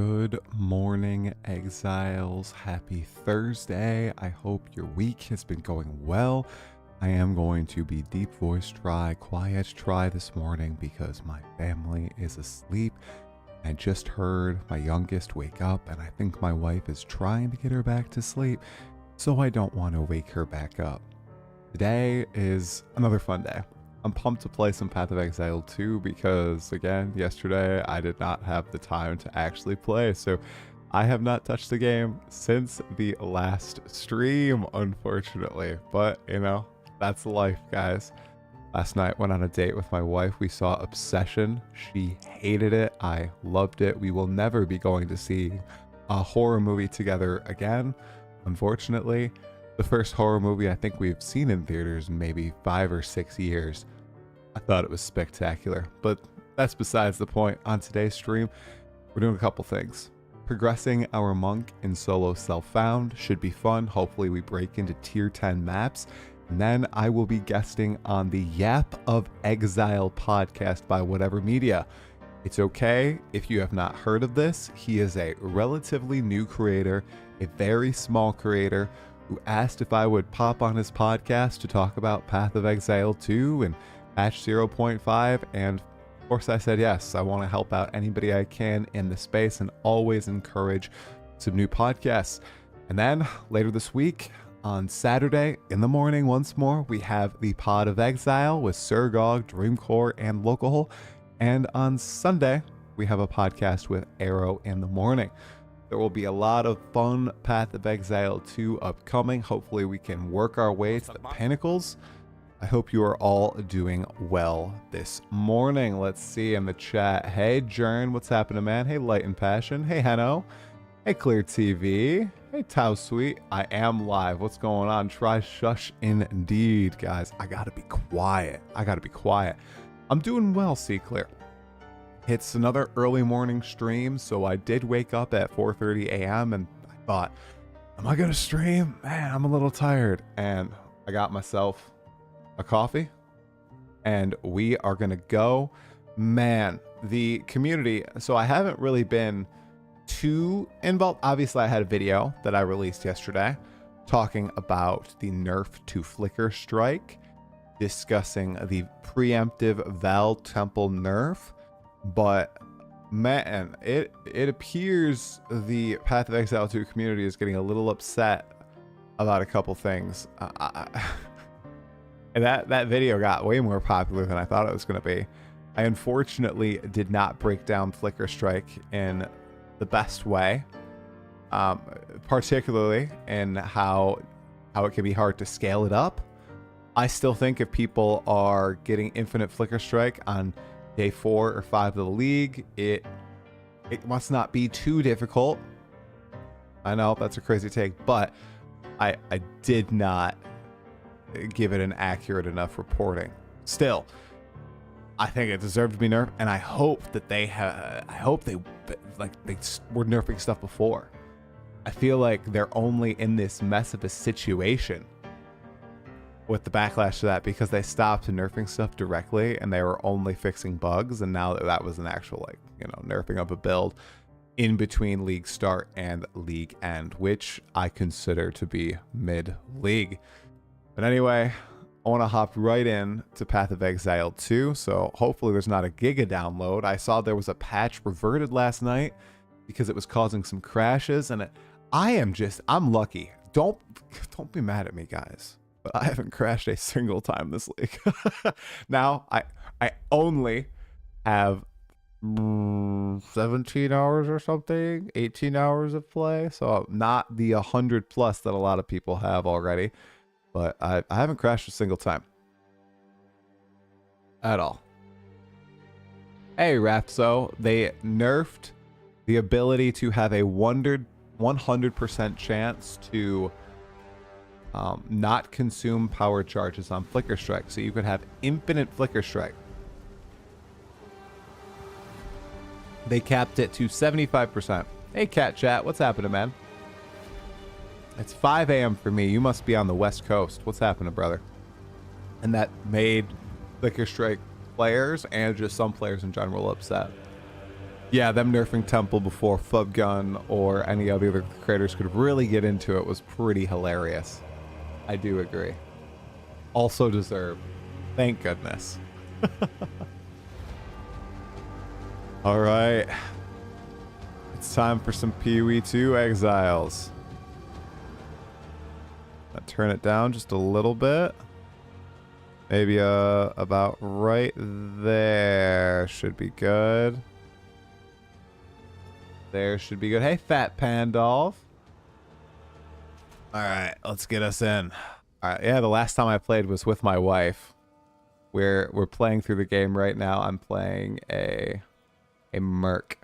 Good morning, Exiles. Happy Thursday. I hope your week has been going well. I am going to be deep voice try, quiet try this morning because my family is asleep. I just heard my youngest wake up, and I think my wife is trying to get her back to sleep, so I don't want to wake her back up. Today is another fun day. I'm pumped to play some Path of Exile 2 because, again, yesterday I did not have the time to actually play, so I have not touched the game since the last stream, unfortunately. But, you know, that's life, guys. Last night went on a date with my wife. We saw Obsession. She hated it. I loved it. We will never be going to see a horror movie together again, unfortunately. The first horror movie I think we've seen in theaters in maybe 5 or 6 years. I thought it was spectacular, but that's besides the point. On today's stream, we're doing a couple things. Progressing our monk in solo self-found should be fun. Hopefully we break into tier 10 maps. And then I will be guesting on the Yap of Exile podcast by WhateverMedia. It's okay if you have not heard of this. He is a relatively new creator, a very small creator, who asked if I would pop on his podcast to talk about Path of Exile 2 and patch 0.5, and of course I said yes. I want to help out anybody I can in the space and always encourage some new podcasts. And then later this week, on Saturday in the morning, once more, we have the Pod of Exile with Surgog, Dreamcore, and Local. And on Sunday, we have a podcast with Arrow in the morning. There will be a lot of fun Path of Exile 2 upcoming. Hopefully we can work our way to the pinnacles. I hope you are all doing well this morning. Let's see in the chat. Hey, Jern, what's happening, man? Hey, Light and Passion. Hey, Heno. Hey, Clear TV. Hey, Tau Sweet. I am live. What's going on? Try shush indeed, guys. I gotta be quiet. I'm doing well, see Clear. It's another early morning stream, so I did wake up at 4:30 a.m. and I thought, am I gonna stream? Man, I'm a little tired. And I got myself a coffee and we are gonna go. Man, the community, so I haven't really been too involved. Obviously I had a video that I released yesterday talking about the nerf to Flicker Strike, discussing the preemptive Val Temple nerf. But man, it appears the Path of Exile 2 community is getting a little upset about a couple things. And that video got way more popular than I thought it was going to be. I unfortunately did not break down Flicker Strike in the best way, particularly in how it can be hard to scale it up. I still think if people are getting infinite Flicker Strike on day 4 or 5 of the league, it must not be too difficult. I know that's a crazy take, but I did not give it an accurate enough reporting. Still, I think it deserved to be nerfed, and I hope that they were nerfing stuff before. I feel like they're only in this mess of a situation with the backlash to that because they stopped nerfing stuff directly and they were only fixing bugs, and now that was an actual, like, you know, nerfing of a build in between league start and league end, which I consider to be mid-league. But anyway, I want to hop right in to Path of Exile 2, so hopefully there's not a giga download. I saw there was a patch reverted last night because it was causing some crashes, and I'm lucky. Don't be mad at me, guys, but I haven't crashed a single time this league. Now, I only have 17 hours or something, 18 hours of play, so not the 100 plus that a lot of people have already, but I haven't crashed a single time at all. Hey, Rapso, they nerfed the ability to have a 100% chance to not consume power charges on Flicker Strike, so you could have infinite Flicker Strike. They capped it to 75%. Hey, Cat Chat, what's happening, man? It's 5 a.m. for me. You must be on the West Coast. What's happening, brother? And that made Flicker Strike players and just some players in general upset. Yeah, them nerfing Temple before Flubgun or any other creators could really get into it was pretty hilarious. I do agree. Also deserved. Thank goodness. All right. It's time for some PoE2 Exiles. I'll turn it down just a little bit. Maybe about right there should be good. There should be good. Hey, Fat Pandolf. All right, let's get us in. All right, yeah, the last time I played was with my wife. We're playing through the game right now. I'm playing a merc.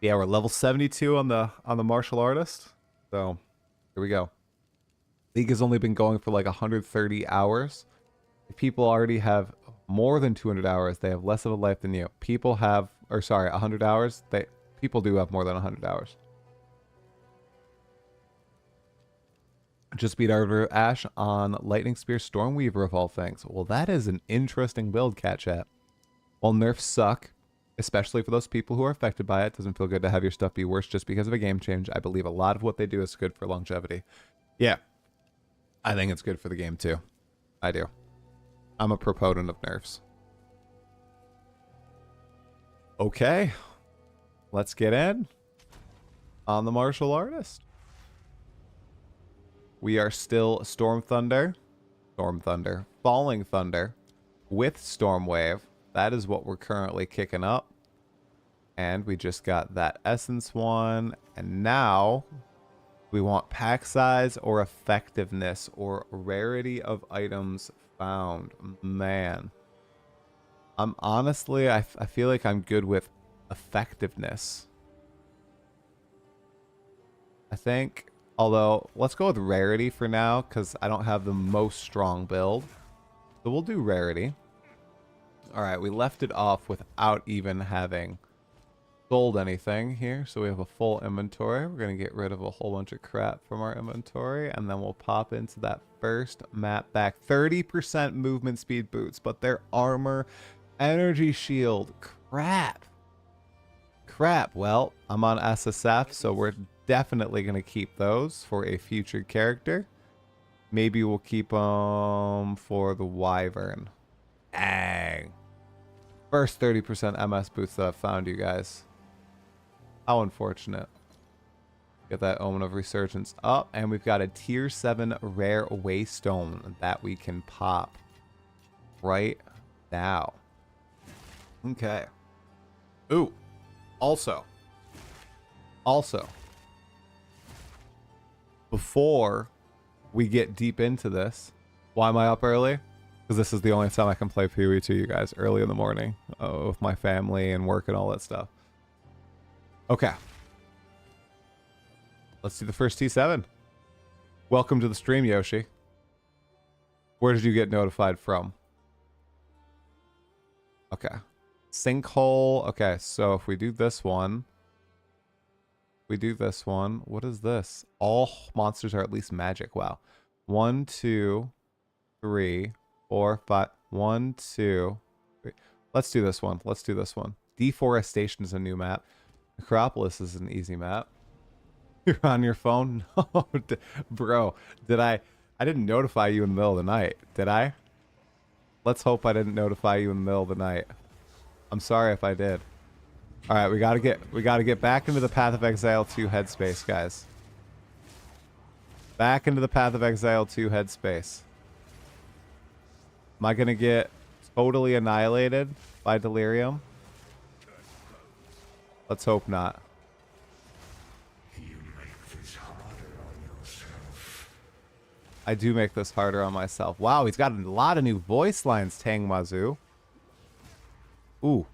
Yeah, we're level 72 on the martial artist. So here we go. League has only been going for like 130 hours. If people already have more than 200 hours, they have less of a life than you. People have, or sorry, 100 hours. People do have more than 100 hours. Just beat Arbiter Ash on Lightning Spear Stormweaver of all things. Well, that is an interesting build, Cat Chat. While nerfs suck, especially for those people who are affected by it, doesn't feel good to have your stuff be worse just because of a game change. I believe a lot of what they do is good for longevity. Yeah, I think it's good for the game too. I do. I'm a proponent of nerfs. Okay, let's get in on the martial artist. We are still Falling Thunder with Stormwave. That is what we're currently kicking up. And we just got that Essence one. And now we want pack size or effectiveness or rarity of items found. Man. I'm honestly, I feel like I'm good with effectiveness. I think. Although, let's go with rarity for now, because I don't have the most strong build. So we'll do rarity. Alright, we left it off without even having sold anything here. So we have a full inventory. We're going to get rid of a whole bunch of crap from our inventory. And then we'll pop into that first map back. 30% movement speed boots, but their armor, energy shield. Crap. Well, I'm on SSF, so we're definitely going to keep those for a future character. Maybe we'll keep them for the Wyvern. Dang. First 30% MS boots that I've found, you guys. How unfortunate. Get that Omen of Resurgence up, and we've got a tier 7 rare Waystone that we can pop right now. Okay. Ooh. Also, before we get deep into this, why am I up early? Because this is the only time I can play PoE2, you guys, early in the morning with my family and work and all that stuff. Okay. Let's do the first T7. Welcome to the stream, Yoshi. Where did you get notified from? Okay. Sinkhole. Okay, so if we do this one, what is this? All monsters are at least magic. Wow. 1, 2, 3, 4, 5. 1, 2, 3. Let's do this one. Deforestation is a new map. Necropolis is an easy map. You're on your phone? No, bro. I didn't notify you in the middle of the night, did I? Let's hope I didn't notify you in the middle of the night. I'm sorry if I did. All right, we gotta get back into the Path of Exile 2 headspace, guys. Back into the Path of Exile 2 headspace. Am I gonna get totally annihilated by Delirium? Let's hope not. I do make this harder on myself. Wow, he's got a lot of new voice lines, Tang Mazu. Ooh.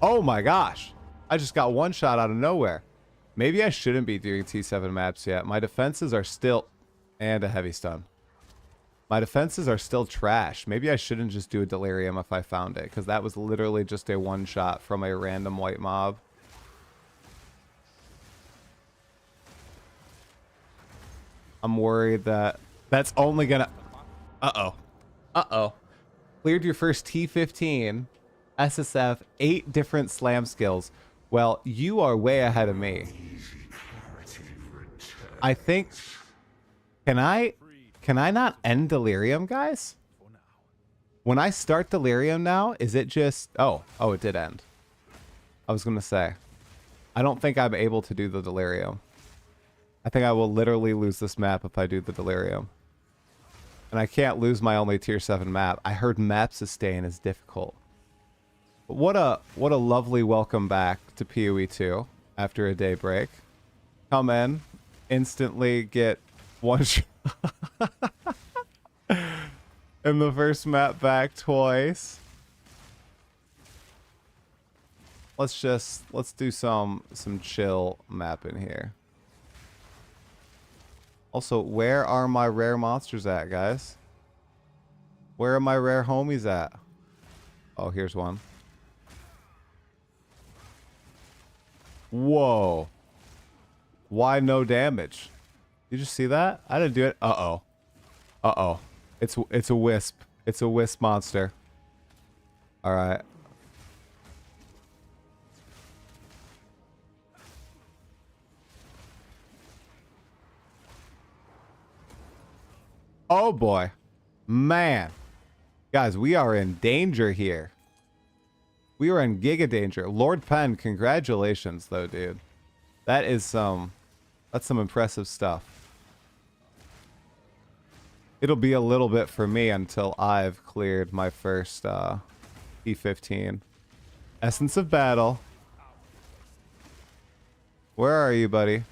Oh my gosh. I just got one shot out of nowhere. Maybe I shouldn't be doing T7 maps yet. My defenses are still... And a heavy stun. My defenses are still trash. Maybe I shouldn't just do a Delirium if I found it, because that was literally just a one shot from a random white mob. I'm worried that that's only gonna... Uh-oh. Cleared your first T15 SSF, 8 different slam skills. Well, you are way ahead of me. I think... Can I not end Delirium, guys? When I start Delirium now, is it just... Oh, it did end. I was going to say. I don't think I'm able to do the Delirium. I think I will literally lose this map if I do the Delirium. And I can't lose my only tier 7 map. I heard map sustain is difficult. But what a lovely welcome back to PoE2 after a day break. Come in, instantly get one shot. In the first map back twice. Let's do some chill mapping here. Also, where are my rare monsters at, guys? Where are my rare homies at? Oh, here's one. Whoa. Why no damage? Did you just see that? I didn't do it. Uh-oh. Uh-oh. It's a wisp. It's a wisp monster. All right. Oh boy. Man. Guys, we are in danger here. We are in giga danger. Lord Penn, congratulations though, dude. That is that's some impressive stuff. It'll be a little bit for me until I've cleared my first E15. Essence of Battle. Where are you, buddy?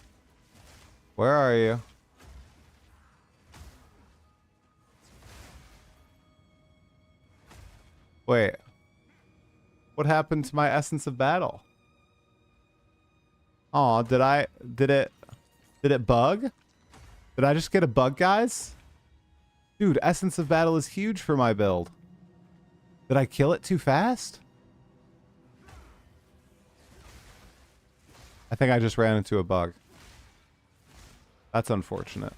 Where are you? Wait. What happened to my Essence of Battle? Oh, did it bug? Did I just get a bug, guys? Dude, Essence of Battle is huge for my build. Did I kill it too fast? I think I just ran into a bug. That's unfortunate.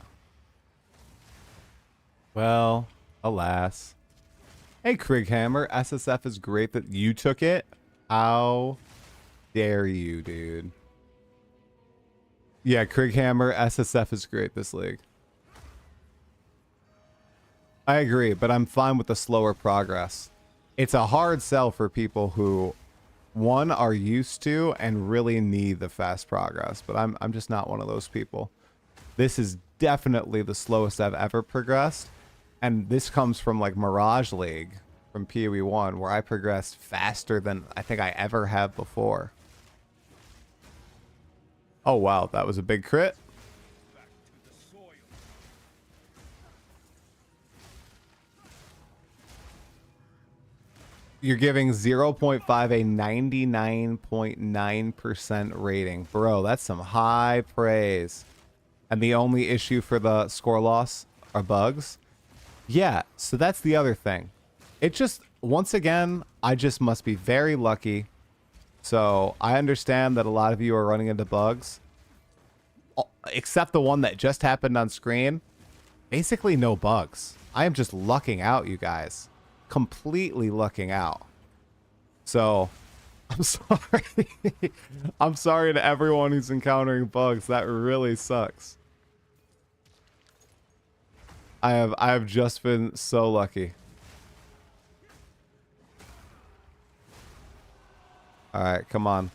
Well, alas. Hey, Krighammer, SSF is great that you took it. How dare you, dude? Yeah, Krighammer, SSF is great this league. I agree, but I'm fine with the slower progress. It's a hard sell for people who, one, are used to and really need the fast progress, but I'm just not one of those people. This is definitely the slowest I've ever progressed, and this comes from like Mirage League from PoE1, where I progressed faster than I think I ever have before. Oh wow, that was a big crit. You're giving 0.5 a 99.9% rating. Bro, that's some high praise. And the only issue for the score loss are bugs? Yeah, so that's the other thing. It just, once again, I just must be very lucky. So I understand that a lot of you are running into bugs. Except the one that just happened on screen. Basically no bugs. I am just lucking out, you guys. Completely lucking out. So I'm sorry. I'm sorry to everyone who's encountering bugs. That really sucks. I have just been so lucky. All right, come on.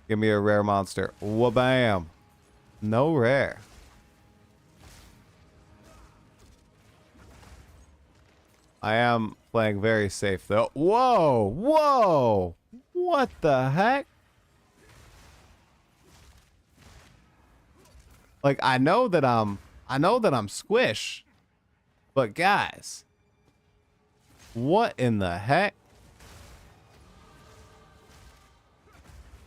Give me a rare monster. Wha-bam. No rare. I am playing very safe though. Whoa! Whoa! What the heck? Like I know that I'm squish. But guys, what in the heck?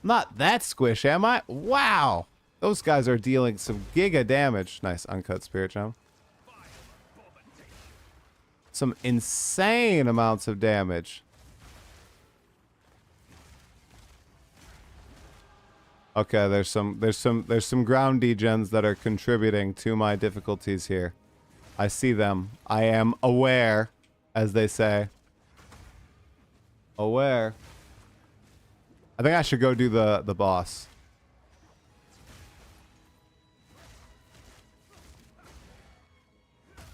Not that squish, am I? Wow! Those guys are dealing some giga damage. Nice uncut spirit gem. Some insane amounts of damage. Okay, there's some ground degens that are contributing to my difficulties here. I see them. I am aware, as they say. Aware. I think I should go do the boss.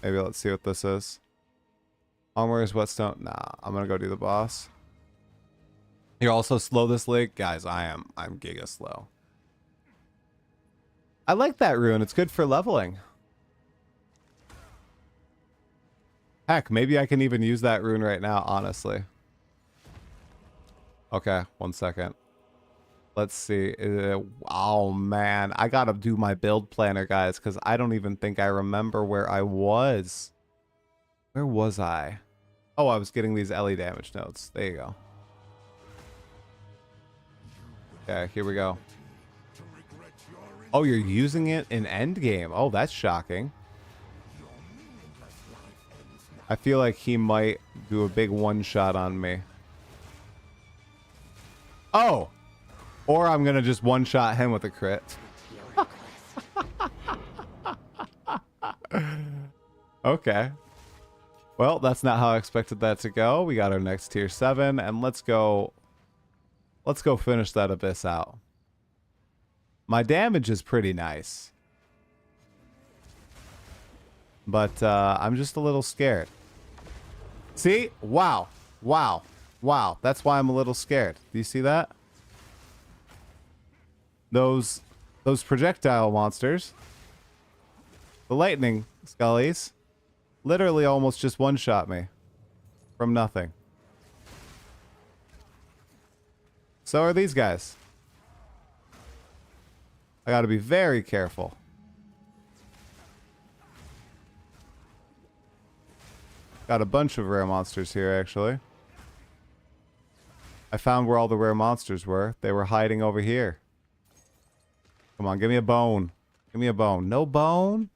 Maybe let's see what this is. Armor is whetstone. Nah, I'm gonna go do the boss. You're also slow this league? Guys, I'm giga slow. I like that rune. It's good for leveling. Heck, maybe I can even use that rune right now, honestly. Okay, 1 second. Let's see. Oh, man. I gotta do my build planner, guys, because I don't even think I remember where I was. Where was I? Oh, I was getting these LE damage notes. There you go. Okay, here we go. Oh, you're using it in Endgame. Oh, that's shocking. I feel like he might do a big one-shot on me. Oh! Or I'm gonna just one-shot him with a crit. Okay. Well, that's not how I expected that to go. We got our next tier 7, and let's go finish that abyss out. My damage is pretty nice. But I'm just a little scared. See? Wow. Wow. Wow. That's why I'm a little scared. Do you see that? Those projectile monsters. The lightning scullies. Literally almost just one-shot me. From nothing. So are these guys. I gotta be very careful. Got a bunch of rare monsters here, actually. I found where all the rare monsters were. They were hiding over here. Come on, give me a bone. Give me a bone. No bone?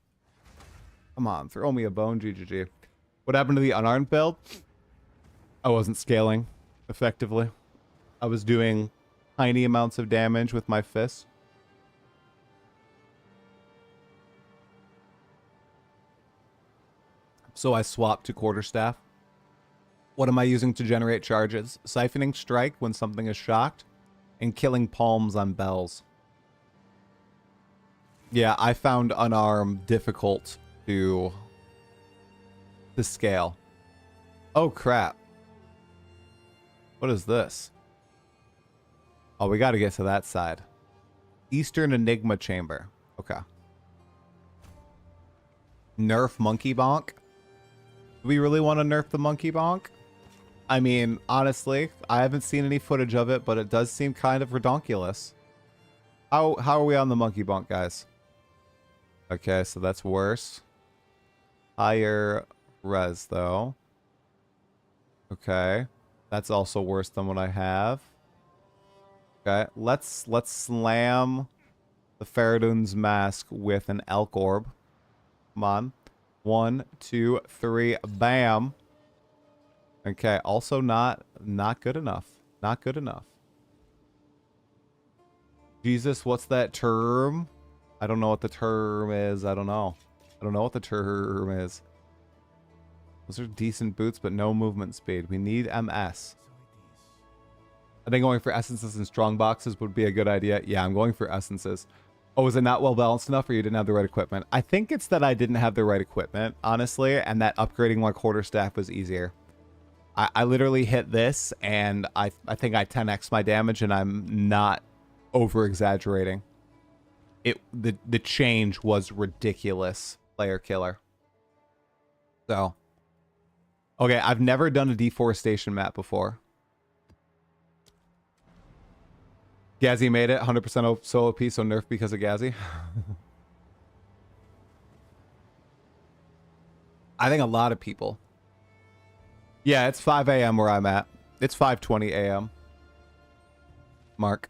Come on, throw me a bone, GGG. What happened to the unarmed build? I wasn't scaling effectively. I was doing tiny amounts of damage with my fists. So I swapped to quarterstaff. What am I using to generate charges? Siphoning strike when something is shocked, and killing palms on bells. Yeah, I found unarmed difficult to scale. Oh crap. What is this? Oh, we got to get to that side. Eastern Enigma Chamber. Okay. Nerf Monkey Bonk. Do we really want to nerf the Monkey Bonk? I mean, honestly, I haven't seen any footage of it, but it does seem kind of redonkulous. How are we on the Monkey Bonk, guys? Okay, so that's worse. Higher res, though. Okay. That's also worse than what I have. Okay, let's slam the Faradun's mask with an elk orb. Come on. 1, 2, 3, bam. Okay, also not good enough. Not good enough. Jesus, what's that term? I don't know what the term is. I don't know. I don't know what the term is. Those are decent boots, but no movement speed. We need MS. I think going for essences and strong boxes would be a good idea. Yeah, I'm going for essences. Oh, is it not well balanced enough, or you didn't have the right equipment? I think it's that I didn't have the right equipment, honestly, and that upgrading my quarterstaff was easier. I literally hit this, and I think I 10x my damage, and I'm not over-exaggerating. The change was ridiculous, player killer. So, okay, I've never done a deforestation map before. Gazzy made it, 100% solo OP, so nerf because of Gazzy. I think a lot of people. Yeah, it's 5 a.m. where I'm at. It's 5:20 a.m. Mark.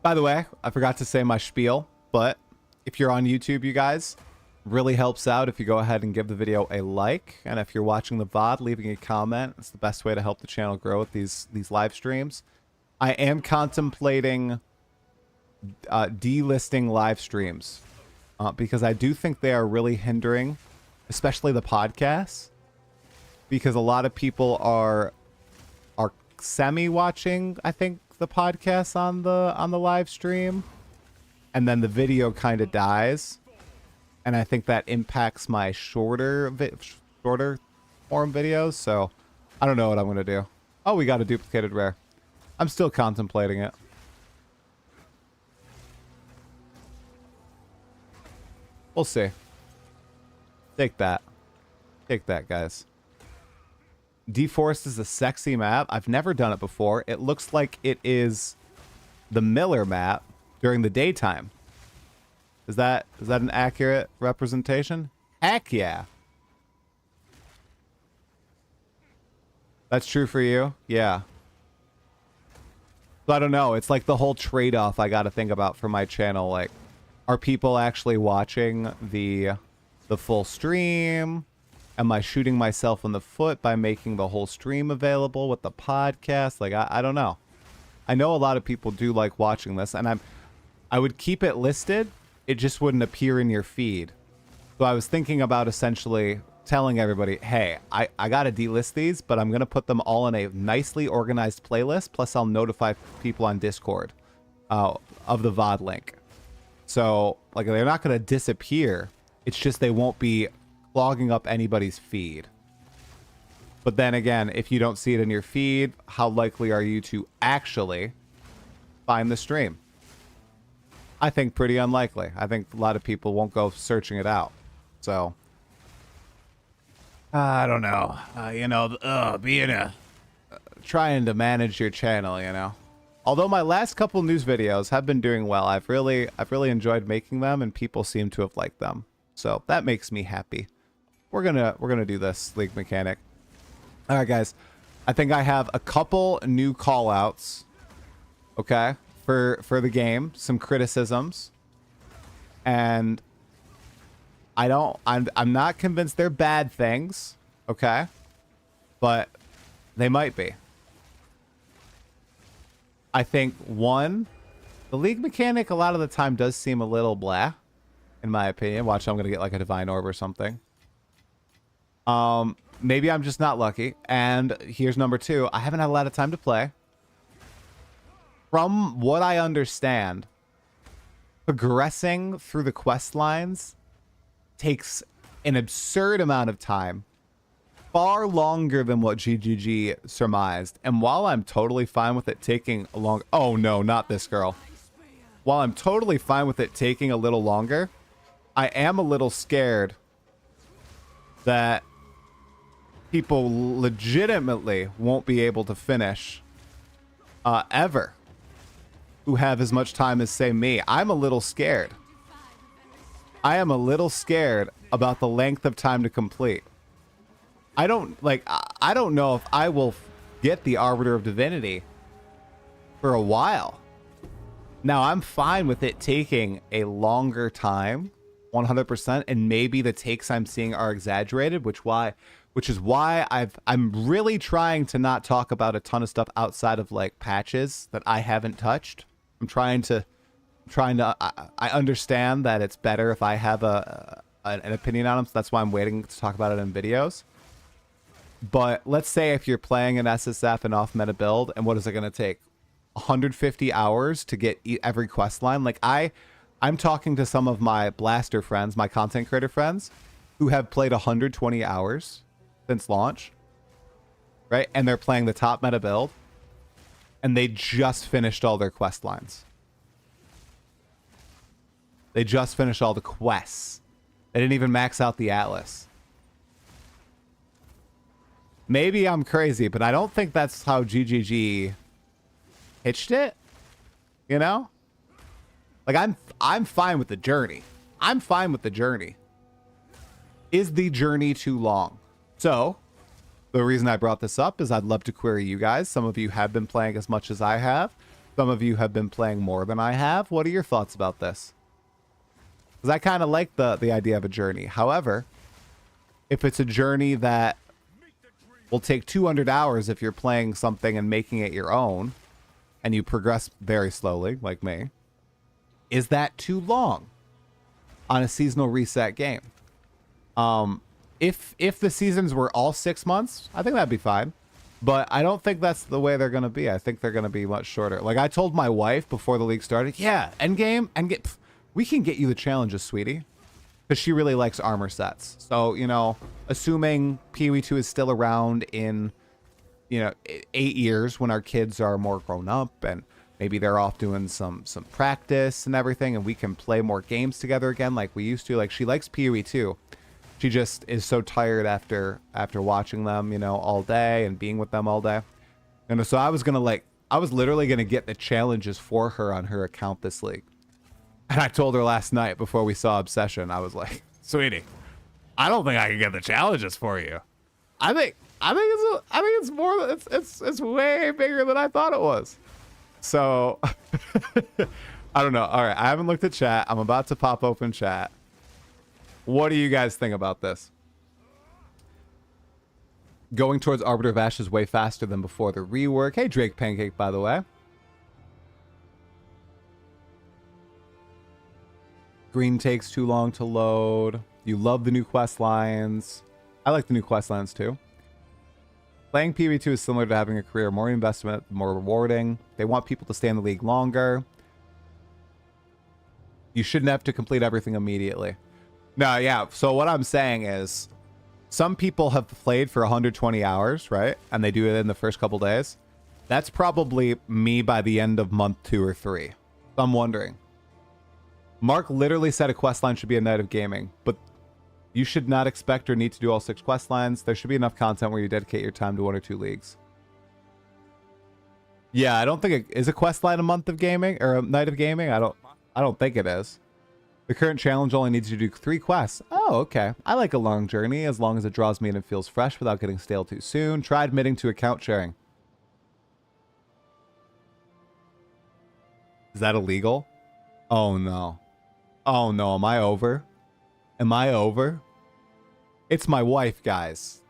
By the way, I forgot to say my spiel, but if you're on YouTube, you guys, really helps out if you go ahead and give the video a like. And if you're watching the VOD, leaving a comment. It's the best way to help the channel grow with these live streams. I am contemplating delisting live streams because I do think they are really hindering, especially the podcasts, because a lot of people are semi watching, I think, the podcast on the live stream, and then the video kind of dies, and I think that impacts my shorter form videos. So I don't know what I'm gonna do. Oh, we got a duplicated rare. I'm still contemplating it. We'll see. Take that. Take that, guys. Deforest is a sexy map. I've never done it before. It looks like it is the Miller map during the daytime. Is that an accurate representation? Heck yeah. That's true for you? Yeah. So I don't know. It's like the whole trade-off I got to think about for my channel. Like, are people actually watching the full stream? Am I shooting myself in the foot by making the whole stream available with the podcast? Like, I don't know. I know a lot of people do like watching this, and I would keep it listed. It just wouldn't appear in your feed. So I was thinking about essentially telling everybody, hey, I got to delist these, but I'm going to put them all in a nicely organized playlist. Plus, I'll notify people on Discord of the VOD link. So, like, they're not going to disappear. It's just they won't be clogging up anybody's feed. But then again, if you don't see it in your feed, how likely are you to actually find the stream? I think pretty unlikely. I think a lot of people won't go searching it out. So, I don't know. Trying to manage your channel, you know. Although my last couple news videos have been doing well, I've really enjoyed making them, and people seem to have liked them. So that makes me happy. We're gonna do this league mechanic. All right, guys. I think I have a couple new call outs. Okay, for the game, some criticisms, and I'm not convinced they're bad things. Okay, but they might be. I think one, the league mechanic a lot of the time does seem a little blah, in my opinion. Watch, I'm gonna get like a divine orb or something. Maybe I'm just not lucky. And here's number two. I haven't had a lot of time to play. From what I understand, progressing through the quest lines takes an absurd amount of time. Far longer than what GGG surmised. And while I'm totally fine with it taking a long... Oh, no, not this girl. While I'm totally fine with it taking a little longer, I am a little scared that people legitimately won't be able to finish ever who have as much time as, say, me. I'm a little scared. I am a little scared about the length of time to complete. I don't know if I will get the Arbiter of Divinity for a while. Now, I'm fine with it taking a longer time, 100%, and maybe the takes I'm seeing are exaggerated, which is why I'm really trying to not talk about a ton of stuff outside of like patches that I haven't touched. I'm trying to I understand that it's better if I have an opinion on them, so that's why I'm waiting to talk about it in videos. But let's say if you're playing an SSF and off meta build, and what is it going to take? 150 hours to get every quest line? Like, I'm talking to some of my blaster friends, my content creator friends, who have played 120 hours since launch, right? And they're playing the top meta build, and they just finished all their quest lines. They just finished all the quests. They didn't even max out the Atlas. Maybe I'm crazy, but I don't think that's how GGG pitched it. You know? Like, I'm fine with the journey. I'm fine with the journey. Is the journey too long? So, the reason I brought this up is I'd love to query you guys. Some of you have been playing as much as I have. Some of you have been playing more than I have. What are your thoughts about this? Because I kind of like the idea of a journey. However, if it's a journey that will take 200 hours if you're playing something and making it your own, and you progress very slowly, like me, is that too long on a seasonal reset game? If the seasons were all 6 months, I think that'd be fine. But I don't think that's the way they're going to be. I think they're going to be much shorter. Like I told my wife before the league started, yeah, Endgame, we can get you the challenges, sweetie. Because she really likes armor sets. So, you know, assuming PoE2 is still around in, you know, 8 years when our kids are more grown up and maybe they're off doing some practice and everything and we can play more games together again like we used to. Like she likes PoE2. She just is so tired after watching them, you know, all day and being with them all day. And so I was literally going to get the challenges for her on her account this league. And I told her last night before we saw Obsession, I was like, sweetie, I don't think I can get the challenges for you. I think it's more, it's way bigger than I thought it was. So I don't know. All right. I haven't looked at chat. I'm about to pop open chat. What do you guys think about this? Going towards Arbiter of Ashes way faster than before the rework. Hey, Drake Pancake, by the way. Green takes too long to load. You love the new quest lines. I like the new quest lines too. Playing PoE2 is similar to having a career. More investment, more rewarding. They want people to stay in the league longer. You shouldn't have to complete everything immediately. No, yeah. So what I'm saying is some people have played for 120 hours, right? And they do it in the first couple days. That's probably me by the end of month 2 or 3. So I'm wondering. Mark literally said a quest line should be a night of gaming, but you should not expect or need to do all 6 quest lines. There should be enough content where you dedicate your time to 1 or 2 leagues. Yeah, I don't think is a quest line a month of gaming or a night of gaming. I don't think it is. The current challenge only needs you to do 3 quests. Oh, okay. I like a long journey as long as it draws me in and feels fresh without getting stale too soon. Try admitting to account sharing. Is that illegal? Oh no. Oh no, am I over? Am I over? It's my wife, guys.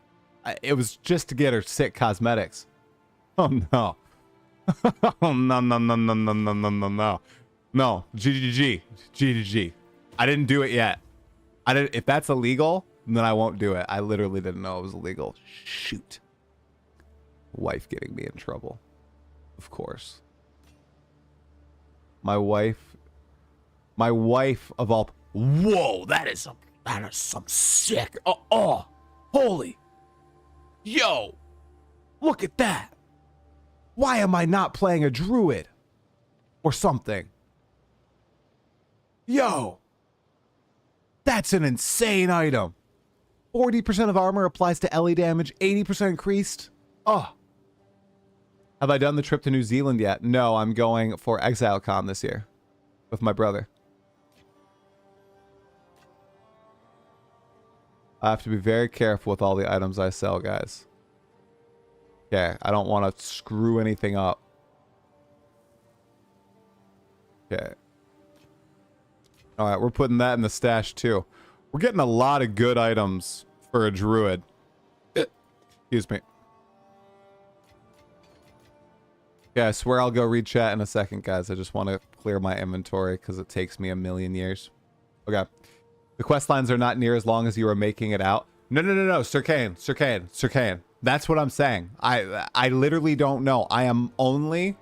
It was just to get her sick cosmetics. Oh no. Oh no, no, no, no, no, no, no, no, no. No, GGG. I didn't do it yet. If that's illegal, then I won't do it. I literally didn't know it was illegal. Shoot. Wife getting me in trouble. Of course. My wife of all. Whoa, that is some sick. Oh, holy. Yo, look at that. Why am I not playing a druid or something? Yo, that's an insane item. 40% of armor applies to LE damage, 80% increased. Oh. Have I done the trip to New Zealand yet? No, I'm going for ExileCon this year with my brother. I have to be very careful with all the items I sell, guys. Okay, I don't want to screw anything up. Okay. All right, we're putting that in the stash too. We're getting a lot of good items for a druid. Excuse me. Yeah, I swear I'll go read chat in a second, guys. I just want to clear my inventory because it takes me a million years. Okay. The quest lines are not near as long as you are making it out. No, Sir Kane. That's what I'm saying. I literally don't know. I am only...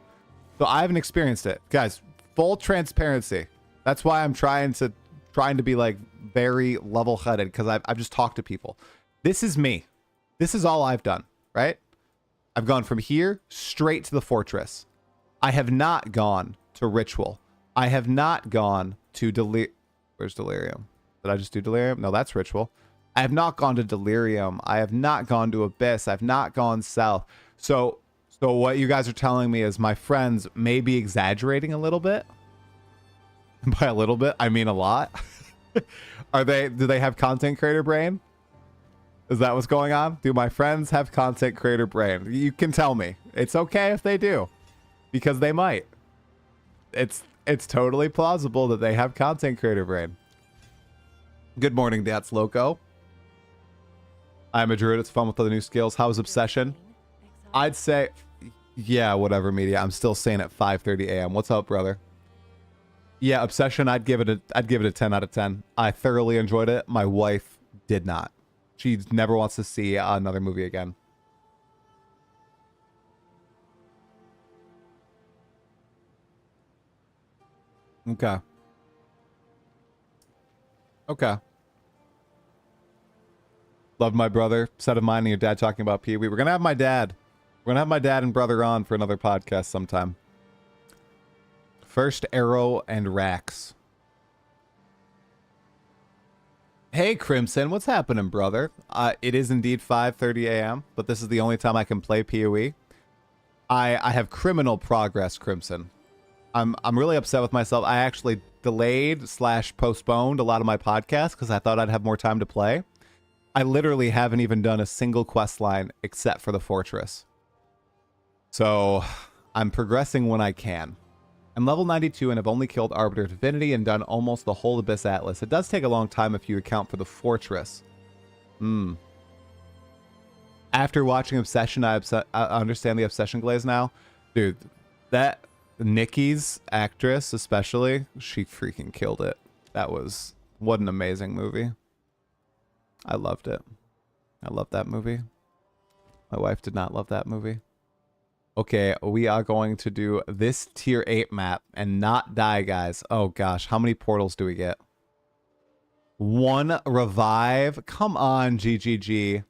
So I haven't experienced it. Guys, full transparency. That's why I'm trying to be like very level-headed because I've just talked to people. This is me. This is all I've done, right? I've gone from here straight to the fortress. I have not gone to ritual. I have not gone to Where's delirium? Did I just do delirium? No, that's ritual. I have not gone to delirium. I have not gone to abyss. I've not gone south. So what you guys are telling me is my friends may be exaggerating a little bit. By a little bit, I mean a lot. Do they have content creator brain? Is that what's going on? Do my friends have content creator brain? You can tell me. It's okay if they do, because they might. It's totally plausible that they have content creator brain. Good morning, that's Loco. I'm a druid. It's fun with the new skills. How's Obsession? I'd say, yeah, WhateverMedia. I'm still saying at 5:30 a.m. What's up, brother? Yeah, Obsession. I'd give it a 10 out of 10. I thoroughly enjoyed it. My wife did not. She never wants to see another movie again. Okay. Okay. Love my brother. Set of mine and your dad talking about PoE. We're gonna have my dad. We're gonna have my dad and brother on for another podcast sometime. First Arrow and Rax. Hey Crimson, what's happening, brother? It is indeed 5:30 a.m., but this is the only time I can play PoE. I have criminal progress, Crimson. I'm really upset with myself. I actually delayed / postponed a lot of my podcasts because I thought I'd have more time to play. I literally haven't even done a single quest line except for the fortress. So I'm progressing when I can. I'm level 92 and have only killed Arbiter Divinity and done almost the whole Abyss Atlas. It does take a long time if you account for the fortress. After watching Obsession, I understand the Obsession glaze now. Dude, that Nikki's actress especially, she freaking killed it. That was, what an amazing movie. I loved it. I loved that movie. My wife did not love that movie. Okay, we are going to do this tier 8 map and not die, guys. Oh gosh, how many portals do we get? 1 revive? Come on, GGG.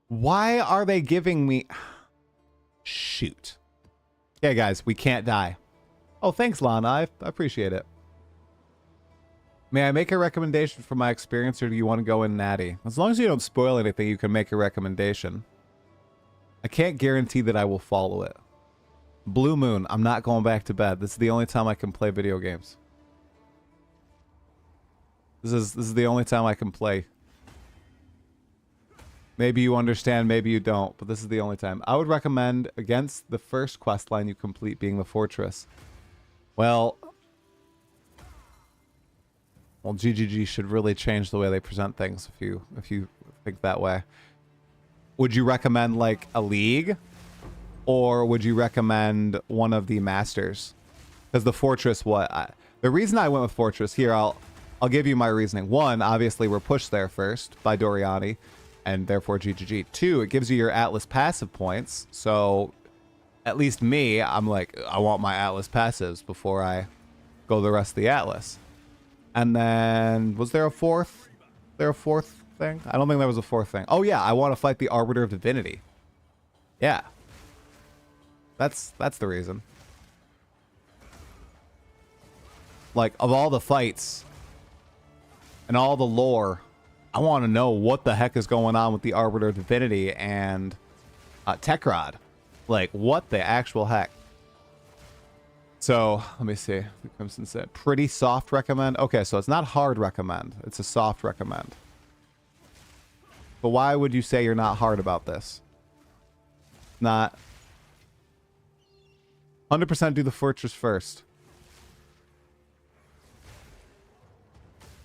Why are they giving me... Shoot. Yeah, guys, we can't die. Oh, thanks, Lana. I appreciate it. May I make a recommendation from my experience, or do you want to go in natty? As long as you don't spoil anything, you can make a recommendation. I can't guarantee that I will follow it. Blue Moon, I'm not going back to bed. This is the only time I can play video games. This is the only time I can play. Maybe you understand, maybe you don't, but this is the only time. I would recommend against the first quest line you complete being the fortress. Well, GGG should really change the way they present things if you think that way. Would you recommend like a league, or would you recommend one of the masters? Because the fortress, the reason I went with fortress here, I'll give you my reasoning. 1, obviously we're pushed there first by Doriani, and therefore GGG. 2, it gives you your Atlas passive points. So at least me, I'm like, I want my Atlas passives before I go the rest of the Atlas. And then, was there a fourth? Thing? I don't think there was a 4th thing. Oh yeah, I want to fight the Arbiter of Divinity. Yeah. That's the reason. Like, of all the fights and all the lore, I want to know what the heck is going on with the Arbiter of Divinity and Tekrod. Like, what the actual heck? So, let me see. The Crimson said, pretty soft recommend. Okay, so it's not hard recommend. It's a soft recommend. But why would you say you're not hard about this? Not 100% do the fortress first.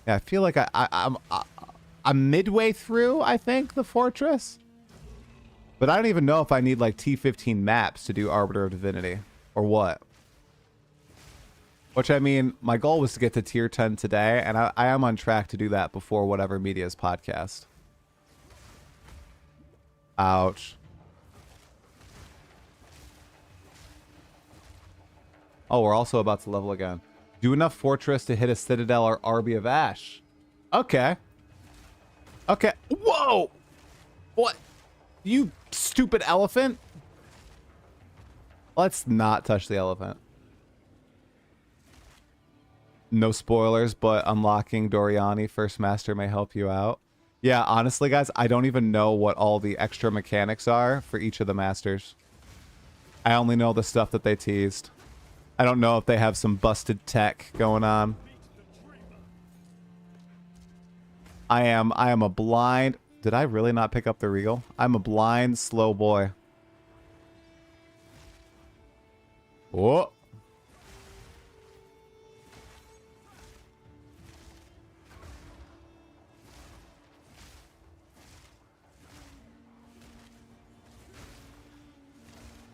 Yeah, I feel like I'm midway through, I think, the fortress. But I don't even know if I need like T15 maps to do Arbiter of Divinity or what. Which, I mean, my goal was to get to tier 10 today, and I am on track to do that before WhateverMedia's podcast. Ouch. Oh, we're also about to level again. Do enough fortress to hit a citadel or RB of Ash. Okay. Okay. Whoa! What? You stupid elephant? Let's not touch the elephant. No spoilers, but unlocking Doriani First Master may help you out. Yeah, honestly, guys, I don't even know what all the extra mechanics are for each of the masters. I only know the stuff that they teased. I don't know if they have some busted tech going on. I am a blind... Did I really not pick up the Regal? I'm a blind, slow boy. Whoa.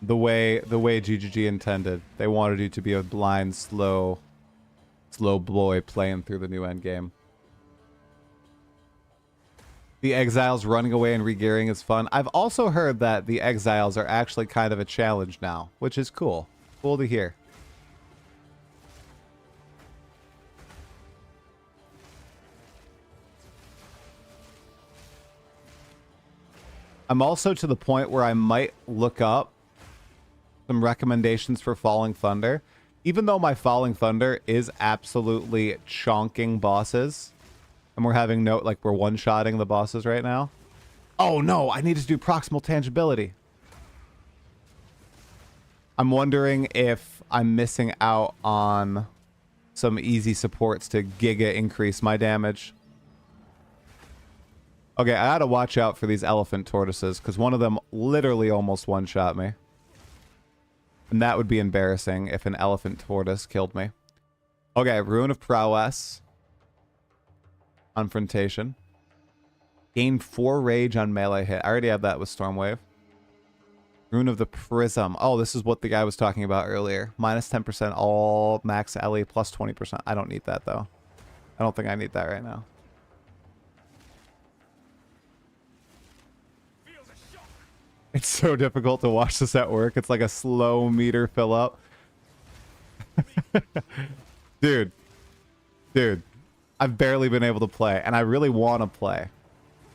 The way GGG intended. They wanted you to be a blind, slow boy playing through the new endgame. The Exiles running away and regearing is fun. I've also heard that the Exiles are actually kind of a challenge now, which is cool. Cool to hear. I'm also to the point where I might look up some recommendations for Falling Thunder. Even though my Falling Thunder is absolutely chonking bosses, and we're having no, like, we're one-shotting the bosses right now. Oh no, I need to do proximal tangibility. I'm wondering if I'm missing out on some easy supports to giga increase my damage. Okay, I gotta watch out for these elephant tortoises, because one of them literally almost one-shot me. And that would be embarrassing if an elephant tortoise killed me. Okay, Rune of Prowess. Confrontation. Gain 4 rage on melee hit. I already have that with Stormwave. Rune of the Prism. Oh, this is what the guy was talking about earlier. Minus 10% all max LE plus 20%. I don't need that, though. I don't think I need that right now. It's so difficult to watch this at work. It's like a slow meter fill up. Dude. I've barely been able to play, and I really want to play.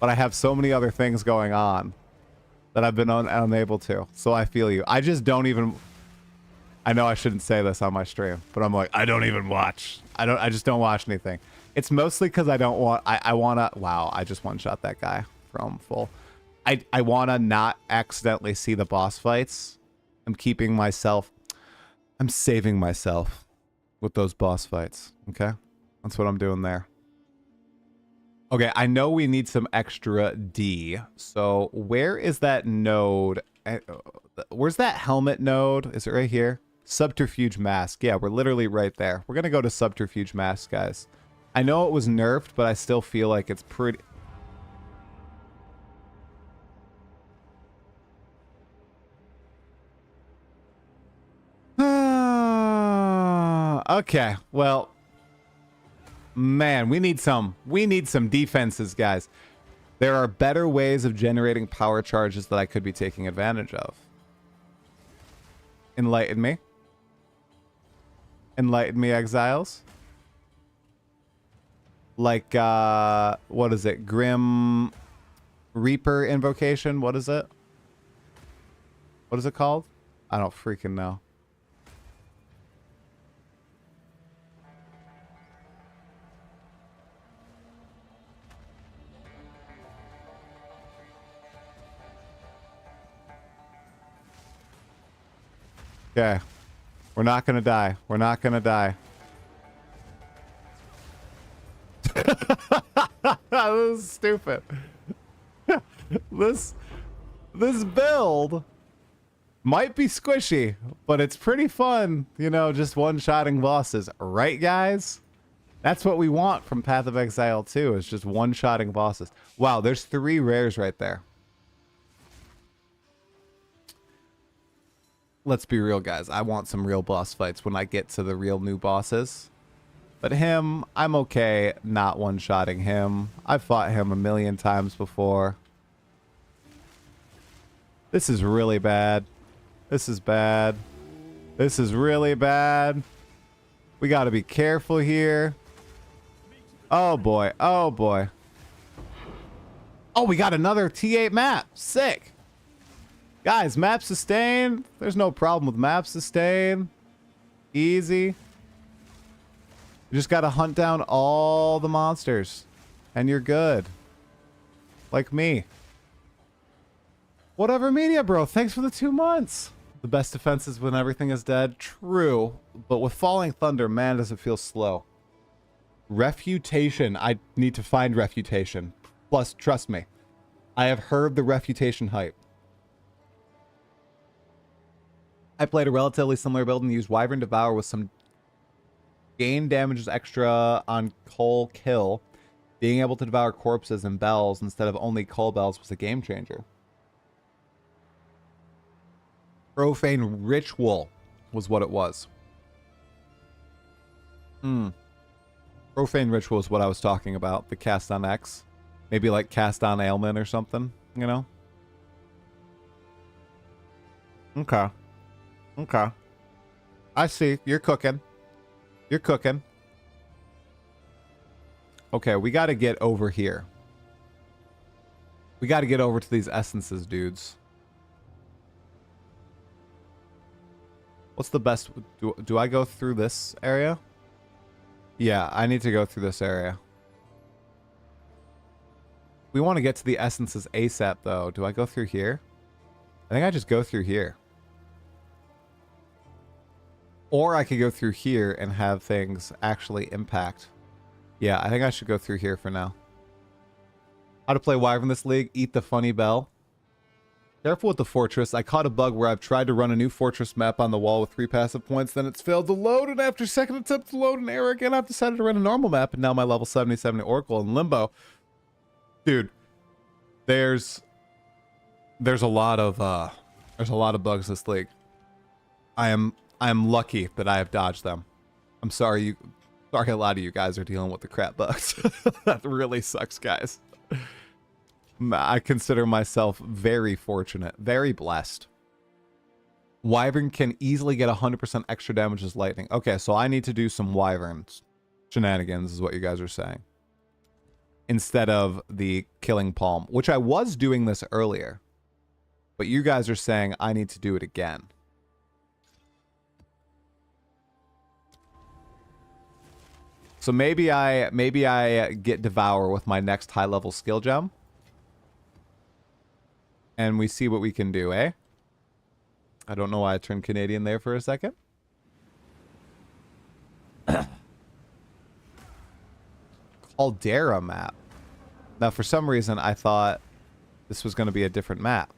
But I have so many other things going on that I've been unable to. So I feel you. I just don't even... I know I shouldn't say this on my stream, but I'm like, I don't even watch. I just don't watch anything. It's mostly because I don't want... I want to... Wow, I just one-shot that guy from full. I want to not accidentally see the boss fights. I'm keeping myself... I'm saving myself with those boss fights, okay? That's what I'm doing there. Okay, I know we need some extra D. So where is that node? Where's that helmet node? Is it right here? Subterfuge Mask. Yeah, we're literally right there. We're going to go to Subterfuge Mask, guys. I know it was nerfed, but I still feel like it's pretty... Okay, well... Man, we need some defenses, guys. There are better ways of generating power charges that I could be taking advantage of. Enlighten me. Enlighten me, Exiles. Like, what is it? Grim Reaper invocation? What is it? What is it called? I don't freaking know. Okay. We're not gonna die. We're not gonna die. This is stupid. This build might be squishy, but it's pretty fun, you know, just one-shotting bosses. Right, guys? That's what we want from Path of Exile 2, is just one-shotting bosses. Wow, there's 3 rares right there. Let's be real, guys. I want some real boss fights when I get to the real new bosses. But him, I'm okay not one-shotting him. I've fought him a million times before. This is really bad. This is bad. This is really bad. We gotta be careful here. Oh boy. Oh boy. Oh, we got another T8 map. Sick. Guys, map sustain. There's no problem with map sustain. Easy. You just gotta hunt down all the monsters. And you're good. Like me. WhateverMedia, bro. Thanks for the 2 months. The best defense is when everything is dead. True. But with Falling Thunder, man, does it feel slow. Refutation. I need to find Refutation. Plus, trust me. I have heard the Refutation hype. I played a relatively similar build and used Wyvern Devour with some gain damages extra on Cull Kill. Being able to devour corpses and bells instead of only Cull bells was a game changer. Profane Ritual was what it was. Profane Ritual is what I was talking about. The cast on X. Maybe like cast on Ailment or something, you know? Okay. Okay. I see. You're cooking. You're cooking. Okay, we got to get over here. We got to get over to these essences, dudes. What's the best? Do I go through this area? Yeah, I need to go through this area. We want to get to the essences ASAP, though. Do I go through here? I think I just go through here. Or I could go through here and have things actually impact. Yeah, I think I should go through here for now. How to play Wyvern this league? Eat the funny bell. Careful with the fortress. I caught a bug where I've tried to run a new fortress map on the wall with 3 passive points, then it's failed to load, and after second attempt to load an error again, I've decided to run a normal map, and now my level 70 Oracle in limbo. Dude, there's a lot of bugs this league. I am lucky that I have dodged them. I'm sorry a lot of you guys are dealing with the crap bugs. That really sucks, guys. I consider myself very fortunate, very blessed. Wyvern can easily get 100% extra damage as lightning. Okay, so I need to do some Wyvern shenanigans is what you guys are saying. Instead of the killing palm, which I was doing this earlier. But you guys are saying I need to do it again. So maybe I get Devour with my next high level skill gem. And we see what we can do, eh? I don't know why I turned Canadian there for a second. Caldera map. Now, for some reason, I thought this was going to be a different map.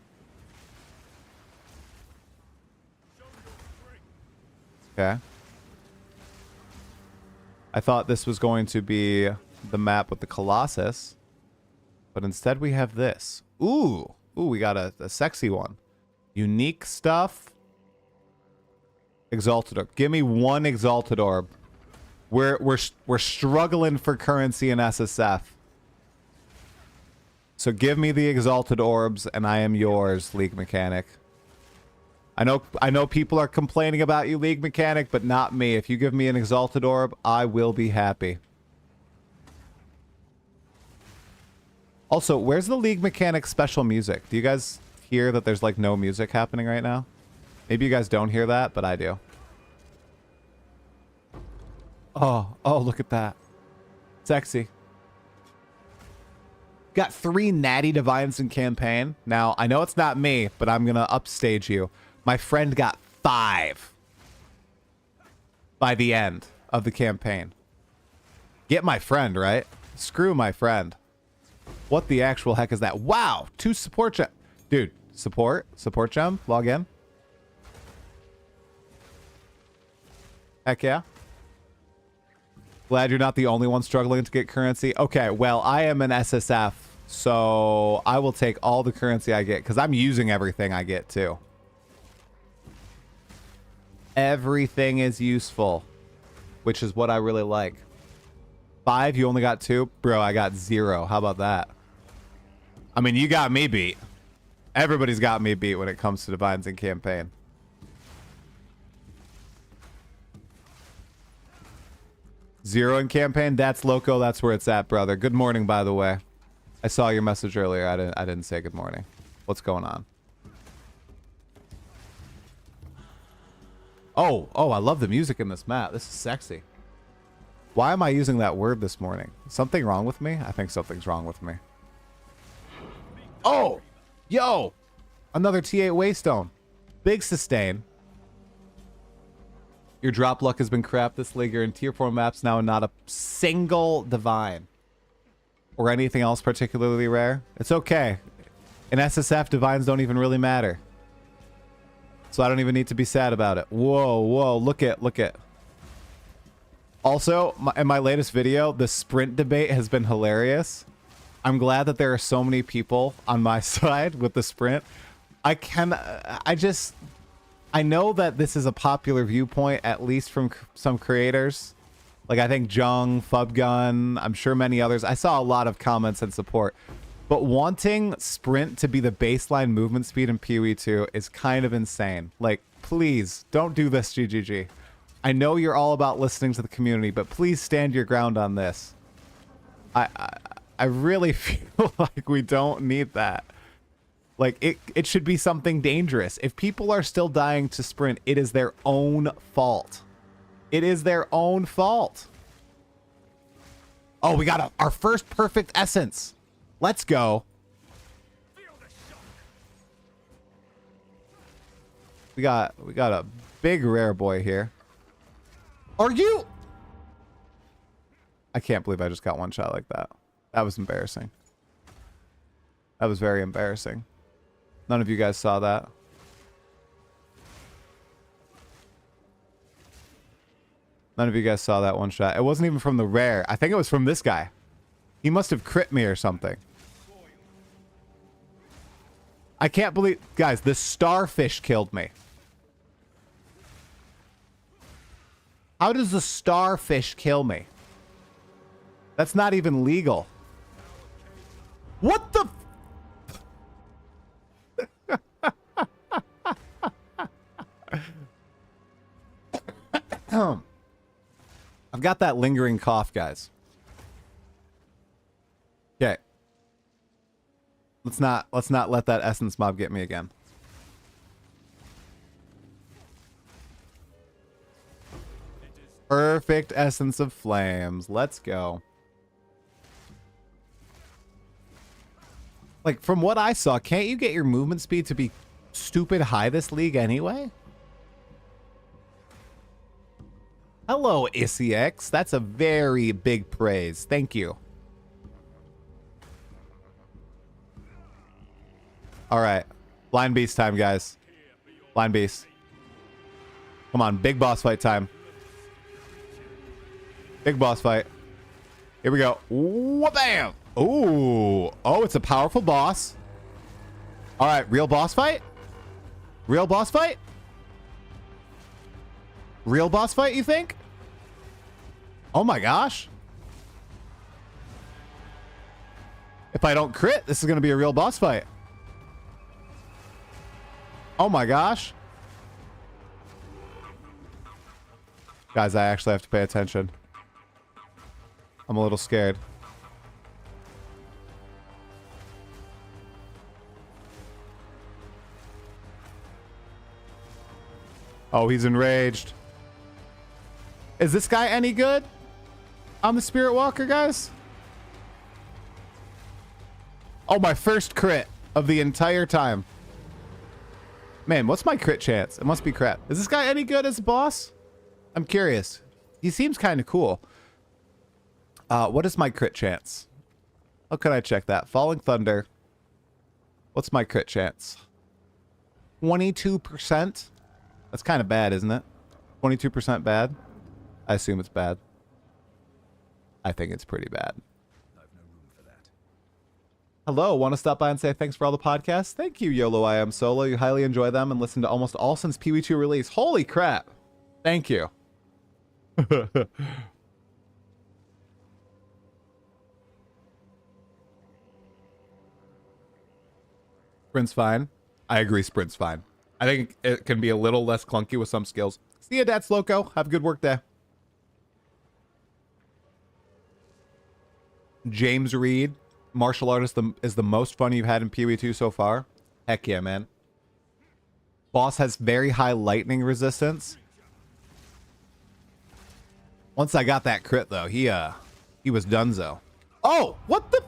Okay. I thought this was going to be the map with the Colossus. But instead, we have this. Ooh. Ooh, we got a sexy one. Unique stuff. Exalted Orb. Give me one Exalted Orb. We're struggling for currency in SSF. So give me the Exalted Orbs and I am yours, League Mechanic. I know people are complaining about you, League Mechanic, but not me. If you give me an Exalted Orb, I will be happy. Also, where's the League Mechanic special music? Do you guys hear that there's like no music happening right now? Maybe you guys don't hear that, but I do. Oh, look at that. Sexy. Got 3 natty divines in campaign. Now, I know it's not me, but I'm going to upstage you. My friend got 5 by the end of the campaign. Get my friend, right? Screw my friend. What the actual heck is that? Wow, 2 support gem. Dude, support gem, log in. Heck yeah. Glad you're not the only one struggling to get currency. Okay, well, I am an SSF, so I will take all the currency I get because I'm using everything I get too. Everything is useful, which is what I really like. 5, you only got 2? Bro, I got 0. How about that? I mean, you got me beat. Everybody's got me beat when it comes to divines in campaign. Zero in campaign? That's loco. That's where it's at, brother. Good morning, by the way. I saw your message earlier. I didn't say good morning. What's going on? Oh, I love the music in this map. This is sexy. Why am I using that word this morning? Something wrong with me? I think something's wrong with me. Oh! Yo! Another T8 Waystone. Big sustain. Your drop luck has been crap this league. You're in tier 4 maps now and not a single divine. Or anything else particularly rare. It's okay. In SSF, divines don't even really matter. So I don't even need to be sad about it. Whoa, look at. Also, in my latest video, the sprint debate has been hilarious. I'm glad that there are so many people on my side with the sprint. I know that this is a popular viewpoint, at least from some creators. Like, I think Jung, Fubgun, I'm sure many others. I saw a lot of comments and support. But wanting sprint to be the baseline movement speed in PoE2 is kind of insane. Like, please, don't do this, GGG. I know you're all about listening to the community, but please stand your ground on this. I I really feel like we don't need that. Like, it should be something dangerous. If people are still dying to sprint, it is their own fault. It is their own fault. Oh, we got our first perfect essence. Let's go. We got a big rare boy here. Are you? I can't believe I just got one shot like that. That was embarrassing. That was very embarrassing. None of you guys saw that. None of you guys saw that one shot. It wasn't even from the rare. I think it was from this guy. He must have crit me or something. I can't believe... Guys, the starfish killed me. How does the starfish kill me? That's not even legal. What the... I've got that lingering cough, guys. Okay. Let's not let that essence mob get me again. Perfect essence of flames. Let's go. Like, from what I saw, can't you get your movement speed to be stupid high this league anyway? Hello, ICX. That's a very big praise. Thank you. All right. Blind Beast time, guys. Blind Beast. Come on. Big boss fight time. Big boss fight. Here we go. Wha-bam! Ooh. Oh, it's a powerful boss. All right. Real boss fight? Real boss fight? Real boss fight, you think? Oh my gosh. If I don't crit, this is going to be a real boss fight. Oh my gosh. Guys, I actually have to pay attention. I'm a little scared. Oh, he's enraged. Is this guy any good? I'm the Spirit Walker, guys. Oh, my first crit of the entire time. Man, what's my crit chance? It must be crap. Is this guy any good as a boss? I'm curious. He seems kind of cool. What is my crit chance? How can I check that? Falling Thunder. What's my crit chance? 22%? That's kind of bad, isn't it? 22% bad? I assume it's bad. I think it's pretty bad. I've no room for that. Hello, want to stop by and say thanks for all the podcasts? Thank you, YOLO I Am Solo. You highly enjoy them and listen to almost all since PoE2 release. Holy crap. Thank you. Sprint's fine. I agree, Sprint's fine. I think it can be a little less clunky with some skills. See ya, Dats Loco. Have a good work day. James Reed, martial artist, is the most fun you've had in PoE2 so far. Heck yeah, man. Boss has very high lightning resistance. Once I got that crit, though, he was donezo. Oh, what the...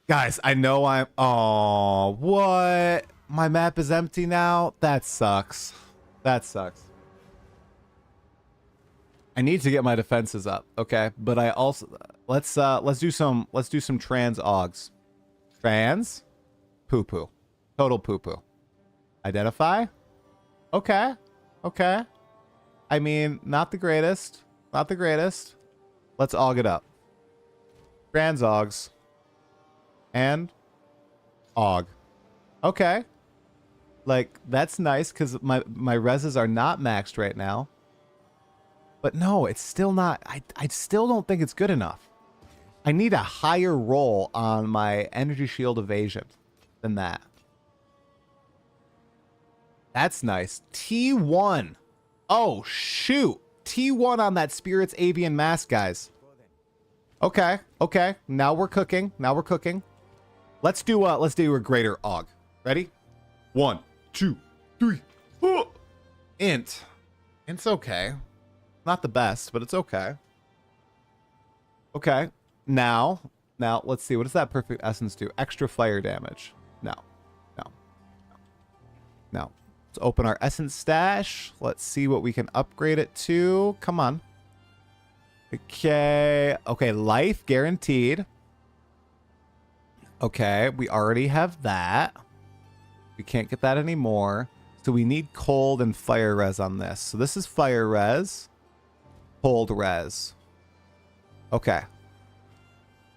Guys, I know I'm... Oh, what? My map is empty now? That sucks. That sucks. I need to get my defenses up, okay? But I also... Let's do some trans augs. Trans? Poo-poo. Total poo-poo. Identify? Okay. Okay. I mean, not the greatest. Not the greatest. Let's aug it up. Trans augs. And aug. Okay. Like, that's nice because my reses are not maxed right now. But no, it's still not. I still don't think it's good enough. I need a higher roll on my energy shield evasion than that. That's nice. T1. Oh, shoot. T1 on that Spirit's Avian Mask, guys. Okay. Okay. Now we're cooking. Now we're cooking. Let's do a greater og. Ready? 1, 2, 3. Int. It's okay. Not the best, but it's okay. Okay. Now let's see. What does that perfect essence do? Extra fire damage. No. No. No. Let's open our essence stash. Let's see what we can upgrade it to. Come on. Okay. Okay. Life guaranteed. Okay. We already have that. We can't get that anymore. So we need cold and fire res on this. So this is fire res. Cold res. Okay.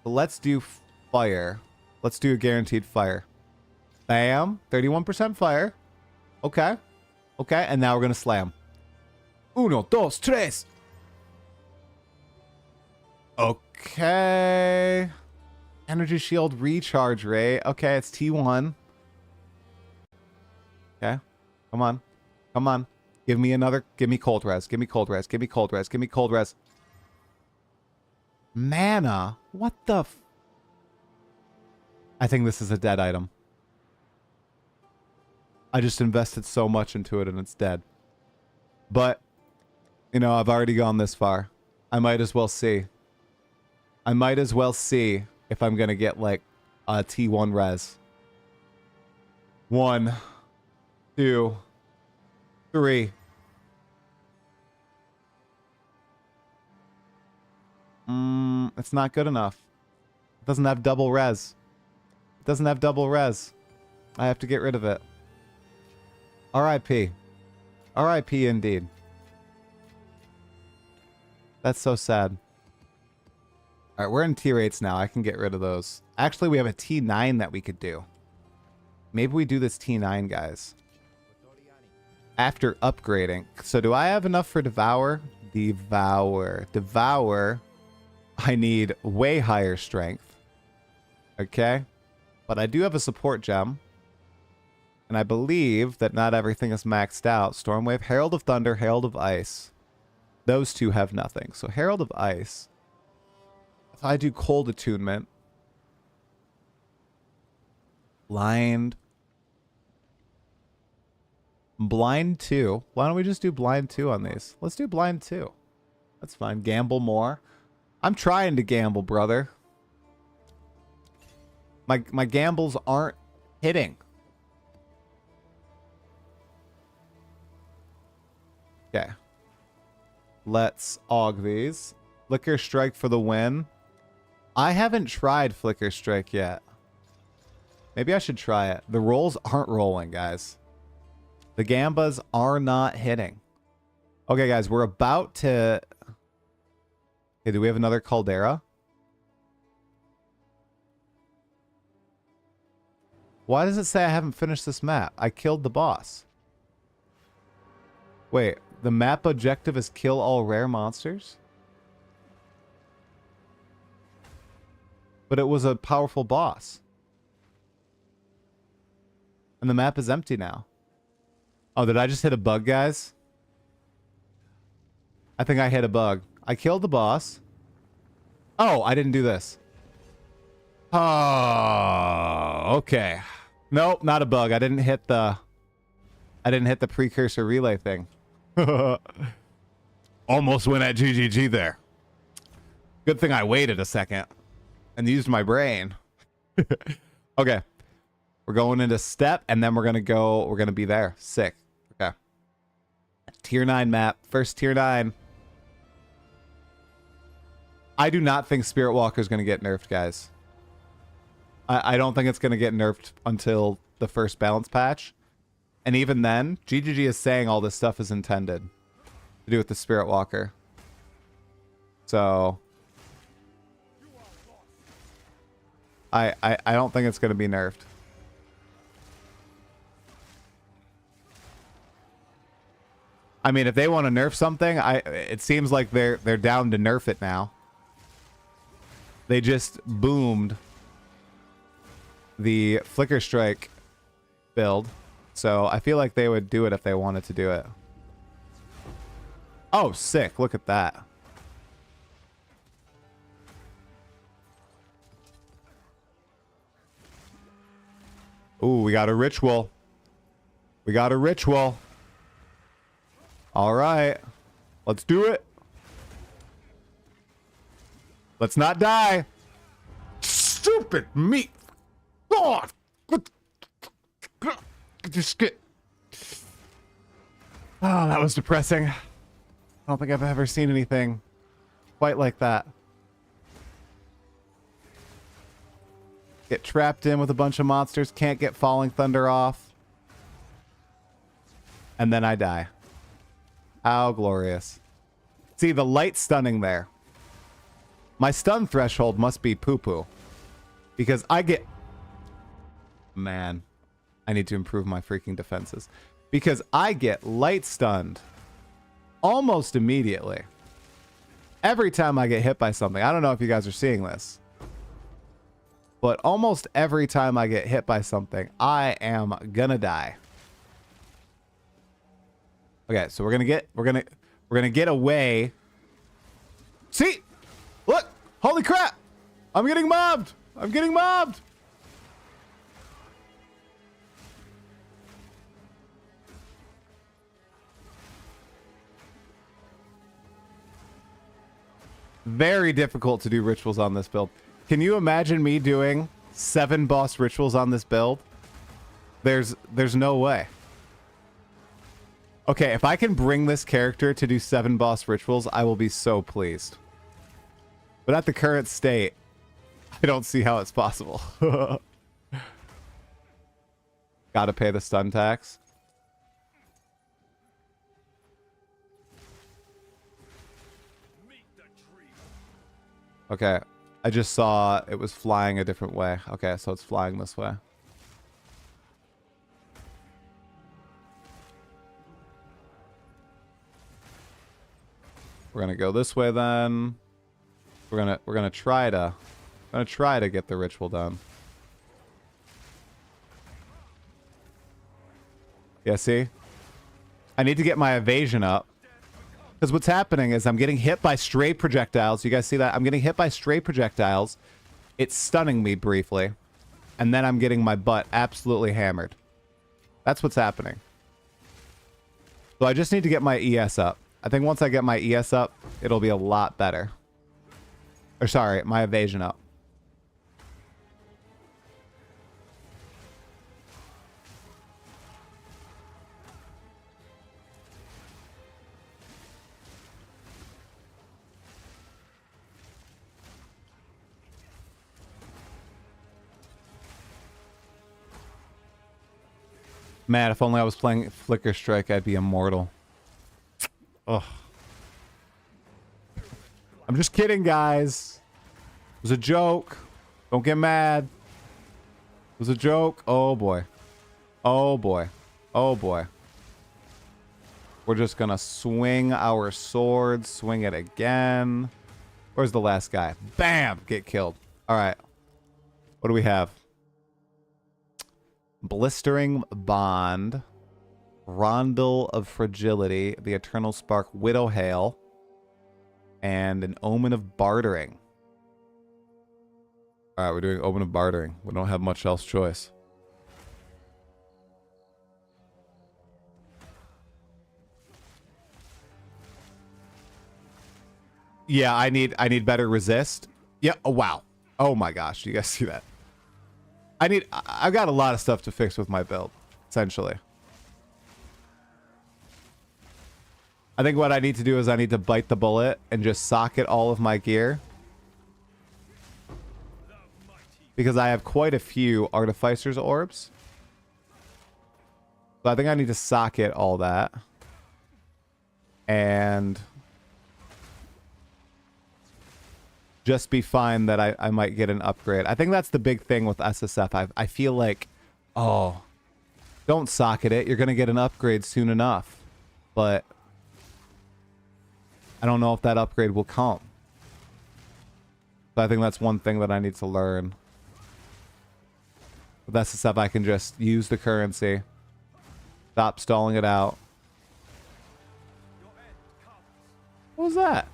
So let's do fire. Let's do a guaranteed fire. Bam. 31% fire. Okay. Okay. And now we're going to slam. 1, 2, 3. Okay. Energy shield recharge rate. Okay. It's T1. Okay. Come on. Come on. Give me another. Give me cold res. Give me cold res. Give me cold res. Give me cold res. Mana. What the I think this is a dead item. I just invested so much into it and it's dead. But, you know, I've already gone this far. I might as well see. I might as well see if I'm going to get like a T1 res. 1, 2, 3. It's not good enough. It doesn't have double res. It doesn't have double res. I have to get rid of it. RIP. RIP indeed. That's so sad. Alright, we're in tier 8s now. I can get rid of those. Actually, we have a T9 that we could do. Maybe we do this T9, guys. After upgrading. So do I have enough for Devour? Devour. Devour. I need way higher strength. Okay. But I do have a support gem. And I believe that not everything is maxed out. Stormwave, Herald of Thunder, Herald of Ice. Those two have nothing. So Herald of Ice. If I do Cold Attunement. Blind. Blind 2. Why don't we just do Blind 2 on these? Let's do Blind 2. That's fine. Gamble more. I'm trying to gamble, brother. My gambles aren't hitting. Okay. Let's aug these. Flicker Strike for the win. I haven't tried Flicker Strike yet. Maybe I should try it. The rolls aren't rolling, guys. The gambas are not hitting. Okay, guys, we're about to... Okay, do we have another Caldera? Why does it say I haven't finished this map? I killed the boss. Wait, the map objective is kill all rare monsters? But it was a powerful boss. And the map is empty now. Oh, did I just hit a bug, guys? I think I hit a bug. I killed the boss. Oh, I didn't do this. Oh, okay. Nope, not a bug. I didn't hit the precursor relay thing. Almost went at GGG there. Good thing I waited a second and used my brain. Okay. We're going into step and then we're going to be there. Sick. Okay. Tier 9 map. First tier 9. I do not think Spirit Walker is going to get nerfed, guys. I don't think it's going to get nerfed until the first balance patch. And even then, GGG is saying all this stuff is intended to do with the Spirit Walker. So I don't think it's going to be nerfed. I mean, if they want to nerf something, it seems like they're down to nerf it now. They just boomed the Flicker Strike build. So I feel like they would do it if they wanted to do it. Oh, sick. Look at that. Ooh, we got a ritual. We got a ritual. All right. Let's do it. Let's not die. Stupid meat. God. Just get. Oh, that was depressing. I don't think I've ever seen anything quite like that. Get trapped in with a bunch of monsters, can't get Falling Thunder off. And then I die. How glorious. See, the light stunning there. My stun threshold must be poo-poo. Because I get... Man, I need to improve my freaking defenses. Because I get light stunned almost immediately. Every time I get hit by something. I don't know if you guys are seeing this. But almost every time I get hit by something, I am gonna die. Okay, so we're gonna get away. See? Look! Holy crap! I'm getting mobbed! I'm getting mobbed! Very difficult to do rituals on this build. Can you imagine me doing 7 boss rituals on this build? There's no way. Okay, if I can bring this character to do 7 boss rituals, I will be so pleased. But at the current state, I don't see how it's possible. Gotta pay the stun tax. Okay, I just saw it was flying a different way. Okay, so it's flying this way. We're gonna go this way then. We're gonna try to get the ritual done. Yeah, see? I need to get my evasion up. Because what's happening is I'm getting hit by stray projectiles. You guys see that? I'm getting hit by stray projectiles. It's stunning me briefly. And then I'm getting my butt absolutely hammered. That's what's happening. So I just need to get my ES up. I think once I get my ES up, it'll be a lot better. Or sorry, my evasion up. Man, if only I was playing Flicker Strike, I'd be immortal. Ugh. I'm just kidding, guys. It was a joke. Don't get mad. It was a joke. Oh, boy. Oh, boy. Oh, boy. We're just gonna swing our sword. Swing it again. Where's the last guy? Bam! Get killed. All right. What do we have? Blistering Bond, Rondel of Fragility, the Eternal Spark, Widow Hail, and an Omen of Bartering. All right, we're doing Omen of Bartering. We don't have much else choice. Yeah, I need better resist. Yeah. Oh wow. Oh my gosh. Do you guys see that? I've got a lot of stuff to fix with my build, essentially. I think what I need to do is I need to bite the bullet and just socket all of my gear. Because I have quite a few Artificer's Orbs. So I think I need to socket all that. And just be fine that I might get an upgrade. I think that's the big thing with SSF. I feel like, oh, don't socket it. You're going to get an upgrade soon enough. But I don't know if that upgrade will come. So I think that's one thing that I need to learn. With SSF, I can just use the currency. Stop stalling it out. What was that?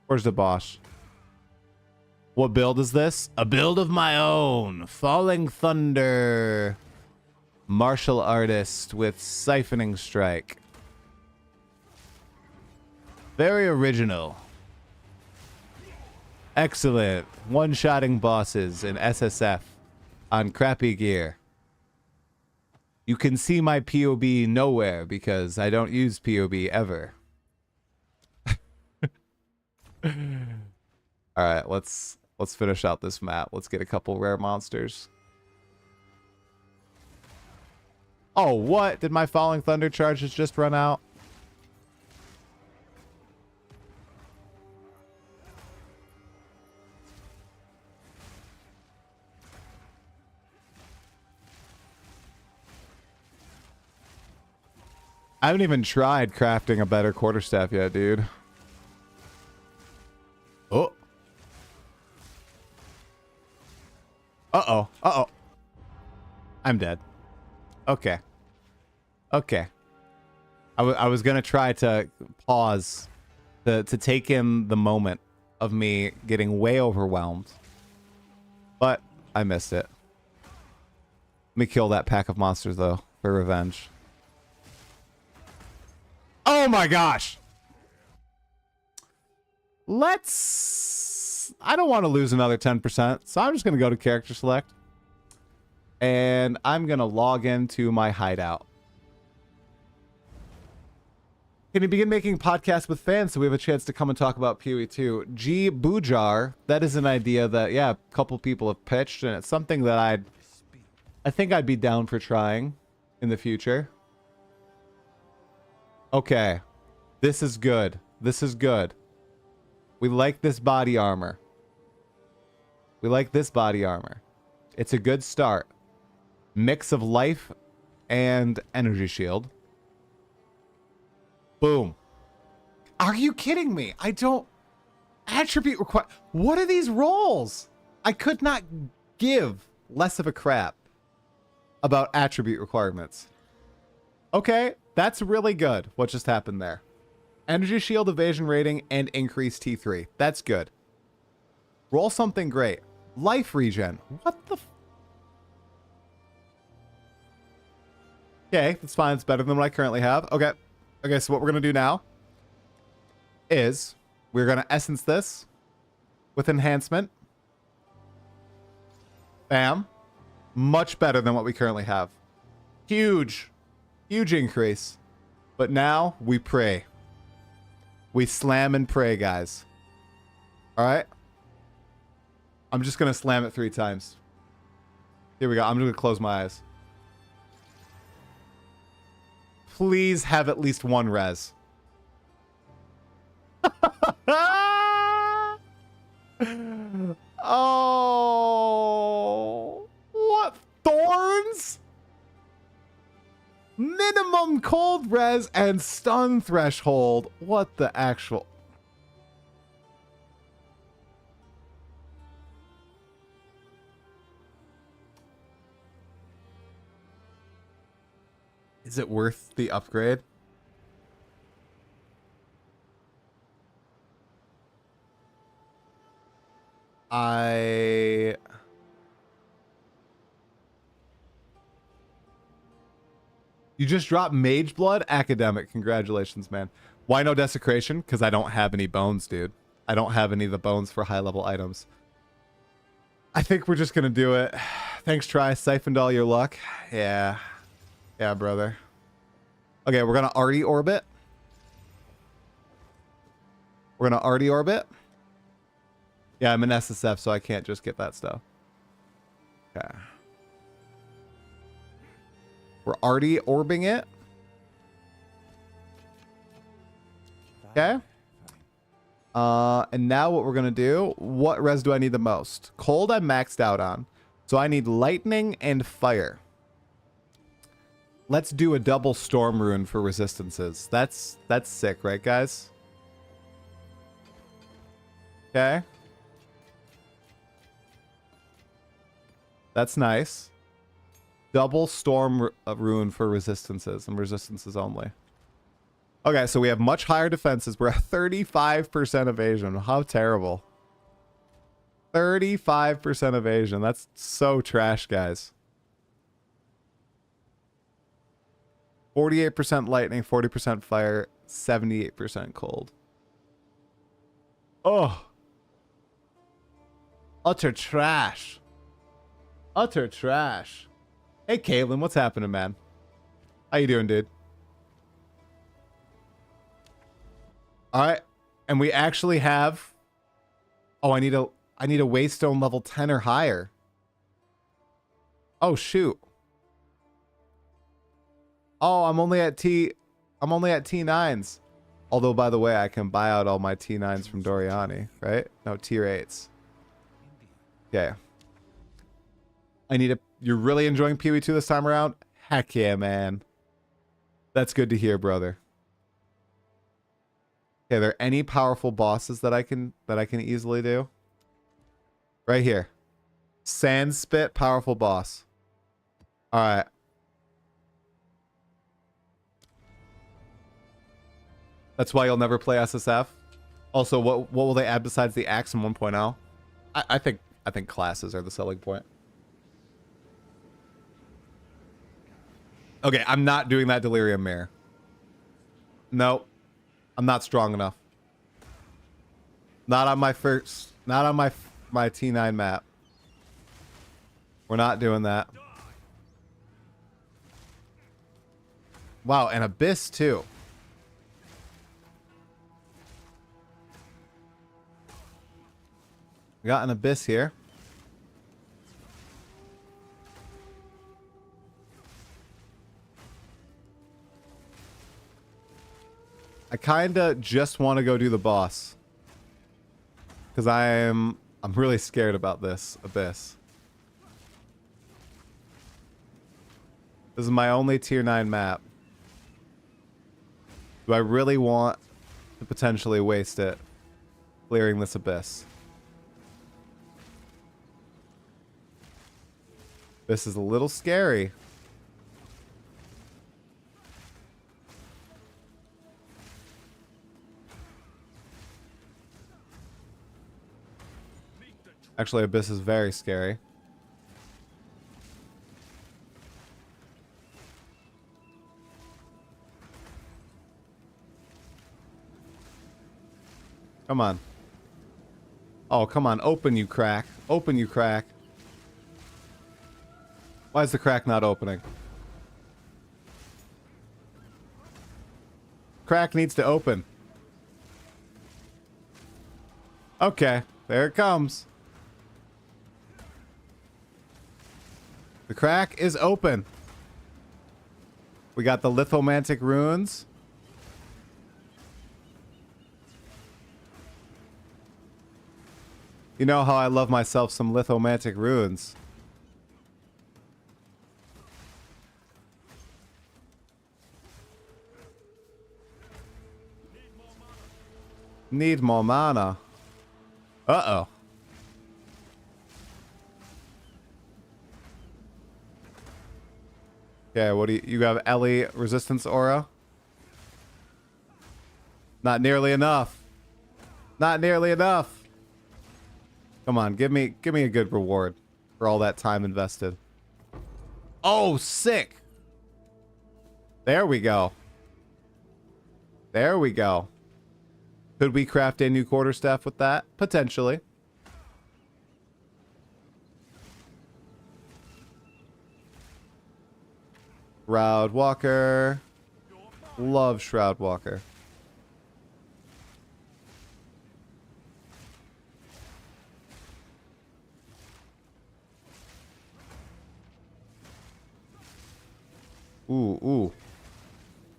Where's the boss? What build is this? A build of my own. Falling Thunder. Martial Artist with Siphoning Strike. Very original. Excellent. One-shotting bosses in SSF on crappy gear. You can see my POB nowhere because I don't use POB ever. Alright, let's finish out this map. Let's get a couple rare monsters. Oh, what? Did my Falling Thunder charges just run out? I haven't even tried crafting a better quarterstaff yet, dude. Oh. Uh-oh. Uh-oh. I'm dead. Okay. Okay. I was gonna try to pause to take in the moment of me getting way overwhelmed. But I missed it. Let me kill that pack of monsters, though, for revenge. Oh my gosh! I don't want to lose another 10%, so I'm just going to go to character select. And I'm going to log into my hideout. Can you begin making podcasts with fans so we have a chance to come and talk about PoE2? G. Bujar, that is an idea that, yeah, a couple people have pitched, and it's something that I think I'd be down for trying in the future. Okay. This is good. This is good. We like this body armor. We like this body armor. It's a good start. Mix of life and energy shield. Boom. Are you kidding me? I don't... Attribute require... What are these rolls? I could not give less of a crap about attribute requirements. Okay, that's really good. What just happened there? Energy shield, evasion rating, and increased T3. That's good. Roll something great. Life regen. What the f... Okay, that's fine. It's better than what I currently have. Okay. Okay, so what we're going to do now is we're going to essence this with enhancement. Bam. Much better than what we currently have. Huge. Huge increase. But now we pray. We slam and pray, guys. Alright? I'm just going to slam it 3 times. Here we go. I'm going to close my eyes. Please have at least 1 res. Oh. What? Thorns? Minimum cold res and stun threshold. What the actual... Is it worth the upgrade? You just dropped Mage Blood? Academic. Congratulations, man. Why no Desecration? Because I don't have any bones, dude. I don't have any of the bones for high-level items. I think we're just going to do it. Thanks, Try. Siphoned all your luck. Yeah. Yeah, brother. Okay, we're going to Arty Orbit. We're going to Arty Orbit. Yeah, I'm an SSF, so I can't just get that stuff. Okay. We're already orbing it. Okay. And now what we're going to do, what res do I need the most? Cold I'm maxed out on. So I need lightning and fire. Let's do a double storm rune for resistances. That's sick, right, guys? Okay. That's nice. Double storm rune for resistances and resistances only. Okay, so we have much higher defenses. We're at 35% evasion. How terrible. 35% evasion. That's so trash, guys. 48% lightning, 40% fire, 78% cold. Oh. Utter trash. Utter trash. Hey, Caitlin, what's happening, man? How you doing, dude? All right. And we actually have... Oh, I need a Waystone level 10 or higher. Oh, shoot. Oh, I'm only at T9s. Although, by the way, I can buy out all my T9s from Doriani, right? No, tier 8s. Okay. You're really enjoying PoE2 this time around? Heck yeah, man. That's good to hear, brother. Okay, are there any powerful bosses that I can easily do? Right here. Sand Spit, powerful boss. Alright. That's why you'll never play SSF. Also, what will they add besides the axe in 1.0? I think classes are the selling point. Okay, I'm not doing that Delirium Mirror. No, I'm not strong enough. Not on my my T9 map. We're not doing that. Wow, and Abyss too. We got an Abyss here. I kinda just want to go do the boss. Because I'm really scared about this Abyss. This is my only tier 9 map. Do I really want to potentially waste it clearing this Abyss? This is a little scary. Actually, Abyss is very scary. Come on. Oh, come on. Open, you crack. Open, you crack. Why is the crack not opening? Crack needs to open. Okay, there it comes. The crack is open. We got the lithomantic runes. You know how I love myself some lithomantic runes. Need more mana. Uh-oh. Okay, what do you have? Ellie resistance aura? Not nearly enough. Not nearly enough. Come on, give me a good reward for all that time invested. Oh, sick. There we go. There we go. Could we craft a new quarterstaff with that? Potentially. Shroud Walker. Love Shroud Walker. Ooh, ooh.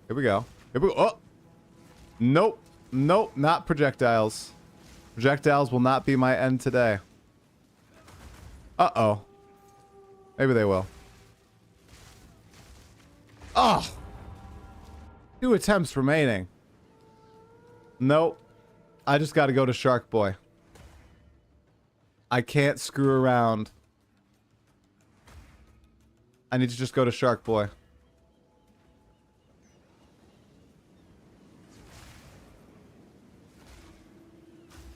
Here we go. Here we go. Oh! Nope. Nope, not projectiles. Projectiles will not be my end today. Uh-oh. Maybe they will. Oh! 2 attempts remaining. Nope. I just gotta go to Shark Boy. I can't screw around. I need to just go to Shark Boy.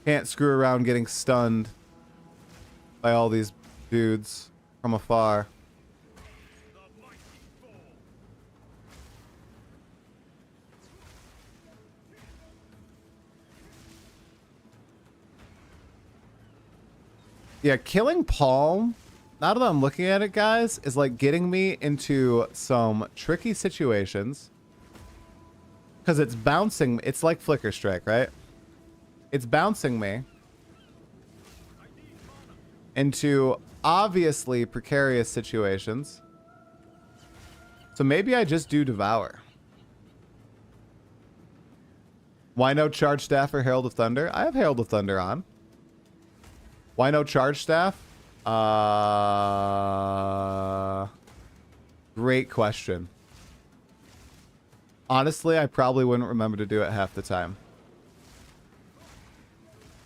Can't screw around getting stunned by all these dudes from afar. Yeah, killing Palm, now that I'm looking at it, guys, is like getting me into some tricky situations. Because it's bouncing. It's like Flicker Strike, right? It's bouncing me into obviously precarious situations. So maybe I just do Devour. Why no Charge Staff or Herald of Thunder? I have Herald of Thunder on. Why no Charge Staff? Great question. Honestly, I probably wouldn't remember to do it half the time.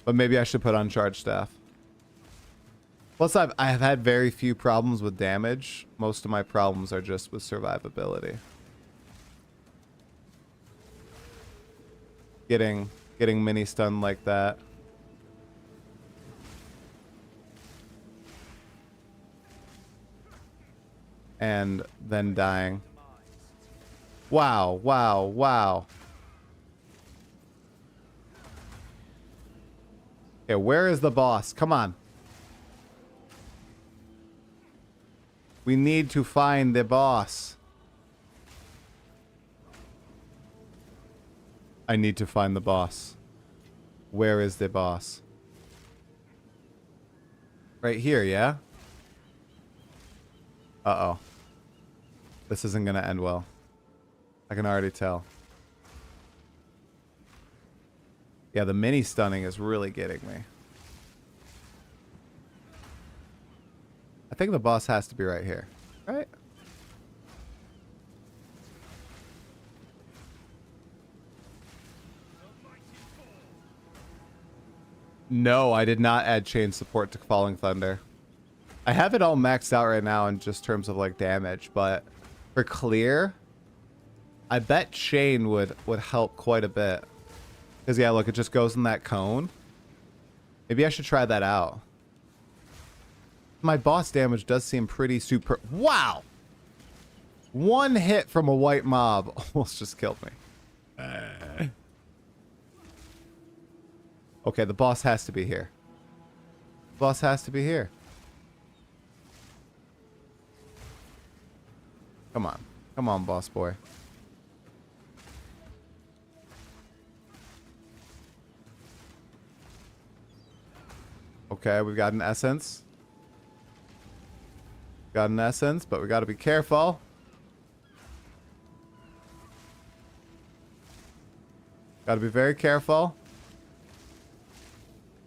But maybe I should put on Charge Staff. Plus, I have had very few problems with damage. Most of my problems are just with survivability. Getting mini stun like that. And then dying. Wow, wow, wow. Okay, where is the boss? Come on. We need to find the boss. I need to find the boss. Where is the boss? Right here, yeah? Uh-oh. This isn't gonna end well. I can already tell. Yeah, the mini stunning is really getting me. I think the boss has to be right here, right? No, I did not add chain support to Falling Thunder. I have it all maxed out right now in just terms of like damage, but for clear, I bet chain would help quite a bit. Because yeah, look, it just goes in that cone. Maybe I should try that out. My boss damage does seem pretty super. Wow! One hit from a white mob almost just killed me. Okay, the boss has to be here. The boss has to be here. Come on. Come on, boss boy. Okay, we've got an essence. Got an essence, but we got to be careful. Got to be very careful.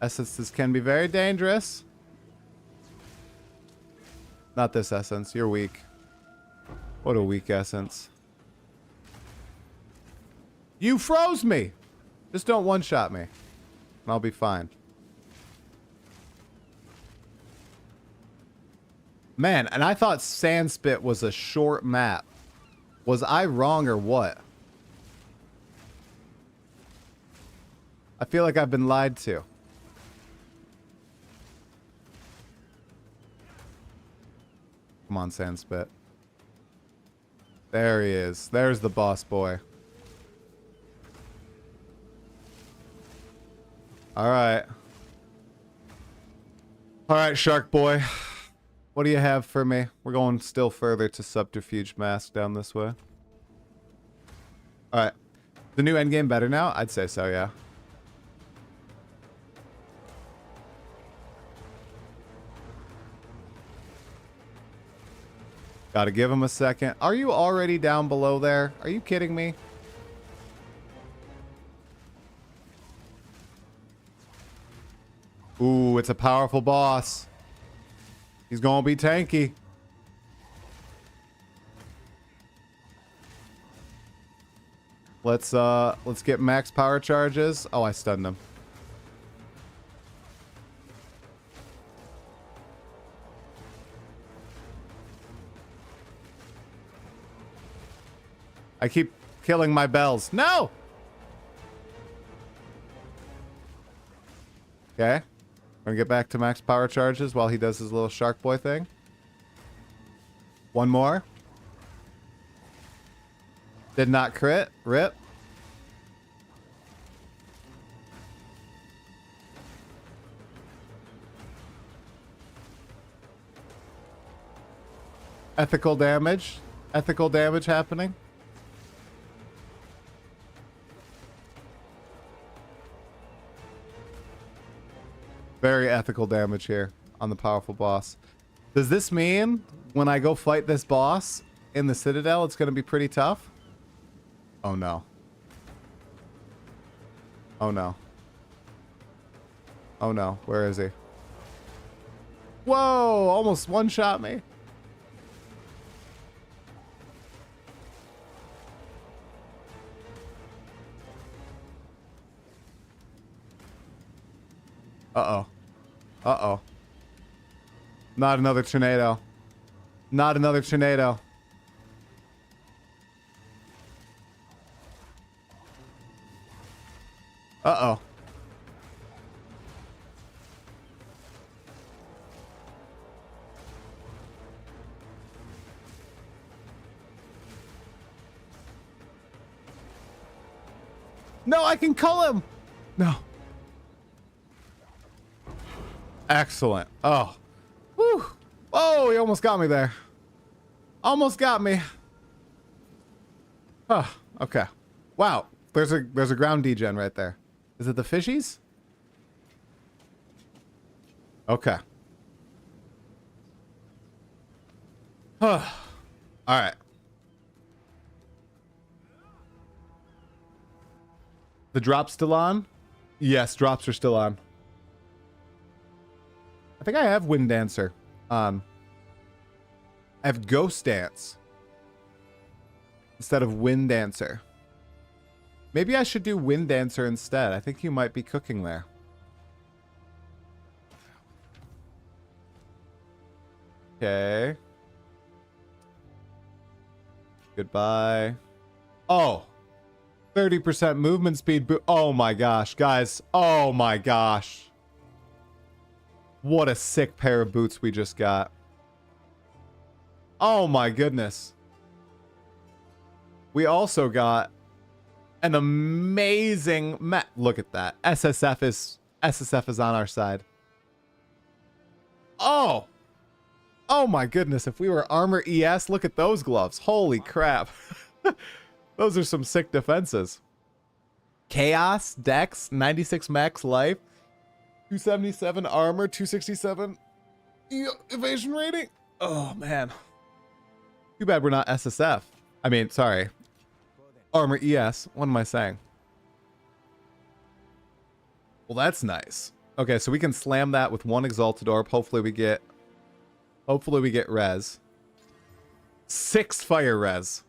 Essences can be very dangerous. Not this essence. You're weak. What a weak essence. You froze me! Just don't one-shot me. And I'll be fine. Man, and I thought Sandspit was a short map. Was I wrong or what? I feel like I've been lied to. Come on, Sandspit. There he is. There's the boss boy. Alright. Alright, Shark Boy. What do you have for me? We're going still further to Subterfuge Mask down this way. Alright. The new endgame better now? I'd say so, yeah. Gotta give him a second. Are you already down below there? Are you kidding me? Ooh, it's a powerful boss. He's gonna be tanky. Let's get max power charges. Oh, I stunned him. I keep killing my bells. No! Okay. Gonna get back to max power charges while he does his little shark boy thing. One more. Did not crit. Rip. Ethical damage. Ethical damage happening. Very ethical damage here on the powerful boss. Does this mean when I go fight this boss in the Citadel, it's going to be pretty tough? Oh no. Oh no. Oh no. Where is he? Whoa! Almost one-shot me. Uh-oh. Uh-oh. Not another tornado. Not another tornado. Uh-oh. No, I can cull him! No. Excellent. Oh. Whew. Oh, he almost got me there. Almost got me. Oh, okay. Wow. There's a ground degen right there. Is it the fishies? Okay. All right. The drop's still on? Yes, drops are still on. I think I have Wind Dancer on. I have Ghost Dance instead of Wind Dancer. Maybe I should do Wind Dancer instead. I think you might be cooking there. Okay. Goodbye. Oh. 30% movement speed. Oh my gosh, guys. Oh my gosh. What a sick pair of boots we just got. Oh my goodness. We also got an amazing map. Look at that. SSF is on our side. Oh. Oh my goodness. If we were armor ES, look at those gloves. Holy crap. Those are some sick defenses. Chaos, Dex, 96 max life, 277 armor, 267 evasion rating. Oh man. Too bad we're not SSF. I mean, sorry. Armor ES. What am I saying? Well, that's nice. Okay, so we can slam that with one Exalted Orb. Hopefully we get res. 6 fire res.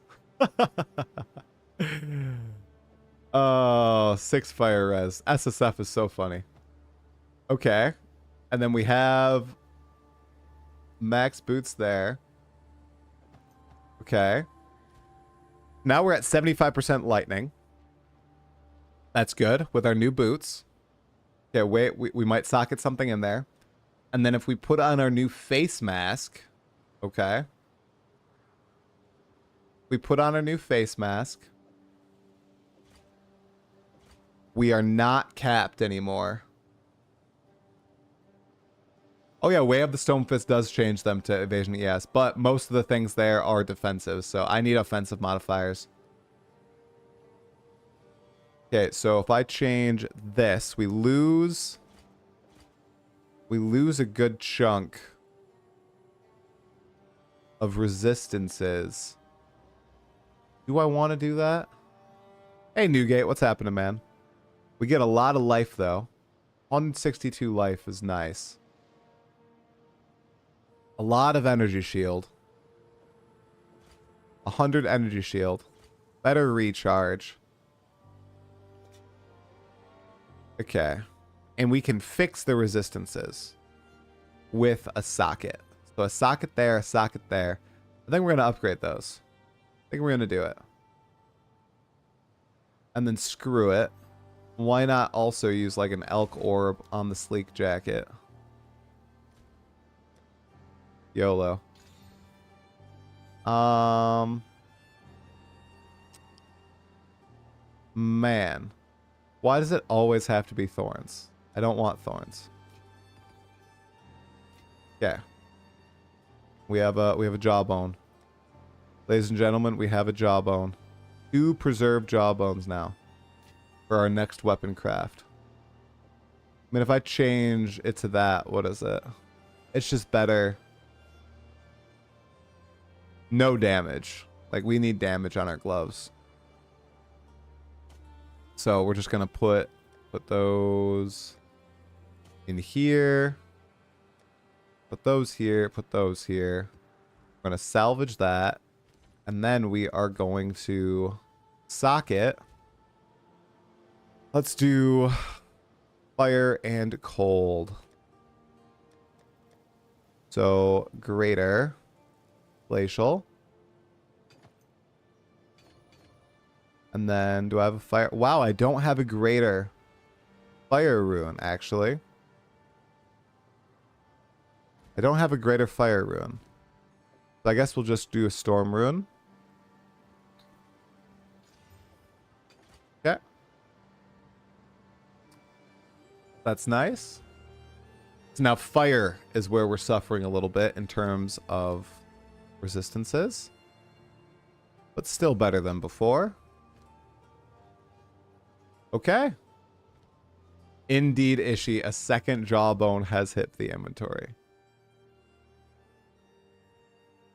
Oh, 6 fire res. SSF is so funny. Okay. And then we have max boots there. Okay. Now we're at 75% lightning. That's good with our new boots. Okay, wait, we might socket something in there. And then if we put on our new face mask, okay. We put on our new face mask. We are not capped anymore. Oh yeah, Way of the Stone Fist does change them to evasion ES, but most of the things there are defensive, so I need offensive modifiers. Okay, so if I change this, we lose a good chunk of resistances. Do I want to do that? Hey, Newgate, what's happening, man? We get a lot of life, though. 162 life is nice. A lot of energy shield. 100 energy shield. Better recharge. Okay. And we can fix the resistances with a socket. So a socket there, a socket there. I think we're going to upgrade those. I think we're going to do it. And then screw it. Why not also use like an elk orb on the sleek jacket? YOLO. Man. Why does it always have to be thorns? I don't want thorns. Okay. We have a jawbone. Ladies and gentlemen, we have a jawbone. 2 preserved jawbones now for our next weapon craft. I mean, if I change it to that, what is it? It's just better. No damage. Like, we need damage on our gloves. So we're just gonna put those in here. Put those here. Put those here. We're gonna salvage that. And then we are going to socket. Let's do fire and cold. So greater glacial. And then do I have a fire? Wow, I don't have a greater fire rune, actually. I don't have a greater fire rune. So I guess we'll just do a storm rune. Okay. That's nice. So now fire is where we're suffering a little bit in terms of resistances. But still better than before. Okay. Indeed, Ishi, a second jawbone has hit the inventory.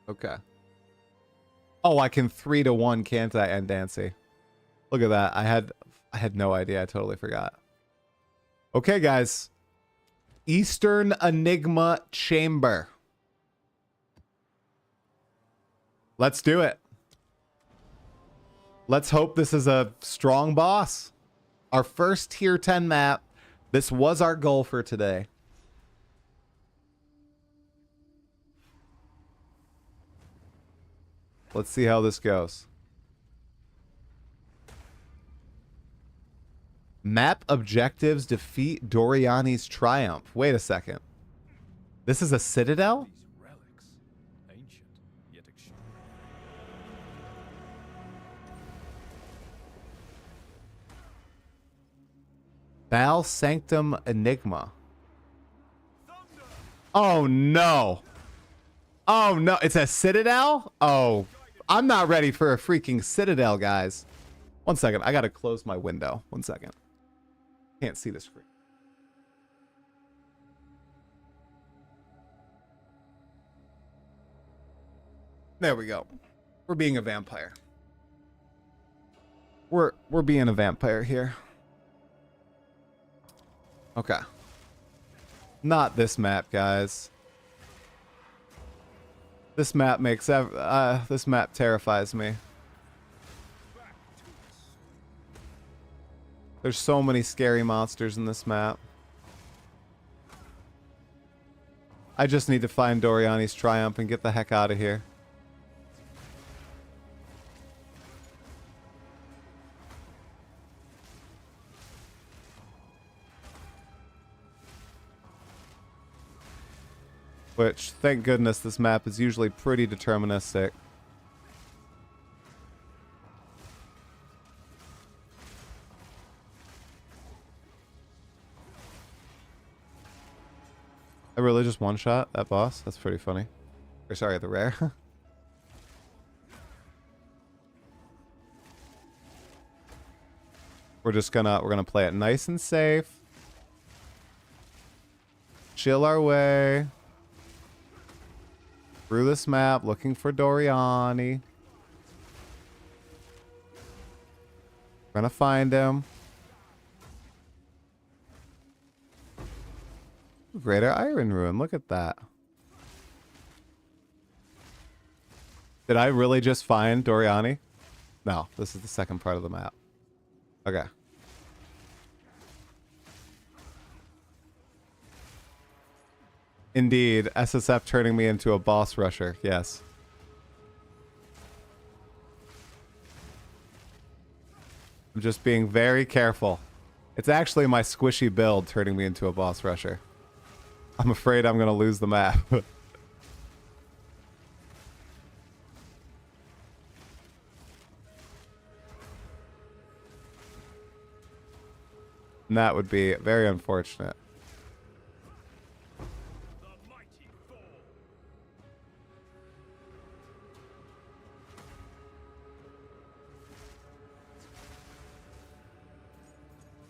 Okay. Oh, I can 3-to-1, can't I, and Dancy? Look at that. I had no idea. I totally forgot. Okay, guys. Eastern Enigma Chamber. Let's do it. Let's hope this is a strong boss. Our first tier 10 map. This was our goal for today. Let's see how this goes. Map objectives: defeat Doriani's triumph. Wait a second. This is a citadel? Baal Sanctum Enigma. Oh no. Oh no, it's a citadel? Oh, I'm not ready for a freaking citadel, guys. One second, I gotta close my window. One second. Can't see the screen. There we go. We're being a vampire. We're being a vampire here. Okay. Not this map, guys. This map makes this map terrifies me. There's so many scary monsters in this map. I just need to find Doriani's triumph and get the heck out of here. Which, thank goodness, this map is usually pretty deterministic. I really just one-shot that boss? That's pretty funny. Or sorry, the rare. We're gonna play it nice and safe. Chill our way through this map, looking for Doriani. We're gonna find him. Greater Iron Ruin, look at that. Did I really just find Doriani? No, this is the second part of the map. Okay. Indeed, SSF turning me into a boss rusher, yes. I'm just being very careful. It's actually my squishy build turning me into a boss rusher. I'm afraid I'm going to lose the map. And that would be very unfortunate.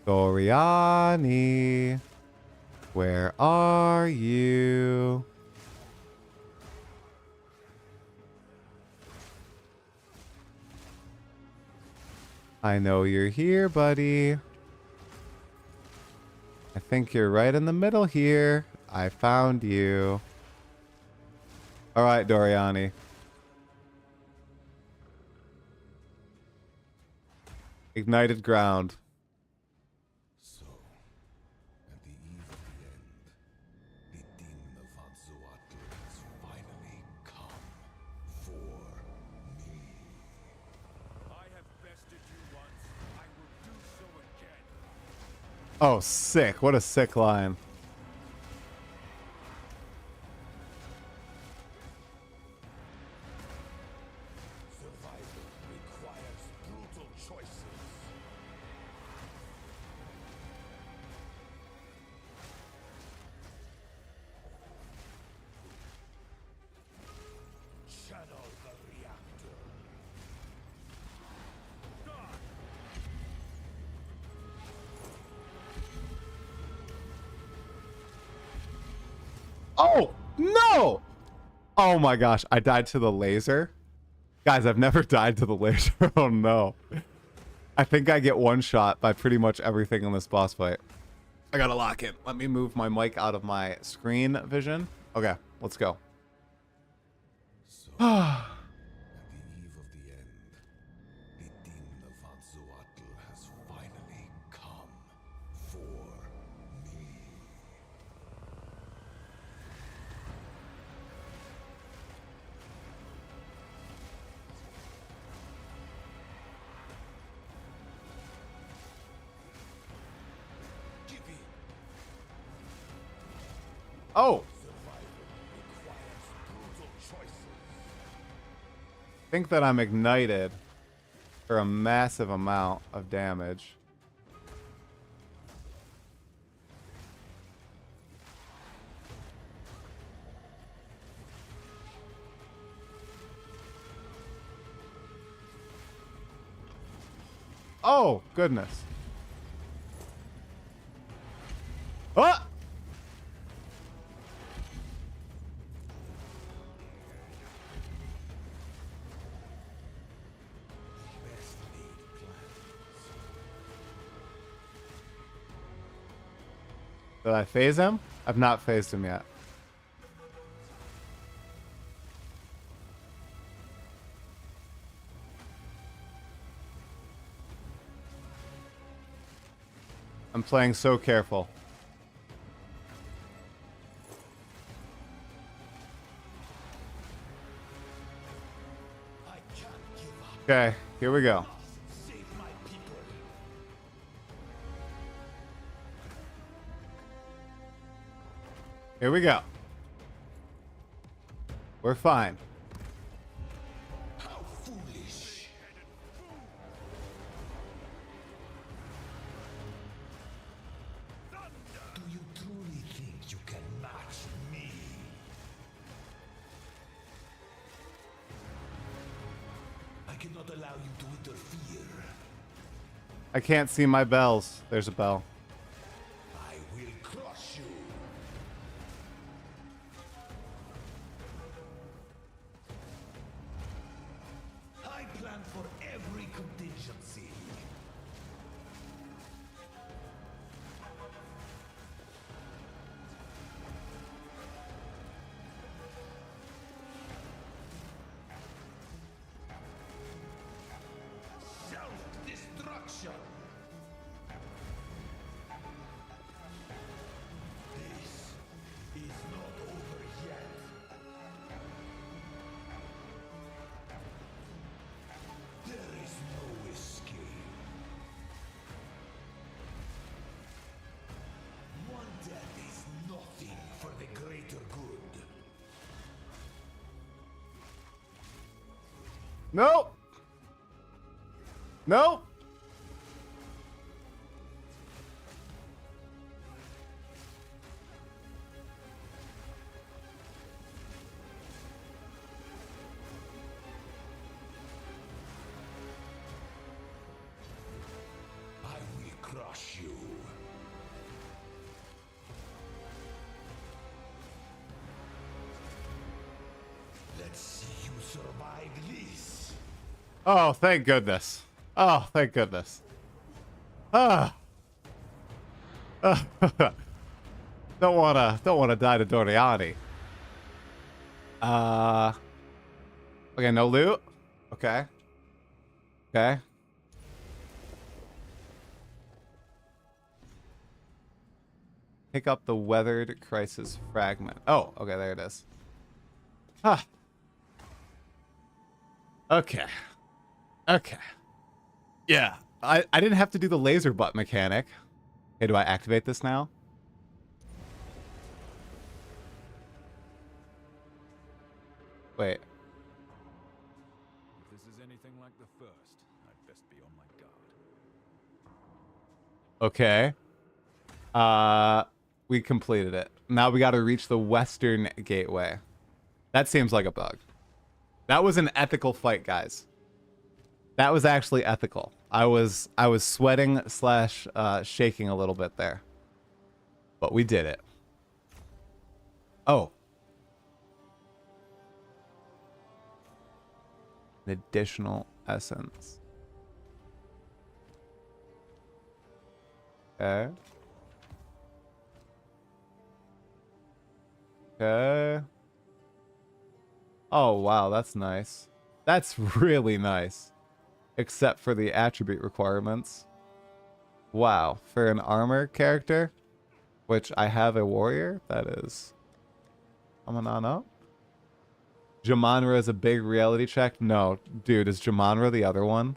Doriani, where are you? I know you're here, buddy. I think you're right in the middle here. I found you. All right, Doriani. Ignited ground. So, at the eve of the end, the demon of Anzuatl has finally come for me. I have bested you once. I will do so again. Oh, sick. What a sick line. Survival requires brutal choices. Channel the reactor. Oh, no! Oh my gosh, I died to the laser. Guys, I've never died to the laser. Oh no. I think I get one shot by pretty much everything in this boss fight. I gotta lock in. Let me move my mic out of my screen vision. Okay, let's go. So, at the eve of the end, the demon of Anzuatl has finally come for me. Give in. Oh, Survival requires brutal choices. I think that I'm ignited for a massive amount of damage. Oh, goodness. Ah! Best laid plans. Did I phase him? I've not phased him yet. I'm playing so careful. I can't give up. Okay, here we go. Save my people. Here we go. We're fine. How foolish. Do you truly think you can match me? I cannot allow you to interfere. I can't see my bells. There's a bell. I will crush you. I plan for every contingency. Self-destruction. This is not over yet. There is no escape. One death is nothing for the greater good. Nope. Nope. Let's see you survive this. Oh, thank goodness. Oh, thank goodness. Ah. Don't wanna die to Doriani. Okay, no loot. Okay. Okay. Pick up the weathered crisis fragment. Oh, okay, there it is. Ah. Okay. Okay. Yeah. I didn't have to do the laser butt mechanic. Okay, do I activate this now? Wait. If this is anything like the first, I'd best be on my guard. Okay. We completed it. Now we got to reach the western gateway. That seems like a bug. That was an ethical fight, guys. That was actually ethical. I was sweating slash shaking a little bit there. But we did it. Oh. An additional essence. Okay. Okay. Oh, wow, that's nice. That's really nice. Except for the attribute requirements. Wow, for an armor character, which I have a warrior, that is coming on up. Jamanra is a big reality check? No, dude, is Jamanra the other one?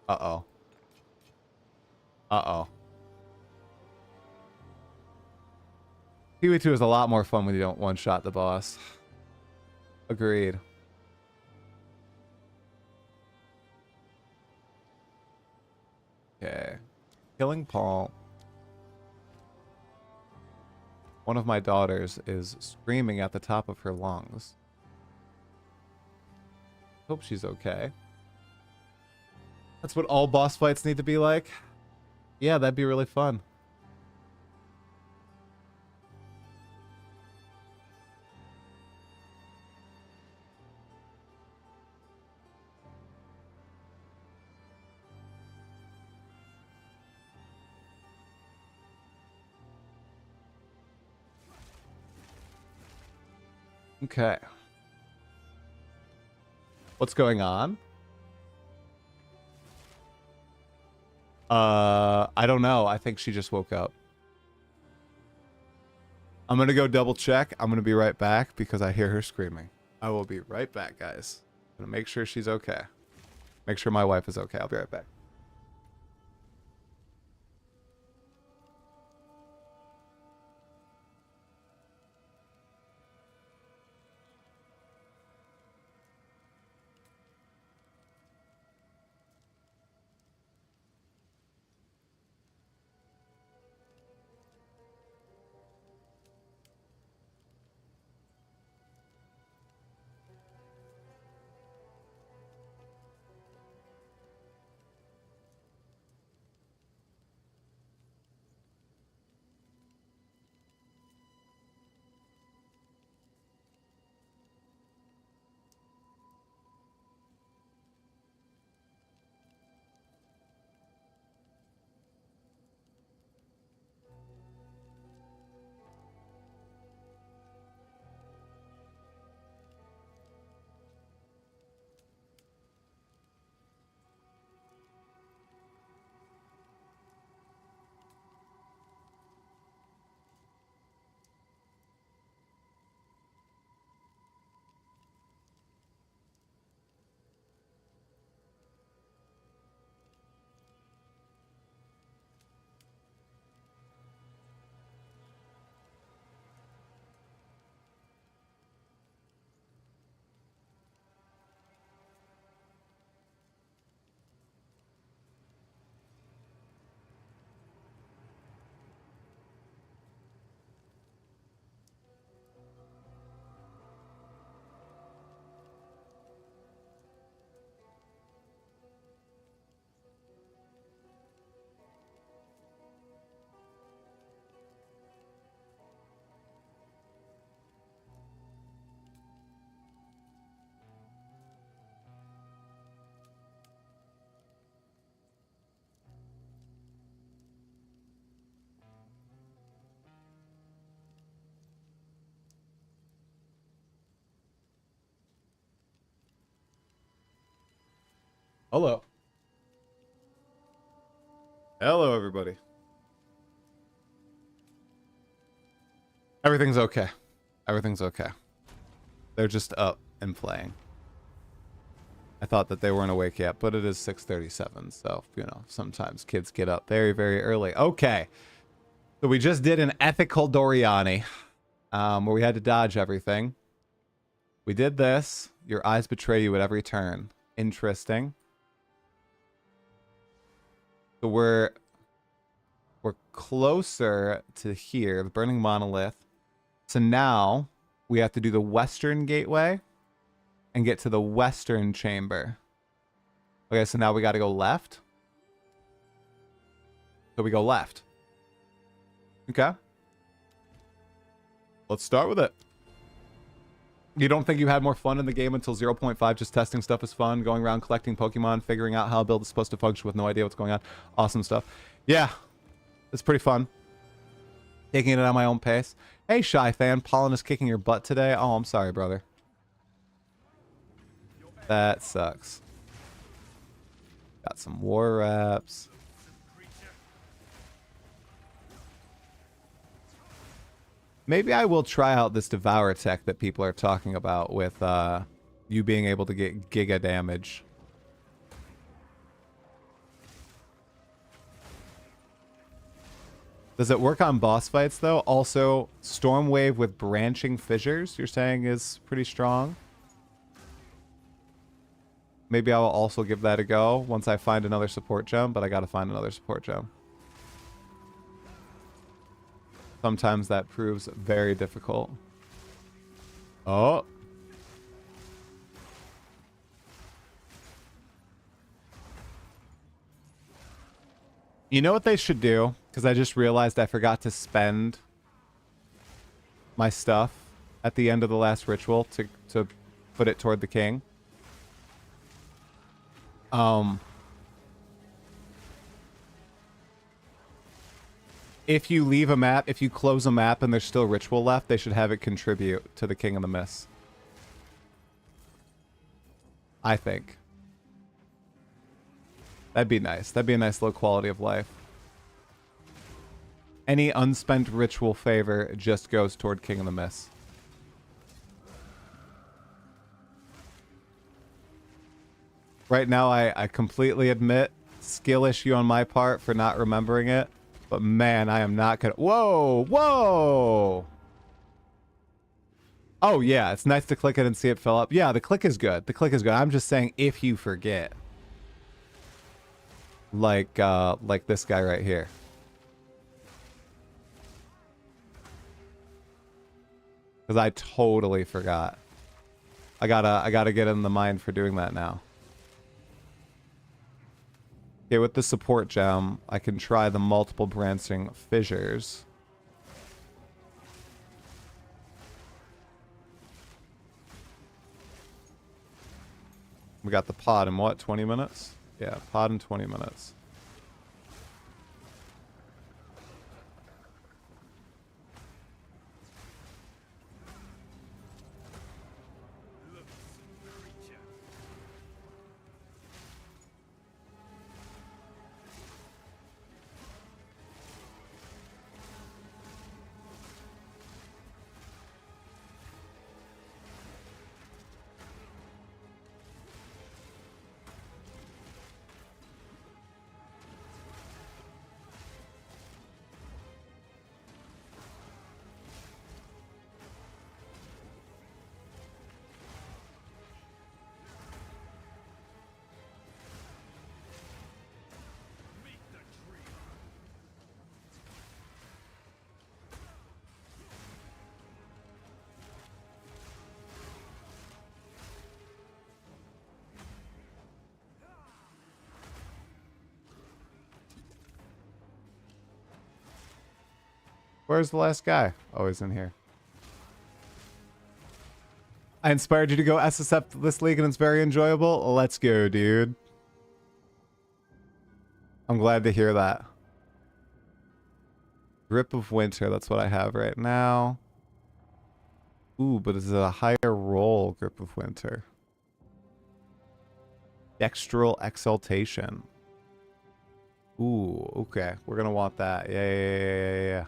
Uh-oh. Uh-oh. PoE2 is a lot more fun when you don't one-shot the boss. Agreed. Okay. Killing Paul. One of my daughters is screaming at the top of her lungs. Hope she's okay. That's what all boss fights need to be like. Yeah, that'd be really fun. Okay. What's going on? I don't know. I think she just woke up. I'm gonna go double check. I'm gonna be right back because I hear her screaming. I will be right back, guys. I'm gonna make sure she's okay. Make sure my wife is okay. I'll be right back. Hello. Hello, everybody. Everything's okay. Everything's okay. They're just up and playing. I thought that they weren't awake yet, but it is 6:37, so, you know, sometimes kids get up very, very early. Okay. So we just did an ethical Doriani, where we had to dodge everything. We did this. Your eyes betray you at every turn. Interesting. So we're closer to here, the Burning Monolith. So now we have to do the Western Gateway and get to the Western Chamber. Okay, so now we got to go left. So we go left. Okay. Let's start with it. You don't think you had more fun in the game until 0.5? Just testing stuff is fun. Going around collecting Pokemon, figuring out how a build is supposed to function with no idea what's going on. Awesome stuff. Yeah, it's pretty fun. Taking it at my own pace. Hey, Shy Fan. Pollen is kicking your butt today. Oh, I'm sorry, brother. That sucks. Got some war reps. Maybe I will try out this Devour tech that people are talking about with you being able to get giga damage. Does it work on boss fights, though? Also, Storm Wave with branching fissures, you're saying is pretty strong? Maybe I'll also give that a go once I find another support gem, but I gotta find another support gem. Sometimes that proves very difficult. Oh. You know what they should do? Because I just realized I forgot to spend my stuff at the end of the last ritual to put it toward the king. If you leave a map, if you close a map and there's still ritual left, they should have it contribute to the King of the Mist. I think. That'd be nice. That'd be a nice low quality of life. Any unspent ritual favor just goes toward King of the Mist. Right now, I completely admit skill issue on my part for not remembering it. But man, I am not gonna... Whoa! Whoa! Oh, yeah. It's nice to click it and see it fill up. Yeah, the click is good. The click is good. I'm just saying if you forget. Like this guy right here. Because I totally forgot. I gotta get in the mind for doing that now. Okay, with the support gem, I can try the multiple branching fissures. We got the pod in what, 20 minutes? Yeah, pod in 20 minutes. Where's the last guy? Oh, he's in here. I inspired you to go SSF this league and it's very enjoyable. Let's go, dude. I'm glad to hear that. Grip of Winter, that's what I have right now. Ooh, but is it a higher roll Grip of Winter? Dextral Exaltation. Ooh, okay. We're gonna want that. Yeah.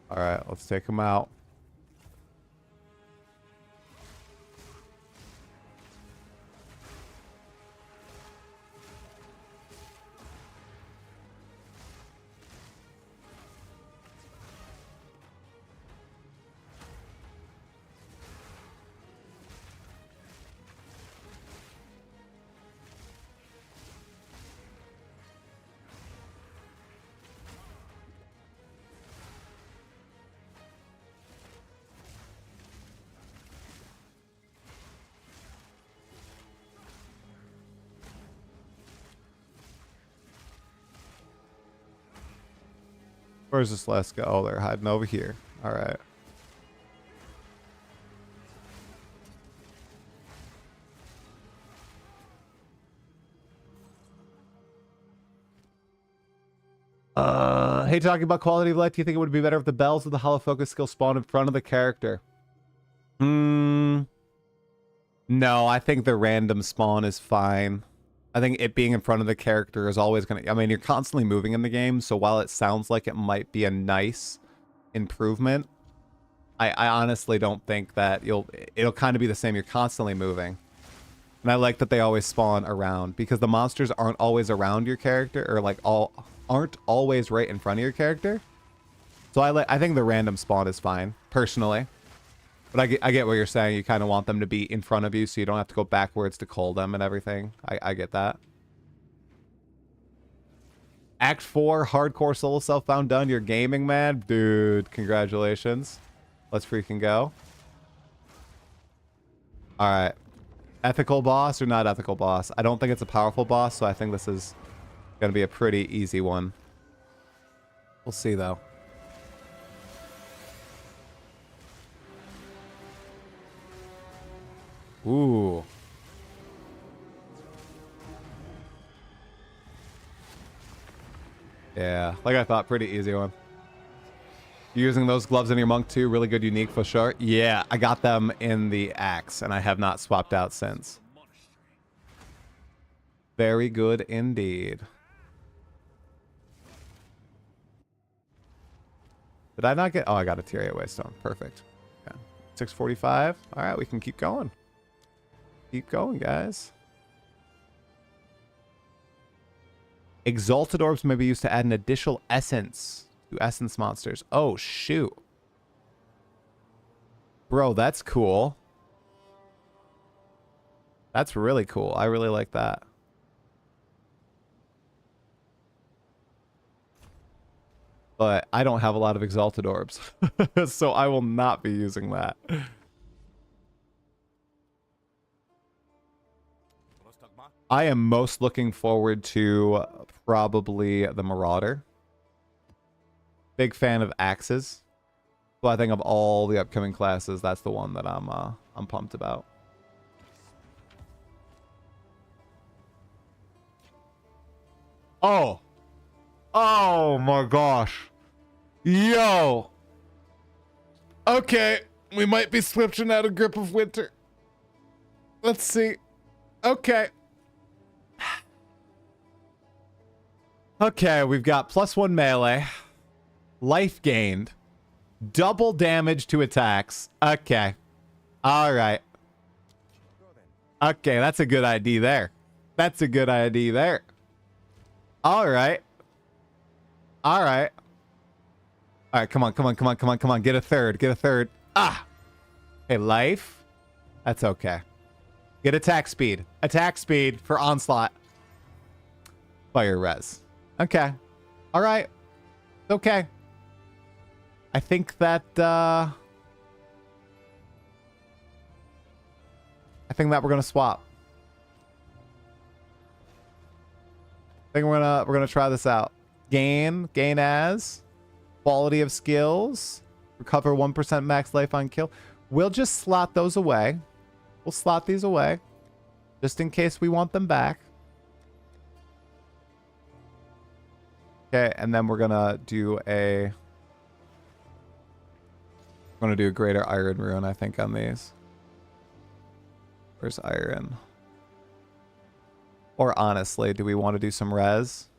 All right, let's take him out. Where's this last guy? Oh, they're hiding over here. All right. Hey, talking about quality of life, do you think it would be better if the bells of the hollow focus skill spawned in front of the character? No, I think the random spawn is fine. I think it being in front of the character is always going to... I mean, you're constantly moving in the game, so while it sounds like it might be a nice improvement, I honestly don't think that it'll kind of be the same. You're constantly moving. And I like that they always spawn around, because the monsters aren't always around your character, or like aren't always right in front of your character. So I think the random spawn is fine, personally. But I get what you're saying. You kind of want them to be in front of you so you don't have to go backwards to call them and everything. I get that. Act 4, hardcore solo self-found done. You're gaming, man. Dude, congratulations. Let's freaking go. All right. Ethical boss or not ethical boss? I don't think it's a powerful boss, so I think this is going to be a pretty easy one. We'll see, though. Ooh. Yeah, like I thought, pretty easy one. Using those gloves in your monk too, really good, unique for sure. Yeah, I got them in the axe, and I have not swapped out since. Very good indeed. Did I not get... Oh, I got a tier 8 waystone. Perfect. Yeah. 645. All right, we can keep going. Keep going, guys. Exalted orbs may be used to add an additional essence to essence monsters. Oh, shoot. Bro, that's cool. That's really cool. I really like that. But I don't have a lot of exalted orbs. So I will not be using that. I am most looking forward to probably the Marauder. Big fan of axes. So I think of all the upcoming classes, that's the one that I'm pumped about. Oh. Oh my gosh. Yo. Okay, we might be switching out a grip of winter. Let's see. Okay. Okay, we've got +1 melee, life gained, double damage to attacks. Okay. All right. Okay, that's a good ID there. That's a good ID there. All right. All right. All right, come on, come on, come on, come on, come on. Get a third, get a third. Ah! Okay, life. That's okay. Get attack speed. Attack speed for onslaught. Fire res. Okay. All right. Okay. I think that I think that we're gonna swap. I think we're gonna try this out. Gain as quality of skills. Recover 1% max life on kill. We'll just slot those away. We'll slot these away just in case we want them back. Okay, and then we're gonna do a greater iron rune, I think, on these. Where's iron? Or honestly, do we want to do some res?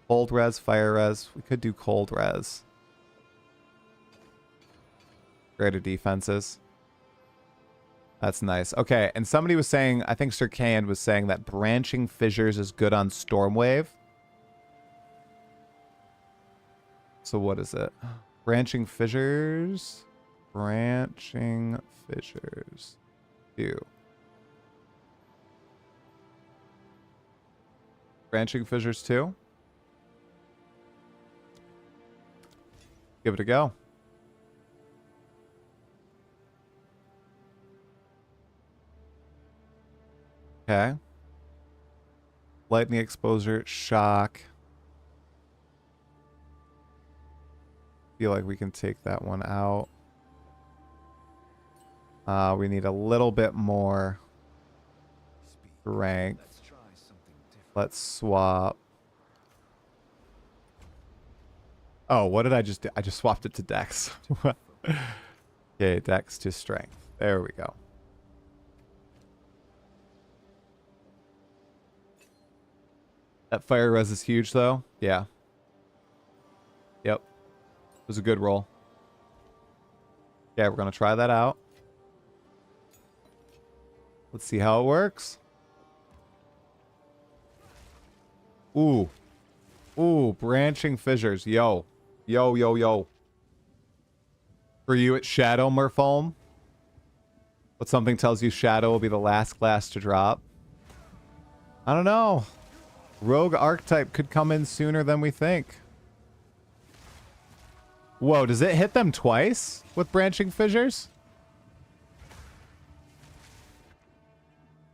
Cold res, fire res. We could do cold res. Greater defenses. That's nice. Okay, and somebody was saying, I think Sir Kayan was saying that branching fissures is good on Stormwave. So what is it? Branching fissures. Branching fissures. 2. Branching fissures 2. Give it a go. Okay. Lightning exposure, shock. Feel like we can take that one out. We need a little bit more strength. Let's swap. Oh, what did I just do? I just swapped it to Dex. Okay, Dex to strength. There we go. That fire res is huge, though. Yeah. Yep. It was a good roll. Yeah, we're going to try that out. Let's see how it works. Ooh. Ooh, branching fissures. Yo. Yo, yo, yo. For you, it's Shadow, Merfolm. But something tells you Shadow will be the last class to drop. I don't know. Rogue archetype could come in sooner than we think. Whoa, does it hit them twice with branching fissures?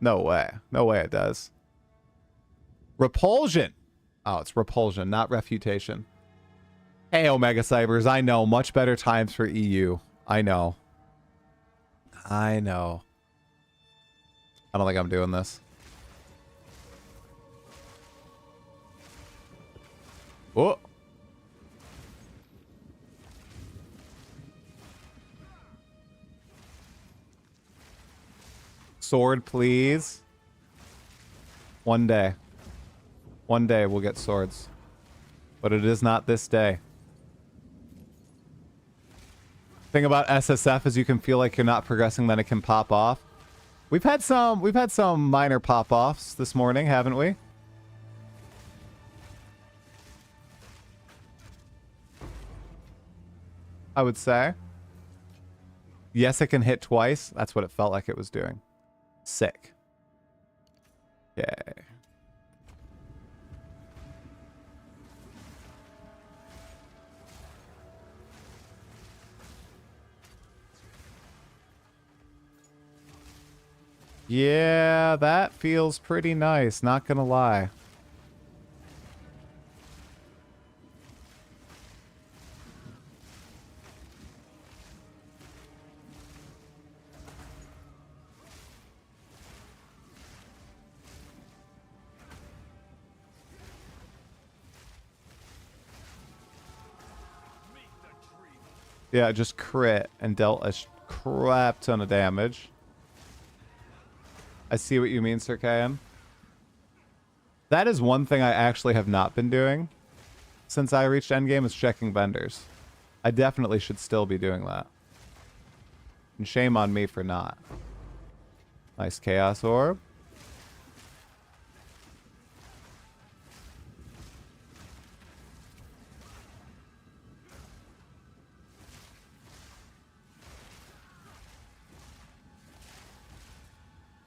No way. No way it does. Repulsion. Oh, it's repulsion, not refutation. Hey, Omega Cybers, I know. Much better times for EU. I know. I know. I don't think I'm doing this. Oh. Sword, please. One day. One day we'll get swords. But it is not this day. Thing about SSF is you can feel like you're not progressing, then it can pop off. We've had some minor pop-offs this morning, haven't we? I would say. Yes, it can hit twice. That's what it felt like it was doing. Sick. Okay. Yeah, that feels pretty nice, not gonna lie. Yeah, just crit and dealt a crap ton of damage. I see what you mean, Sir Kayan. That is one thing I actually have not been doing since I reached Endgame, is checking vendors. I definitely should still be doing that. And shame on me for not. Nice Chaos Orb.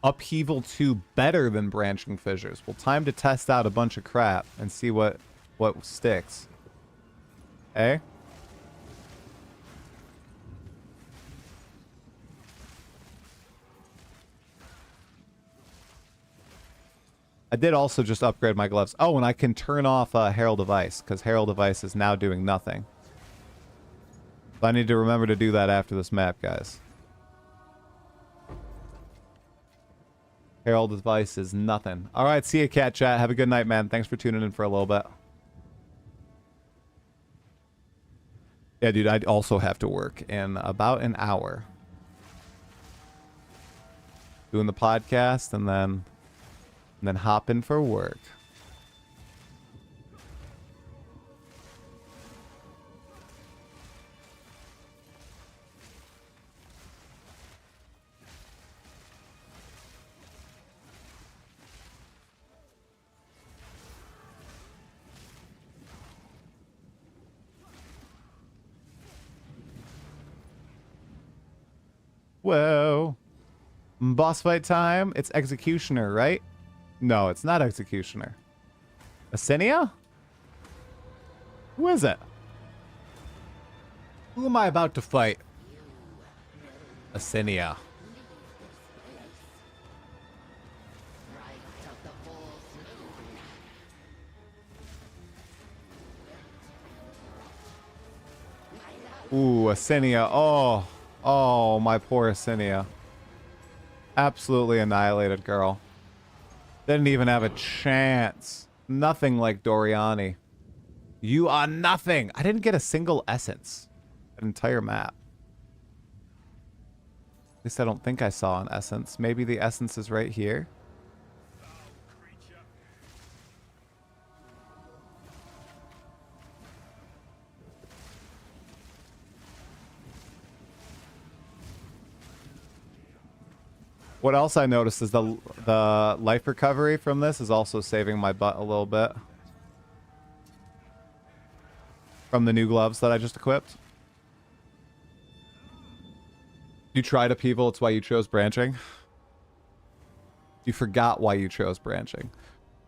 Upheaval 2 better than branching fissures. Well, time to test out a bunch of crap and see what sticks. Eh? I did also just upgrade my gloves. Oh, and I can turn off Herald of Ice, because Herald of Ice is now doing nothing. So I need to remember to do that after this map, guys. Herald device is nothing. All right, see you, Cat Chat. Have a good night, man. Thanks for tuning in for a little bit. Yeah, dude, I'd also have to work in about an hour. Doing the podcast and then hop in for work. Whoa. Boss fight time. It's Executioner, right? No, it's not Executioner. Asenia? Who is it? Who am I about to fight? Asenia. Ooh, Asenia. Oh. Oh, my poor Asenia. Absolutely annihilated, girl. Didn't even have a chance. Nothing like Doriani. You are nothing. I didn't get a single essence. An entire map. At least I don't think I saw an essence. Maybe the essence is right here. What else I noticed is the life recovery from this is also saving my butt a little bit. From the new gloves that I just equipped. You tried upheaval, it's why you chose branching. You forgot why you chose branching.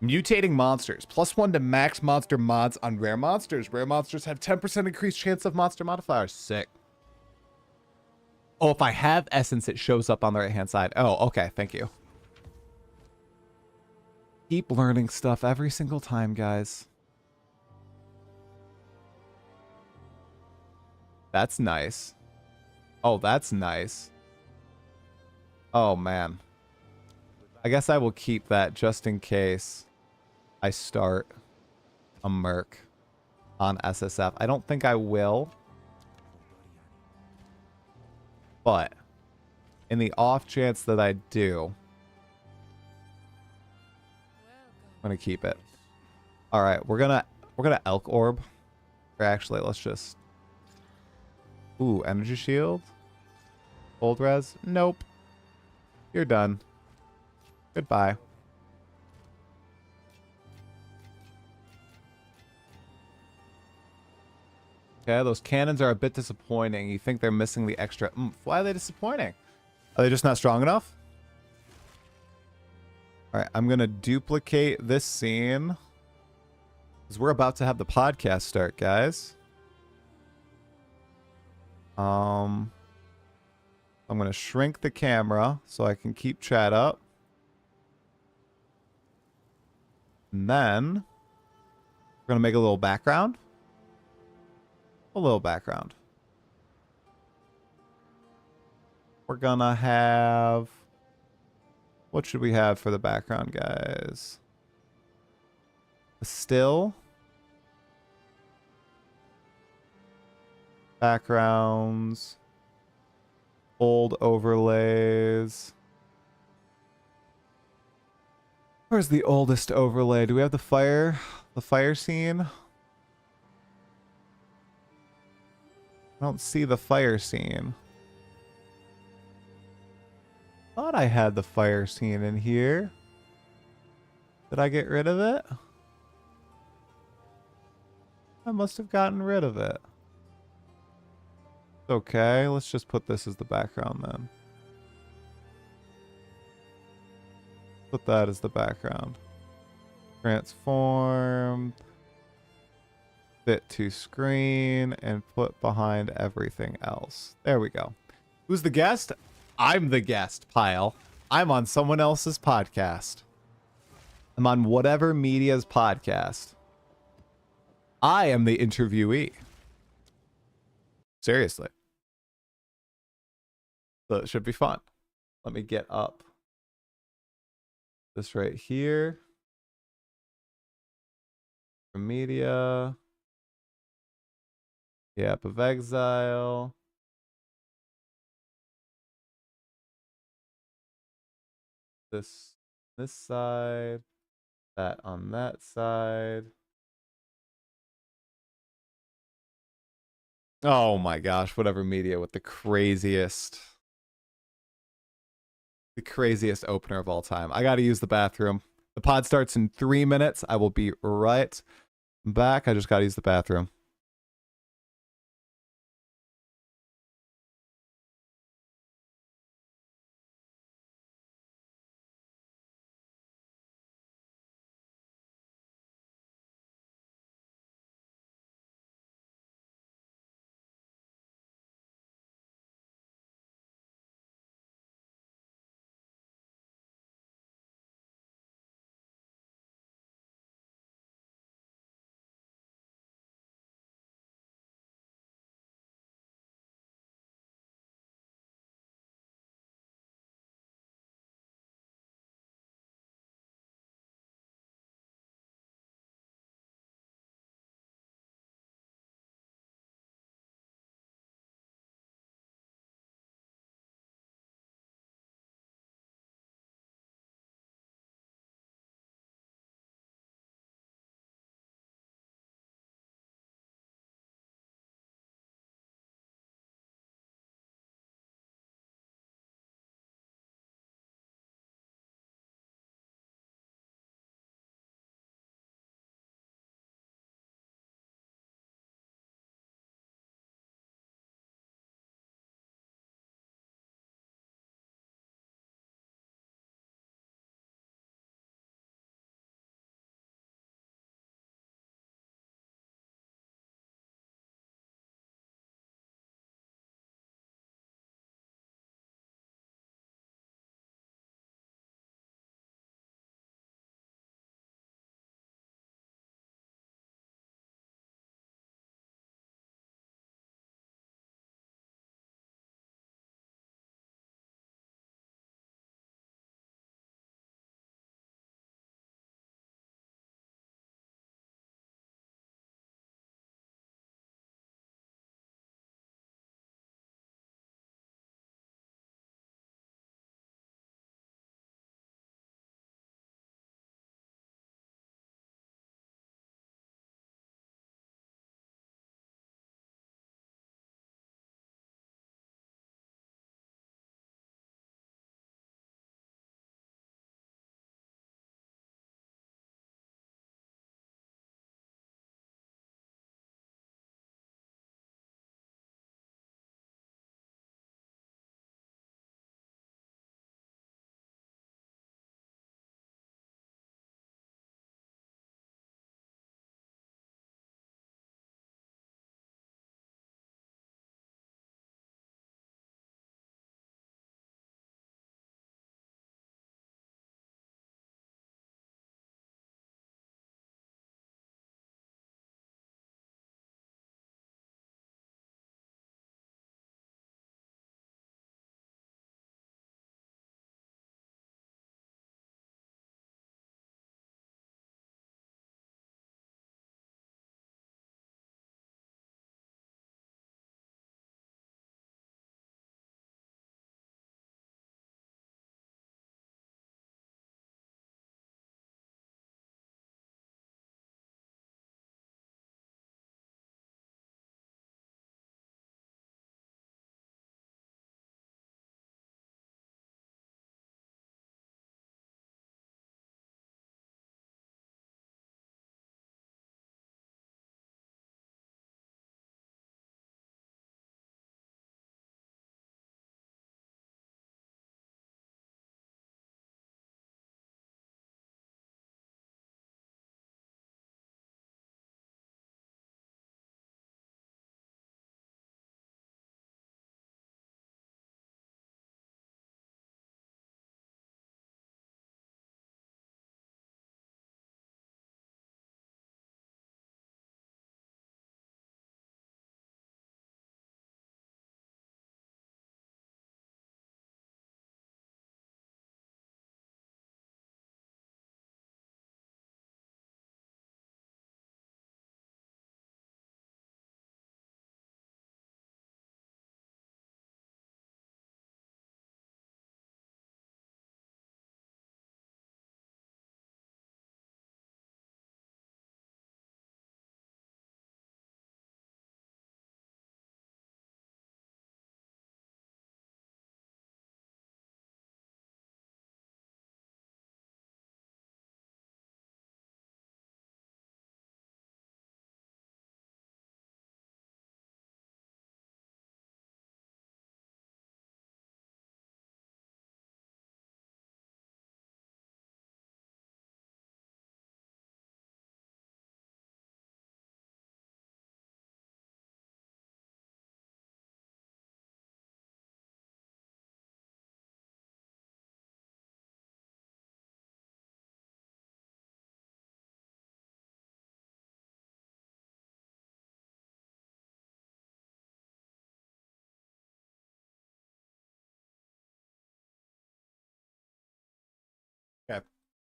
Mutating monsters. +1 to max monster mods on rare monsters. Rare monsters have 10% increased chance of monster modifiers. Sick. Oh, if I have essence, it shows up on the right-hand side. Oh, okay. Thank you. Keep learning stuff every single time, guys. That's nice. Oh, that's nice. Oh, man. I guess I will keep that just in case I start a Merc on SSF. I don't think I will. But in the off chance that I do, I'm gonna keep it. All right, we're gonna elk orb. Or actually, let's just. Ooh, energy shield. Old res. Nope. You're done. Goodbye. Okay, those cannons are a bit disappointing. You think they're missing the extra oomph. Why are they disappointing? Are they just not strong enough? All right, I'm going to duplicate this scene. Because we're about to have the podcast start, guys. I'm going to shrink the camera so I can keep chat up. And then we're going to make a little background. A little background. We're gonna have... What should we have for the background, guys? A still. Backgrounds. Old overlays. Where's the oldest overlay? Do we have the fire scene? I don't see the fire scene. Thought I had the fire scene in here. Did I get rid of it? I must have gotten rid of it. Okay, let's just put this as the background then. Put that as the background. Transformed. Fit to screen and put behind everything else. There we go. Who's the guest? I'm the guest, Pile. I'm on someone else's podcast. I'm on WhateverMedia's podcast. I am the interviewee. Seriously. So it should be fun. Let me get up This right here. Media. Yep, of Exile. This side. That on that side. Oh my gosh, WhateverMedia with the craziest opener of all time. I gotta use the bathroom. The pod starts in 3 minutes. I will be right back. I just gotta use the bathroom.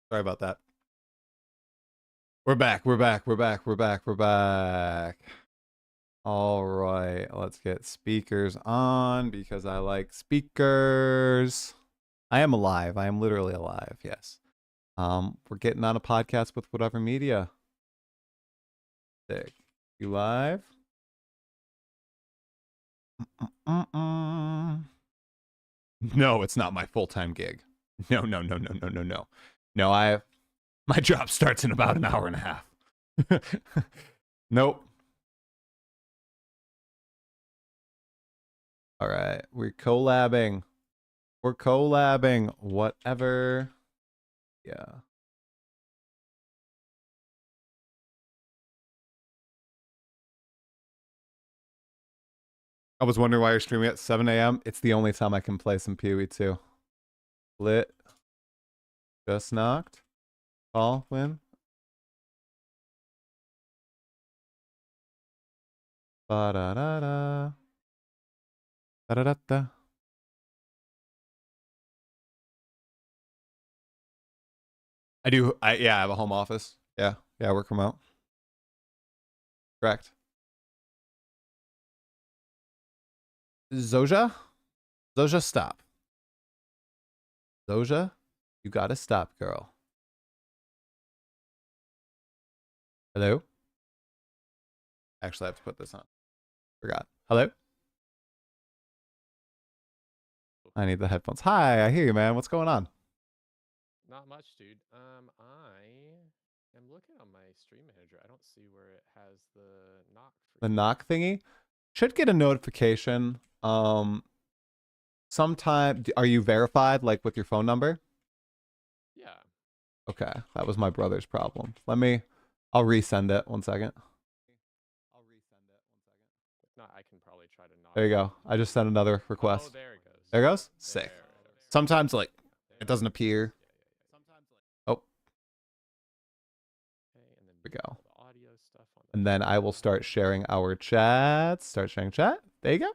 Sorry about that. We're back. We're back. We're back. We're back. We're back. All right. Let's get speakers on because I like speakers. I am alive. I am literally alive. Yes. We're getting on a podcast with WhateverMedia. Sick. You live? No, it's not my full-time gig. No. No, my job starts in about an hour and a half. Nope. All right, we're collabing. We're collabing. Whatever. Yeah. I was wondering why you're streaming at 7 a.m. It's the only time I can play some PoE2. Lit. Just knocked. Call. Win. Ba-da-da-da. Da-da-da-da. Yeah, I have a home office. Yeah, I work remote. Correct. Zoja? Zoja, stop. Zoja, you gotta stop, girl. Hello? Actually, I have to put this on. Forgot. Hello? I need the headphones. Hi, I hear you, man. What's going on? Not much, dude. I am looking on my stream manager. I don't see where it has the knock. The knock thingy should get a notification. Sometime. Are you verified, like with your phone number? Yeah. Okay, that was my brother's problem. I'll resend it. 1 second. If not, I can probably try to knock. There you go. I just sent another request. Oh, there it goes. There it goes? Sick. There it goes. Sometimes, like, it doesn't appear. Oh. Okay, and then There we go. the audio stuff on And then I will start sharing our chat. Start sharing chat. There you go.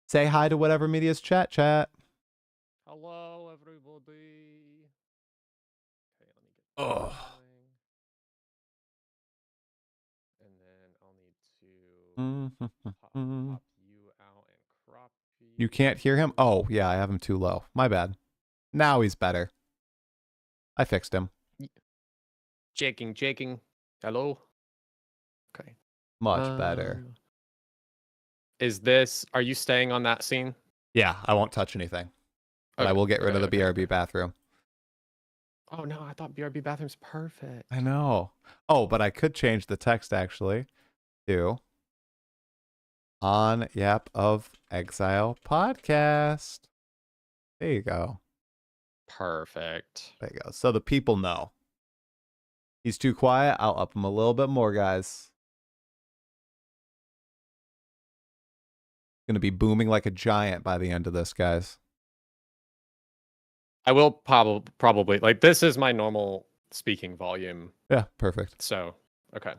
Say hi to WhateverMedia's chat. Hello, everybody. Okay, let me get Oh. going. And then I'll need to pop you out and crop you. You can't hear him? Oh, yeah, I have him too low. My bad. Now he's better. I fixed him. Jaking. Hello. Okay. Much better. Are you staying on that scene? Yeah, I won't touch anything. But I will get rid of the BRB bathroom. Oh no, I thought BRB bathroom's perfect. I know. Oh, but I could change the text actually to on Yap of Exile podcast. There you go. Perfect. There you go. So the people know. He's too quiet. I'll up him a little bit more, guys. Gonna be booming like a giant by the end of this, guys. I will probably like this is my normal speaking volume. Yeah, perfect. So okay.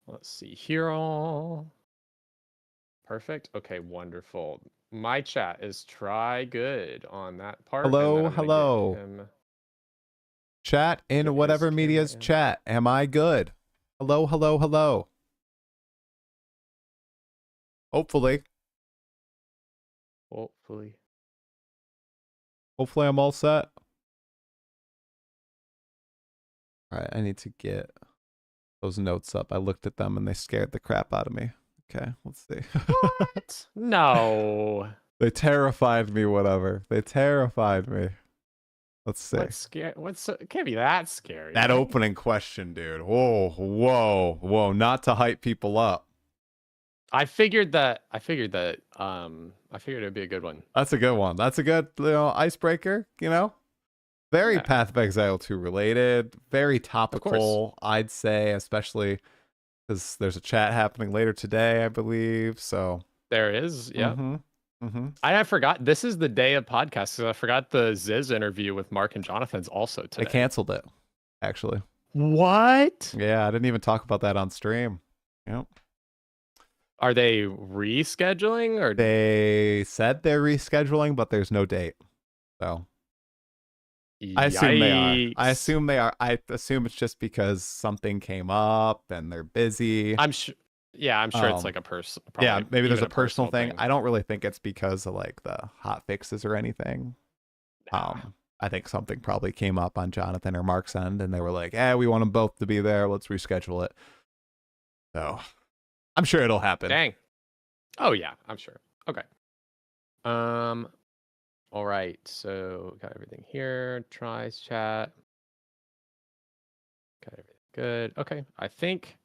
Let's see here all. Perfect. Okay, wonderful. My chat is try good on that part. Hello. Chat in WhateverMedia's chat. Am I good? Hello. Hopefully I'm all set. All right, I need to get those notes up. I looked at them and they scared the crap out of me. Okay, let's see. What? No. They terrified me, whatever. They terrified me. Let's see. It can't be that scary. That opening question, dude. Whoa. Not to hype people up. I figured it'd be a good one. That's a good one. That's a good, icebreaker, Very Path of Exile 2 related, very topical, I'd say, especially because there's a chat happening later today, I believe. So there is, yeah. I forgot this is the day of podcasts because I forgot the Ziz interview with Mark and Jonathan's also today. They canceled it, actually. What? Yeah, I didn't even talk about that on stream. Yep. Are they rescheduling or they said they're rescheduling, but there's no date. So I assume they are. Yikes. I assume they are. I assume it's just because something came up and they're busy. I'm sure. Yeah, I'm sure it's like a Yeah, maybe there's even a personal thing. thing. I don't really think it's because of like the hot fixes or anything. Nah. I think something probably came up on Jonathan or Mark's end, and they were like, "Eh, we want them both to be there. Let's reschedule it." So, I'm sure it'll happen. Dang. Oh yeah, I'm sure. Okay. All right. So got everything here. Tries chat. Got everything good. Okay. I think.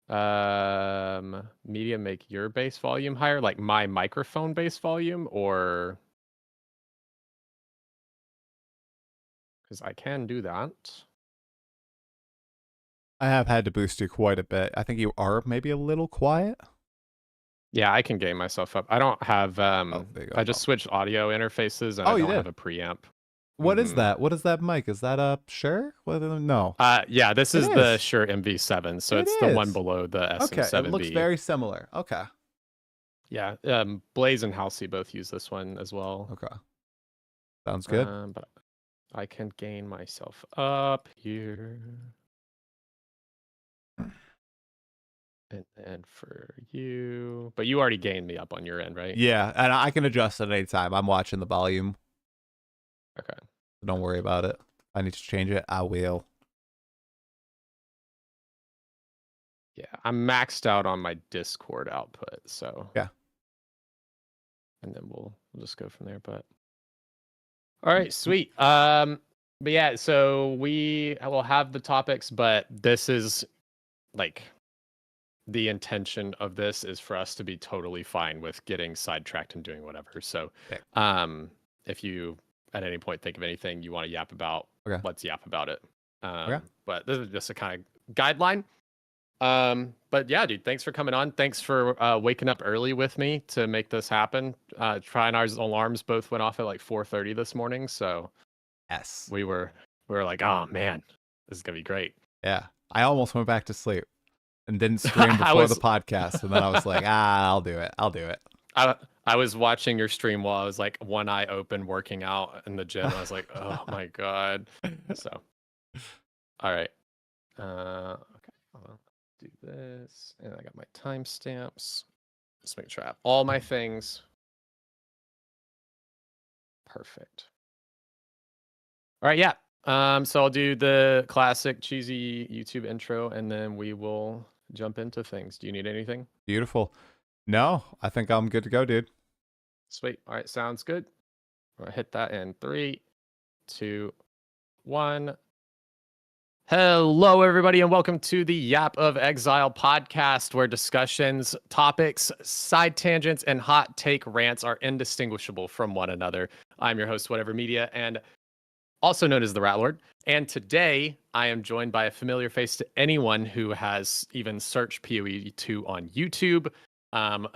Media, make your bass volume higher, like my microphone bass volume, or because I can do that. I have had to boost you quite a bit. I think you are maybe a little quiet. Yeah, I can gain myself up. I don't have there you go. I just switched audio interfaces and I you don't did. have a preamp. What is that? What is that mic? Is that a Shure? No. Yeah, this is It the is. Shure MV7, so It it's the one is. below the SM7B. Okay, it looks very similar. Okay. Yeah, Blaze and Halsey both use this one as well. Okay. Sounds good. But I can gain myself up here. And then for you, but you already gained me up on your end, right? Yeah, and I can adjust at any time. I'm watching the volume. Okay. Don't worry about it. If I need to change it, I will. Yeah, I'm maxed out on my Discord output, so yeah. And then we'll just go from there. But all right, sweet. But yeah, so we will have the topics, but this is like the intention of this is for us to be totally fine with getting sidetracked and doing whatever. So, if you at any point think of anything you want to yap about, let's yap about it. But this is just a kind of guideline. But yeah, dude, thanks for coming on. Thanks for waking up early with me to make this happen. Trying our alarms both went off at like 4:30 this morning, so yes, we were like, oh man, this is gonna be great. Yeah, I almost went back to sleep and didn't stream before the podcast, and then I was like, I'll do it. I was watching your stream while I was like one eye open working out in the gym. I was like, oh my god. So, all right. Okay. I'll do this, and I got my timestamps. Let's make sure I have all my things. Perfect. All right. Yeah. So I'll do the classic cheesy YouTube intro, and then we will jump into things. Do you need anything? Beautiful. No, I think I'm good to go, dude. Sweet. All right. Sounds good. I'll hit that in 3, 2, 1. Hello, everybody, and welcome to the Yap of Exile podcast, where discussions, topics, side tangents, and hot take rants are indistinguishable from one another. I'm your host, WhateverMedia, and also known as the Rat Lord. And today, I am joined by a familiar face to anyone who has even searched PoE2 on YouTube,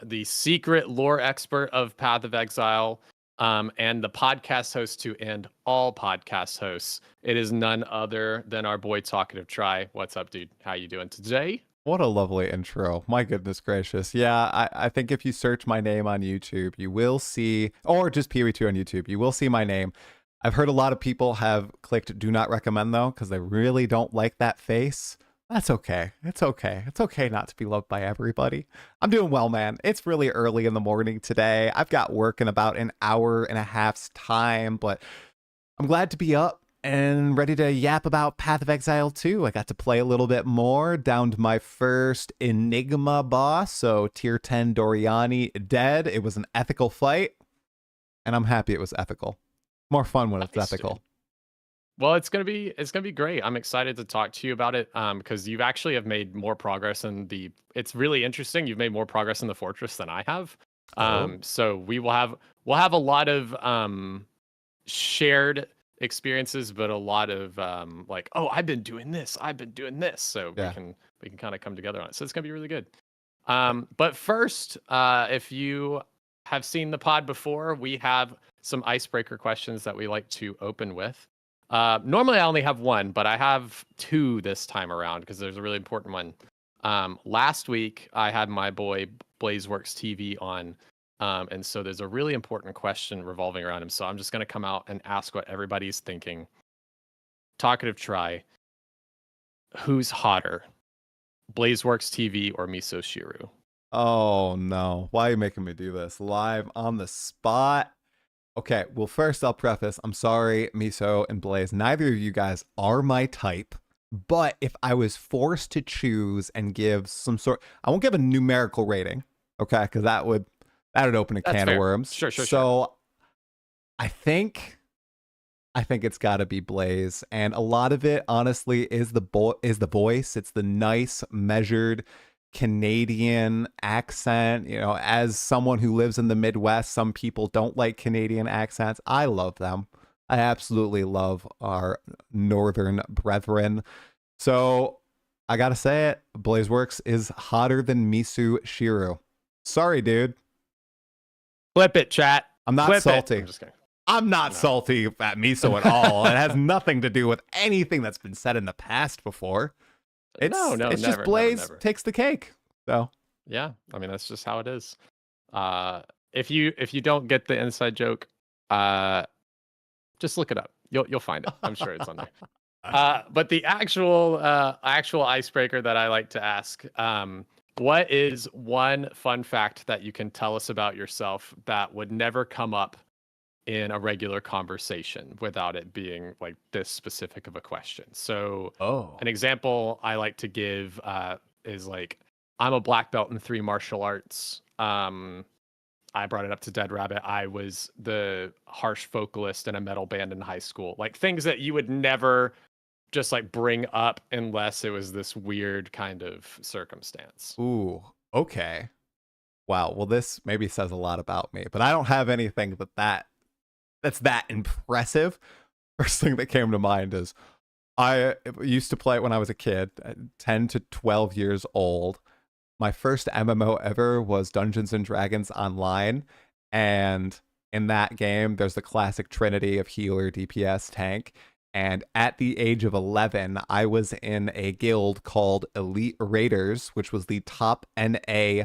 the secret lore expert of Path of Exile, and the podcast host to end all podcast hosts. It is none other than our boy Talkative. What's up, dude? How you doing today? What a lovely intro. My goodness gracious. Yeah, I think if you search my name on YouTube, you will see, or just PoE2 on YouTube, you will see my name. I've heard a lot of people have clicked do not recommend, though, because they really don't like that face. That's okay. It's okay. It's okay not to be loved by everybody. I'm doing well, man. It's really early in the morning today. I've got work in about an hour and a half's time, but I'm glad to be up and ready to yap about Path of Exile 2. I got to play a little bit more, down to my first Enigma boss, so tier 10 Doriani dead. It was an ethical fight, and I'm happy it was ethical. More fun when it's ethical. Dude. Well, it's gonna be great. I'm excited to talk to you about it because you've actually have made more progress in the. It's really interesting. You've made more progress in the fortress than I have. So we'll have a lot of shared experiences, but a lot of like, oh, I've been doing this. So we can kind of come together on it. So it's gonna be really good. But first, if you have seen the pod before, we have some icebreaker questions that we like to open with. Normally I only have one, but I have 2 this time around because there's a really important one. Last week I had my boy Blazeworks TV on And so there's a really important question revolving around him. So I'm just going to come out and ask what everybody's thinking. Talkative try. Who's hotter, Blazeworks TV or Miso Shiru? Oh no, why are you making me do this live on the spot? Okay, well, first I'll preface, I'm sorry, Miso and Blaze, neither of you guys are my type, but if I was forced to choose and give some sort, I won't give a numerical rating, okay, because that would open a can of worms. Sure. So I think it's got to be Blaze, and a lot of it, honestly, is the voice. It's the nice, measured Canadian accent. You know, as someone who lives in the Midwest, some people don't like Canadian accents. I love them. I absolutely love our northern brethren. So I gotta say it, Blazeworks is hotter than Miso Shiru. Sorry, dude. Flip it, chat. I'm not Flip salty. I'm just kidding. I'm not salty at Miso at all. It has nothing to do with anything that's been said in the past before. It's never, just Blaze never. takes the cake. So yeah, I mean that's just how it is. If you don't get the inside joke, just look it up. You'll find it. I'm sure it's on there. But the actual icebreaker that I like to ask, what is one fun fact that you can tell us about yourself that would never come up in a regular conversation without it being like this specific of a question? So an example I like to give is like, I'm a black belt in 3 martial arts. I brought it up to Dead Rabbit. I was the harsh vocalist in a metal band in high school. Like things that you would never just like bring up unless it was this weird kind of circumstance. Ooh, okay. Wow. Well, this maybe says a lot about me, but I don't have anything that's that impressive. First thing that came to mind is I used to play it when I was a kid, 10 to 12 years old. My first MMO ever was Dungeons and Dragons Online, and in that game, there's the classic trinity of healer, DPS, tank. And at the age of 11, I was in a guild called Elite Raiders, which was the top NA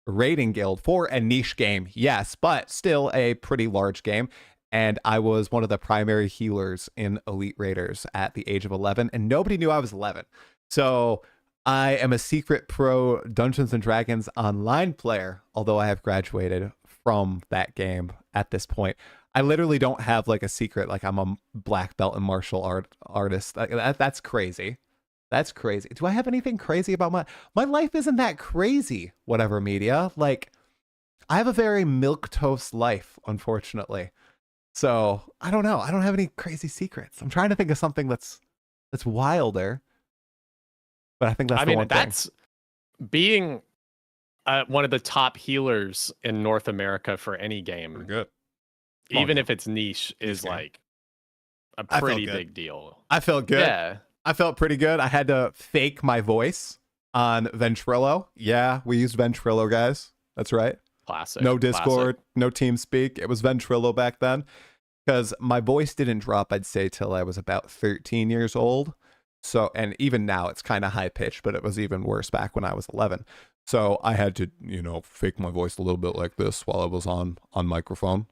raiding guild for a niche game, yes, but still a pretty large game. And I was one of the primary healers in Elite Raiders at the age of 11, and nobody knew I was 11. So I am a secret pro Dungeons and Dragons Online player, although I have graduated from that game at this point. I literally don't have like a secret, like I'm a black belt in martial artist. That's crazy. That's crazy. Do I have anything crazy about my life? Isn't that crazy? WhateverMedia. Like, I have a very milquetoast life, unfortunately. So I don't know. I don't have any crazy secrets. I'm trying to think of something that's wilder. But I think that's the one thing. That's being one of the top healers in North America for any game. Pretty good. Even if it's niche, is like a pretty big deal. I felt good. Yeah. I felt pretty good. I had to fake my voice on Ventrilo. Yeah, we used Ventrilo, guys. That's right. Classic. No Discord, no TeamSpeak. It was Ventrilo back then. Because my voice didn't drop, I'd say, till I was about 13 years old. So, and even now it's kind of high pitched, but it was even worse back when I was 11. So I had to, fake my voice a little bit like this while I was on microphone.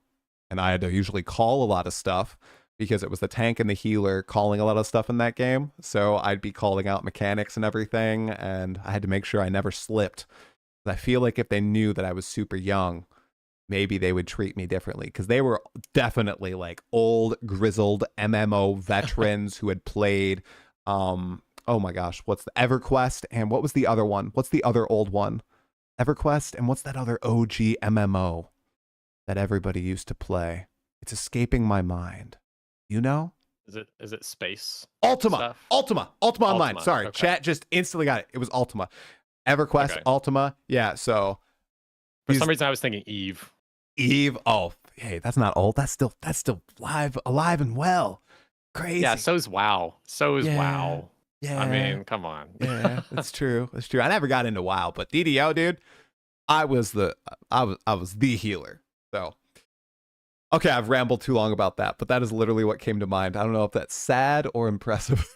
And I had to usually call a lot of stuff because it was the tank and the healer calling a lot of stuff in that game. So I'd be calling out mechanics and everything. And I had to make sure I never slipped. I feel like if they knew that I was super young, maybe they would treat me differently, because they were definitely like old, grizzled MMO veterans who had played, oh my gosh, what's the EverQuest? And what was the other one? What's the other old one? EverQuest, and what's that other OG MMO that everybody used to play? It's escaping my mind. You know? Is it space? Ultima stuff? Ultima Online. Sorry, okay. Chat just instantly got it. It was Ultima. EverQuest, okay. Ultima. Yeah, so for some reason I was thinking Eve. Oh, hey, that's not old. That's still alive and well. Crazy. Yeah, so is WoW. WoW. Yeah. I mean, come on. Yeah, that's true. That's true. I never got into WoW, but DDO, dude, I was the healer. So okay, I've rambled too long about that, but that is literally what came to mind. I don't know if that's sad or impressive.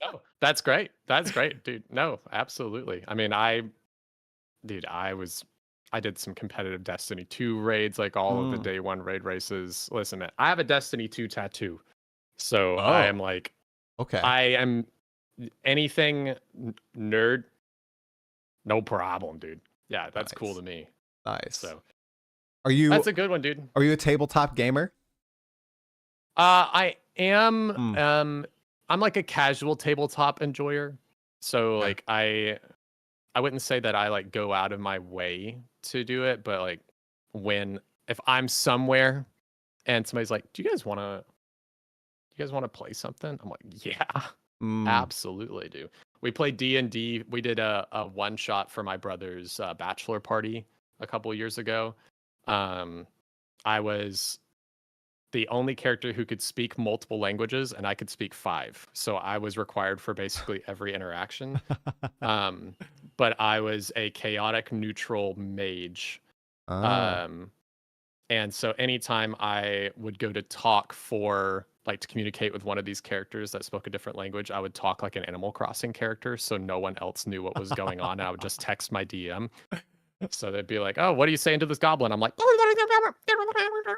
No, that's great. That's great, dude. No, absolutely. I mean, I I did some competitive Destiny 2 raids, like all of the day one raid races. Listen, man, I have a Destiny 2 tattoo. So I am Oh, like, okay. I am anything nerd, no problem, dude. Yeah, that's cool Nice. to me. Nice. So Are you that's a good one, dude. are you a tabletop gamer? I am Mm, I'm like a casual tabletop enjoyer. So okay. like I wouldn't say that I like go out of my way to do it, but like when if I'm somewhere and somebody's like, "Do you guys want to play something?" I'm like, "Yeah, Mm. absolutely do." We played D&D. We did a one shot for my brother's bachelor party a couple years ago. Um I was the only character who could speak multiple languages and I could speak 5. So I was required for basically every interaction. Um, but I was a chaotic neutral mage. Ah. Um, and so anytime I would go to talk for like to communicate with one of these characters that spoke a different language, I would talk like an Animal Crossing character so no one else knew what was going on. I would just text my DM. So they'd be like, "Oh, what are you saying to this goblin?" I'm like, it was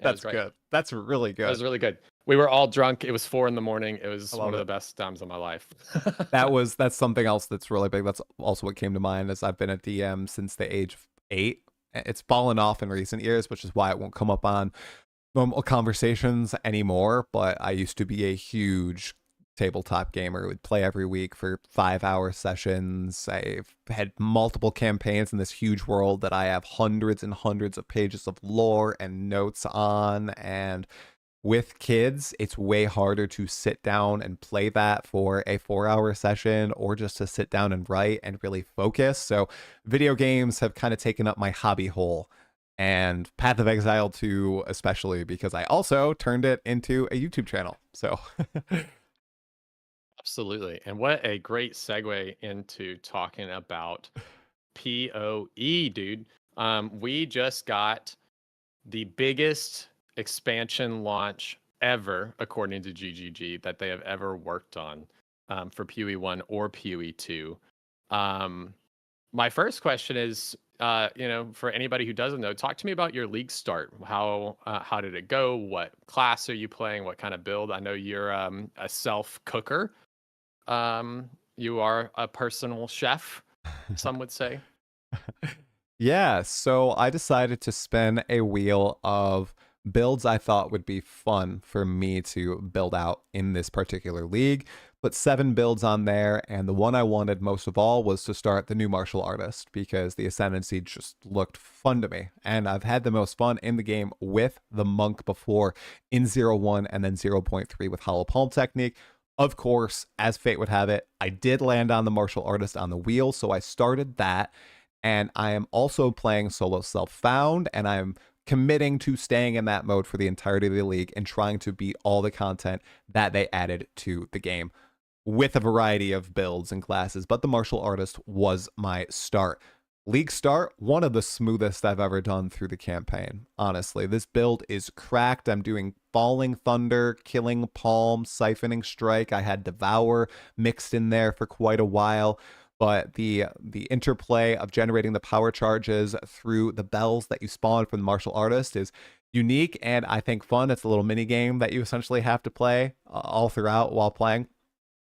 That's great. good. That's really It good. was really good. We were all drunk. It was 4 in the morning. It I was one love of the it. best times of my life. That's something else that's really big. That's also what came to mind as I've been a DM since the age of 8. It's fallen off in recent years, which is why it won't come up on normal conversations anymore. But I used to be a huge tabletop gamer. Would play every week for 5-hour sessions. I've had multiple campaigns in this huge world that I have hundreds and hundreds of pages of lore and notes on. And with kids, it's way harder to sit down and play that for a 4-hour session or just to sit down and write and really focus. So video games have kind of taken up my hobby hole, and Path of Exile 2 especially, because I also turned it into a YouTube channel. So Absolutely. And what a great segue into talking about PoE, dude. We just got the biggest expansion launch ever, according to GGG, that they have ever worked on for PoE1 or PoE2. Um, my first question is, for anybody who doesn't know, talk to me about your league start. How did it go? What class are you playing? What kind of build? I know you're a self cooker. You are a personal chef, some would say. yeah, so I decided to spin a wheel of builds I thought would be fun for me to build out in this particular league. Put 7 builds on there, and the one I wanted most of all was to start the new martial artist because the Ascendancy just looked fun to me. And I've had the most fun in the game with the monk before in 0.1 and then 0.3 with Hollow Palm technique. Of course, as fate would have it, I did land on the martial artist on the wheel, so I started that. And I am also playing solo self-found, and I'm committing to staying in that mode for the entirety of the league and trying to beat all the content that they added to the game with a variety of builds and classes. But the martial artist was my start. League start, one of the smoothest I've ever done through the campaign. Honestly, this build is cracked. I'm doing Falling Thunder, Killing Palm, Siphoning Strike. I had Devour mixed in there for quite a while. But the interplay of generating the power charges through the bells that you spawn from the martial artist is unique and I think fun. It's a little mini game that you essentially have to play all throughout while playing.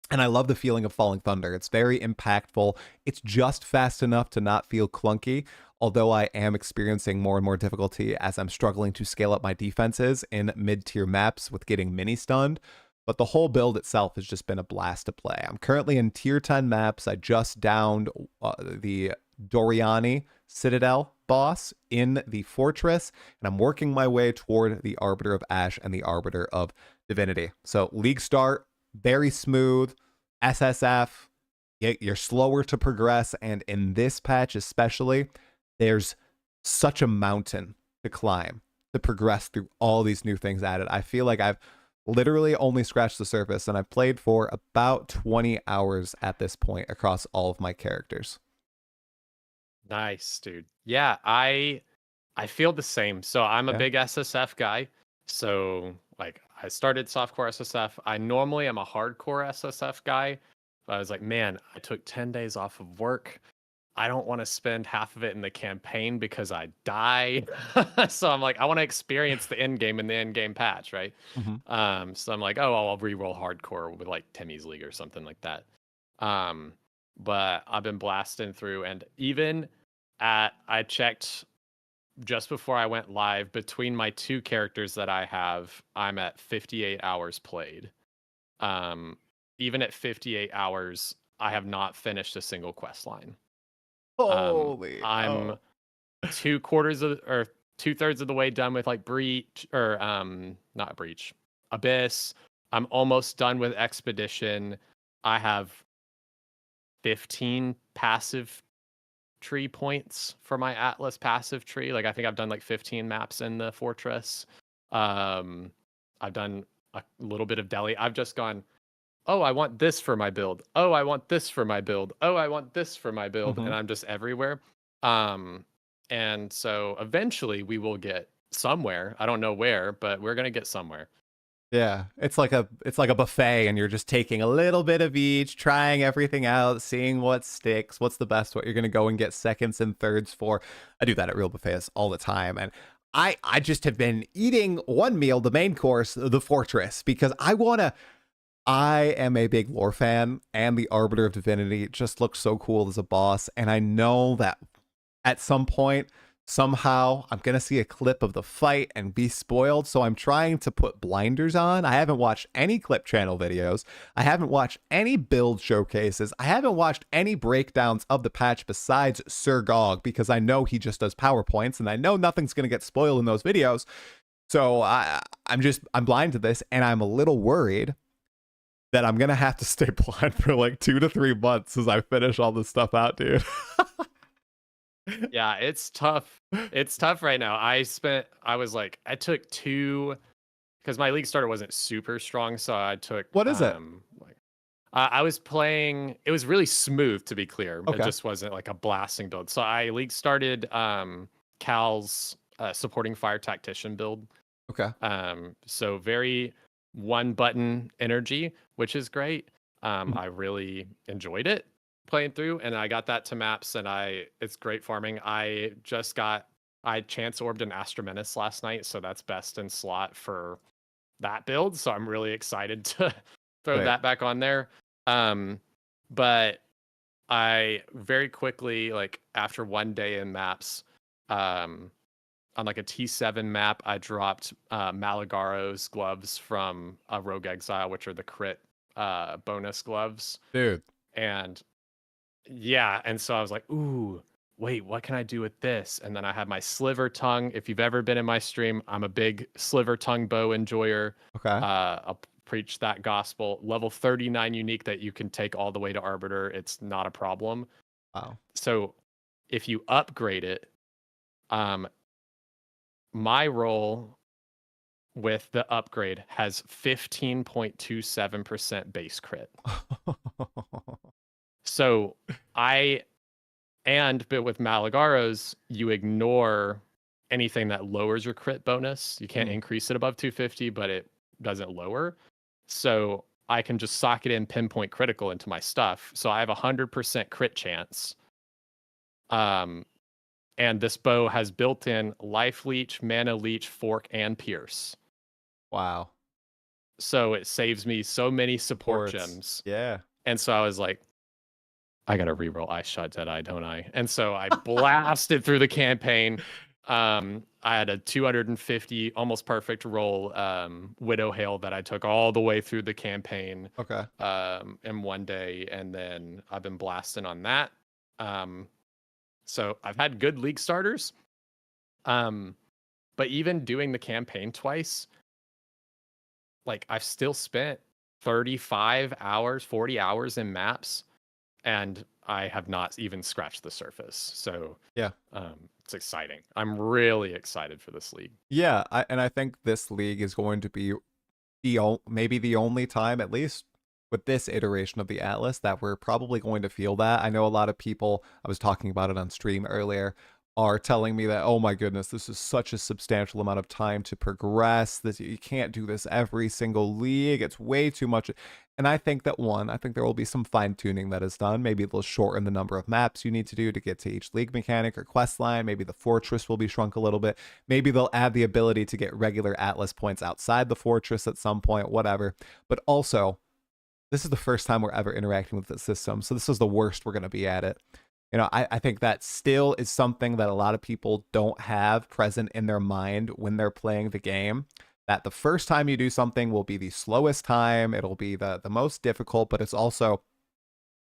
And I love the feeling of Falling Thunder. It's very impactful. It's just fast enough to not feel clunky, although I am experiencing more and more difficulty as I'm struggling to scale up my defenses in mid-tier maps with getting mini-stunned. But the whole build itself has just been a blast to play. I'm currently in tier 10 maps. I just downed the Doriani Citadel boss in the fortress, and I'm working my way toward the Arbiter of Ash and the Arbiter of Divinity. So league start, very smooth. SSF, you're slower to progress, and in this patch especially, there's such a mountain to climb to progress through all these new things added. I feel like I've literally only scratched the surface, and I've played for about 20 hours at this point across all of my characters. Nice, dude. Yeah, I feel the same. So I'm a Yeah. big SSF guy. So like I started softcore SSF. I normally am a hardcore SSF guy. But I was like, man, I took 10 days off of work. I don't want to spend half of it in the campaign because I die. So I'm like, I want to experience the end game in the end game patch, right? So I'm like, oh, I'll re-roll hardcore with like Timmy's League or something like that. But I've been blasting through, and even I checked just before I went live, between my 2 characters that I have, I'm at 58 hours played. Even at 58 hours, I have not finished a single quest line. Holy. I'm oh. 2/3 of the way done with like Breach, or not Breach, Abyss. I'm almost done with Expedition. I have 15 passive tree points for my Atlas passive tree. Like I think I've done like 15 maps in the fortress. I've done a little bit of Delhi. I've just gone, oh, I want this for my build. Oh, I want this for my build. Oh, I want this for my build. And I'm just everywhere. And so eventually we will get somewhere. I don't know where, but we're gonna get somewhere. Yeah, it's like a buffet, and you're just taking a little bit of each, trying everything out, seeing what sticks, what's the best, what you're gonna go and get seconds and thirds for. I do that at real buffets all the time, and I just have been eating one meal, the main course, the fortress, because I am a big lore fan, and the Arbiter of Divinity just looks so cool as a boss, and I know that at some point, somehow, I'm going to see a clip of the fight and be spoiled, so I'm trying to put blinders on. I haven't watched any clip channel videos. I haven't watched any build showcases. I haven't watched any breakdowns of the patch besides Sir Gog, because I know he just does PowerPoints, and I know nothing's going to get spoiled in those videos. So I'm blind to this, and I'm a little worried that I'm going to have to stay blind for like 2 to 3 months as I finish all this stuff out, dude. Yeah, it's tough. It's tough right now. I took 2, because my league starter wasn't super strong, so I took, what is it? I was playing, it was really smooth, to be clear. Okay. It just wasn't like a blasting build. So I league started Cal's supporting fire tactician build. Okay. So very one button energy, which is great. I really enjoyed it playing through, and I got that to maps, and it's great farming. I chance orbed an Astromenace last night, so that's best in slot for that build. So I'm really excited to throw that back on there. But I very quickly, like after 1 day in maps, on like a T7 map, I dropped Malagaro's gloves from Rogue Exile, which are the crit bonus gloves. Dude. And yeah, and so I was like, ooh, wait, what can I do with this? And then I had my sliver tongue. If you've ever been in my stream, I'm a big sliver tongue bow enjoyer. Okay. I'll preach that gospel. Level 39 unique that you can take all the way to Arbiter. It's not a problem. Wow. So if you upgrade it, my roll with the upgrade has 15.27% base crit. So but with Malagaro's, you ignore anything that lowers your crit bonus. You can't increase it above 250, but it doesn't lower. So I can just socket in pinpoint critical into my stuff. So I have 100% crit chance. And this bow has built-in life leech, mana leech, fork, and pierce. Wow. So it saves me so many support gems. Yeah. And so I was like, I gotta reroll Ice Shot Deadeye, don't I? And so I blasted through the campaign. I had a 250 almost perfect roll Widow Hail that I took all the way through the campaign. Okay. In 1 day, and then I've been blasting on that. So I've had good league starters. But even doing the campaign twice, like I've still spent 35 hours, 40 hours in maps, and I have not even scratched the surface. So yeah, it's exciting. I'm really excited for this league. Yeah, I think this league is going to be maybe the only time, at least with this iteration of the Atlas, that we're probably going to feel that. I know a lot of people, I was talking about it on stream earlier, are telling me that, oh my goodness, this is such a substantial amount of time to progress, that you can't do this every single league, it's way too much. And I think that I think there will be some fine tuning that is done. Maybe they'll shorten the number of maps you need to do to get to each league mechanic or quest line. Maybe the fortress will be shrunk a little bit. Maybe they'll add the ability to get regular Atlas points outside the fortress at some point, whatever. But also, this is the first time we're ever interacting with the system. So this is the worst we're going to be at it. You know, I think that still is something that a lot of people don't have present in their mind when they're playing the game. That the first time you do something will be the slowest time. It'll be the most difficult, but it's also,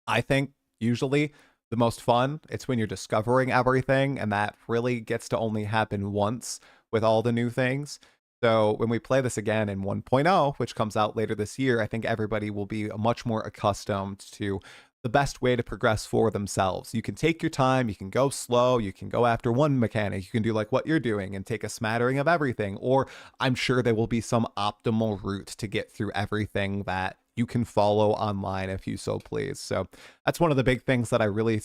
I think, usually the most fun. It's when you're discovering everything, and that really gets to only happen once with all the new things. So when we play this again in 1.0, which comes out later this year, I think everybody will be much more accustomed to the best way to progress for themselves. You can take your time, you can go slow, you can go after one mechanic, you can do like what you're doing and take a smattering of everything, or I'm sure there will be some optimal route to get through everything that you can follow online if you so please. So that's one of the big things that I really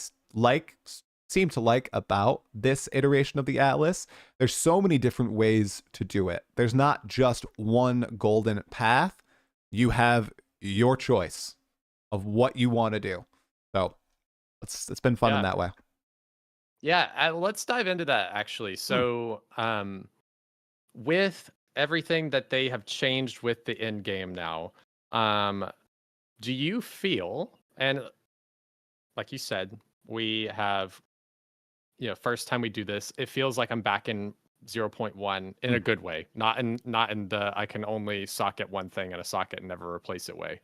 seem to like about this iteration of the Atlas. There's so many different ways to do it. There's not just one golden path. You have your choice of what you want to do. So it's been fun in that way. Yeah, let's dive into that actually. So with everything that they have changed with the end game now, do you feel, and like you said, we have, you know, first time we do this, it feels like I'm back in 0.1 in a good way, not in the I can only socket one thing in a socket and never replace it way.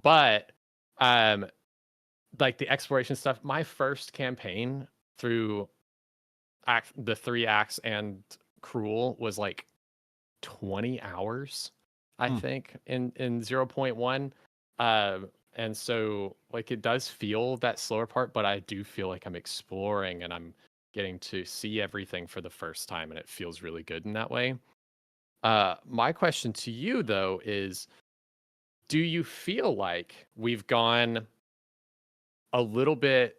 But like the exploration stuff, my first campaign through the 3 acts and Cruel was like 20 hours, I think, in 0.1. And so like it does feel that slower part, but I do feel like I'm exploring and I'm getting to see everything for the first time, and it feels really good in that way. My question to you though is, do you feel like we've gone a little bit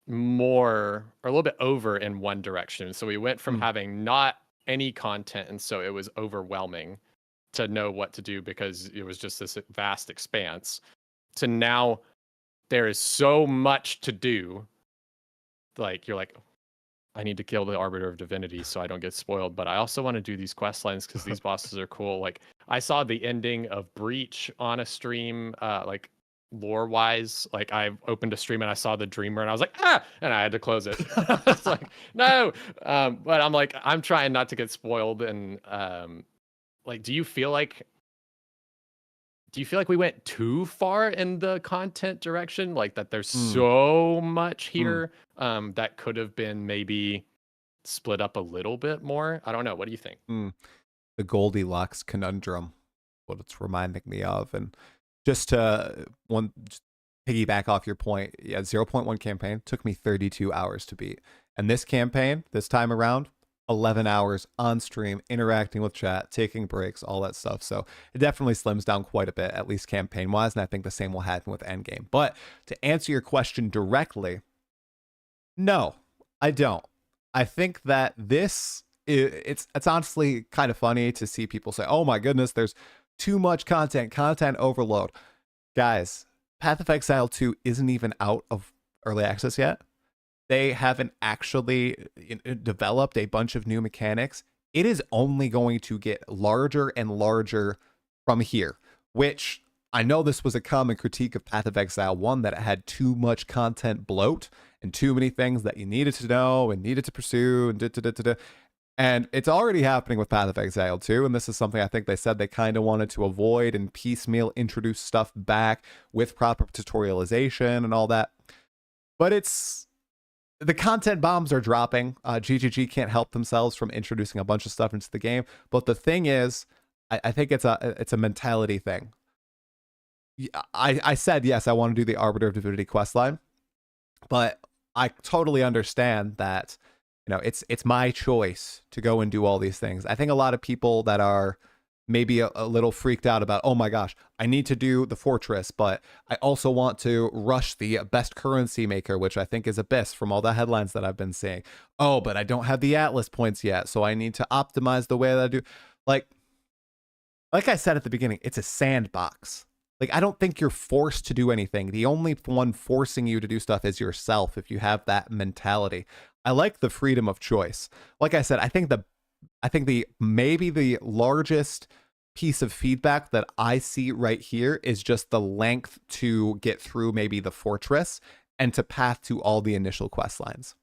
more or a little bit over in one direction? So we went from having not any content, and so it was overwhelming to know what to do because it was just this vast expanse, to now there is so much to do. Like you're like, I need to kill the Arbiter of Divinity so I don't get spoiled, but I also want to do these quest lines because these bosses are cool. Like I saw the ending of Breach on a stream, like lore wise. Like I opened a stream and I saw the Dreamer and I was like, and I had to close it. It's like, no. But I'm like, I'm trying not to get spoiled. And like, do you feel like we went too far in the content direction? Like that there's so much here that could have been maybe split up a little bit more? I don't know. What do you think? The Goldilocks conundrum, what it's reminding me of. And just to piggyback off your point, 0.1 campaign took me 32 hours to beat. And this campaign, this time around, 11 hours on stream, interacting with chat, taking breaks, all that stuff. So it definitely slims down quite a bit, at least campaign wise. And I think the same will happen with Endgame. But to answer your question directly, no, I don't. I think that it's honestly kind of funny to see people say, oh my goodness, there's too much content overload. Guys, Path of Exile 2 isn't even out of early access yet. They haven't actually developed a bunch of new mechanics. It is only going to get larger and larger from here, which I know this was a common critique of Path of Exile 1, that it had too much content bloat and too many things that you needed to know and needed to pursue and And it's already happening with Path of Exile 2, and this is something I think they said they kind of wanted to avoid and piecemeal introduce stuff back with proper tutorialization and all that. But the content bombs are dropping. GGG can't help themselves from introducing a bunch of stuff into the game. But the thing is, I think it's a mentality thing. I said, yes, I want to do the Arbiter of Divinity questline, but I totally understand that, you know, it's my choice to go and do all these things. I think a lot of people that are maybe a little freaked out about, oh my gosh, I need to do the fortress, but I also want to rush the best currency maker, which I think is Abyss from all the headlines that I've been seeing. Oh, but I don't have the Atlas points yet, so I need to optimize the way that I do. Like, like I said at the beginning, it's a sandbox. Like, I don't think you're forced to do anything. The only one forcing you to do stuff is yourself if you have that mentality. I like the freedom of choice. Like I said, I think the maybe the largest piece of feedback that I see right here is just the length to get through maybe the fortress and to path to all the initial quest lines.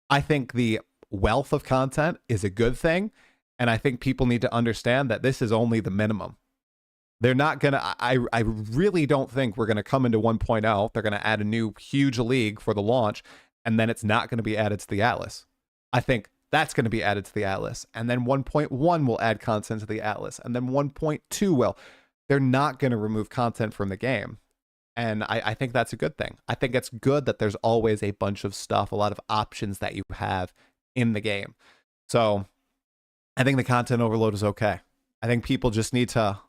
I think the wealth of content is a good thing, and I think people need to understand that this is only the minimum. They're not gonna. I really don't think we're gonna come into 1.0. They're gonna add a new huge league for the launch, and then it's not gonna be added to the Atlas. I think that's gonna be added to the Atlas, and then 1.1 will add content to the Atlas, and then 1.2 will. They're not gonna remove content from the game, and I think that's a good thing. I think it's good that there's always a bunch of stuff, a lot of options that you have in the game. So I think the content overload is okay. I think people just need to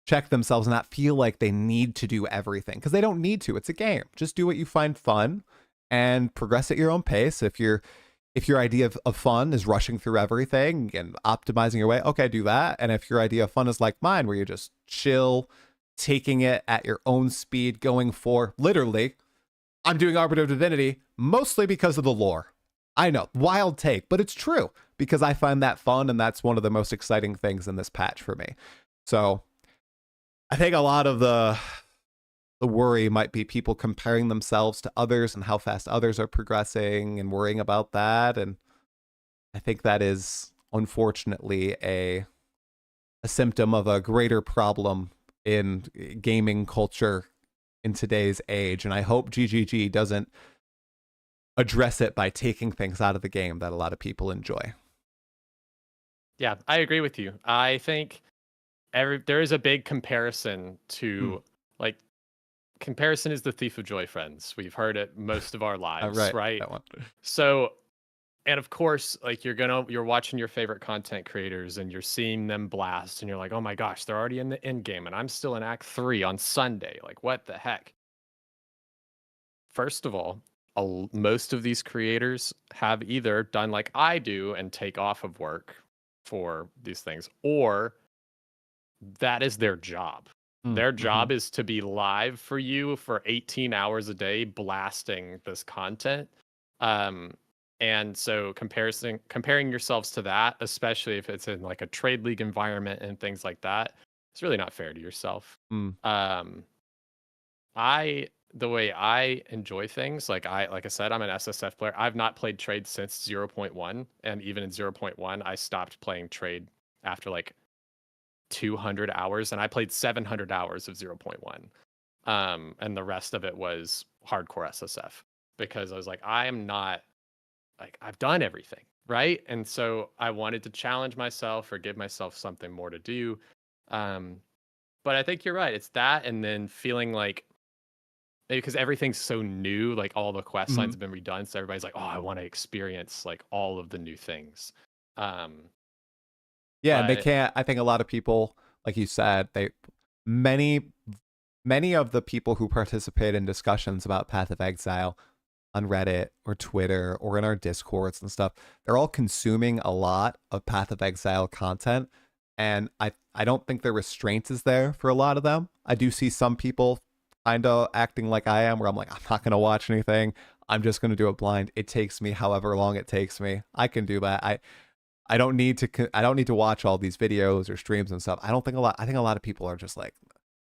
check themselves and not feel like they need to do everything, because they don't need to. It's a game. Just do what you find fun and progress at your own pace. If your idea of fun is rushing through everything and optimizing your way, okay, do that. And if your idea of fun is like mine, where you just chill, taking it at your own speed, going for literally, I'm doing Arbiter of Divinity mostly because of the lore. I know, wild take, but it's true, because I find that fun, and that's one of the most exciting things in this patch for me. So I think a lot of the worry might be people comparing themselves to others and how fast others are progressing and worrying about that. And I think that is unfortunately a symptom of a greater problem in gaming culture in today's age. And I hope GGG doesn't address it by taking things out of the game that a lot of people enjoy. Yeah, I agree with you. I think there is a big comparison to like, comparison is the thief of joy, friends. We've heard it most of our lives, right? That one. So, and of course, like you're watching your favorite content creators and you're seeing them blast, and you're like, oh my gosh, they're already in the end game, and I'm still in Act 3 on Sunday. Like, what the heck? First of all, most of these creators have either done like I do and take off of work for these things, or that is their job. Their job is to be live for you for 18 hours a day, blasting this content. And so comparing yourselves to that, especially if it's in like a trade league environment and things like that, it's really not fair to yourself. The way I enjoy things, like I said, I'm an SSF player. I've not played trade since 0.1, and even in 0.1, I stopped playing trade after like 200 hours, and I played 700 hours of 0.1. And the rest of it was hardcore SSF, because I was like, I am not, like, I've done everything, right? And so I wanted to challenge myself or give myself something more to do. But I think you're right. It's that, and then feeling like, maybe because everything's so new, like all the quest lines have been redone, so everybody's like, oh, I want to experience like all of the new things. Yeah, and they can't. I think a lot of people, like you said, many of the people who participate in discussions about Path of Exile on Reddit or Twitter or in our Discords and stuff, they're all consuming a lot of Path of Exile content, and I don't think the restraint is there for a lot of them. I do see some people kind of acting like I am, where I'm like, I'm not going to watch anything. I'm just going to do it blind. It takes me however long it takes me. I can do that. I don't need to watch all these videos or streams and stuff. I think a lot of people are just like,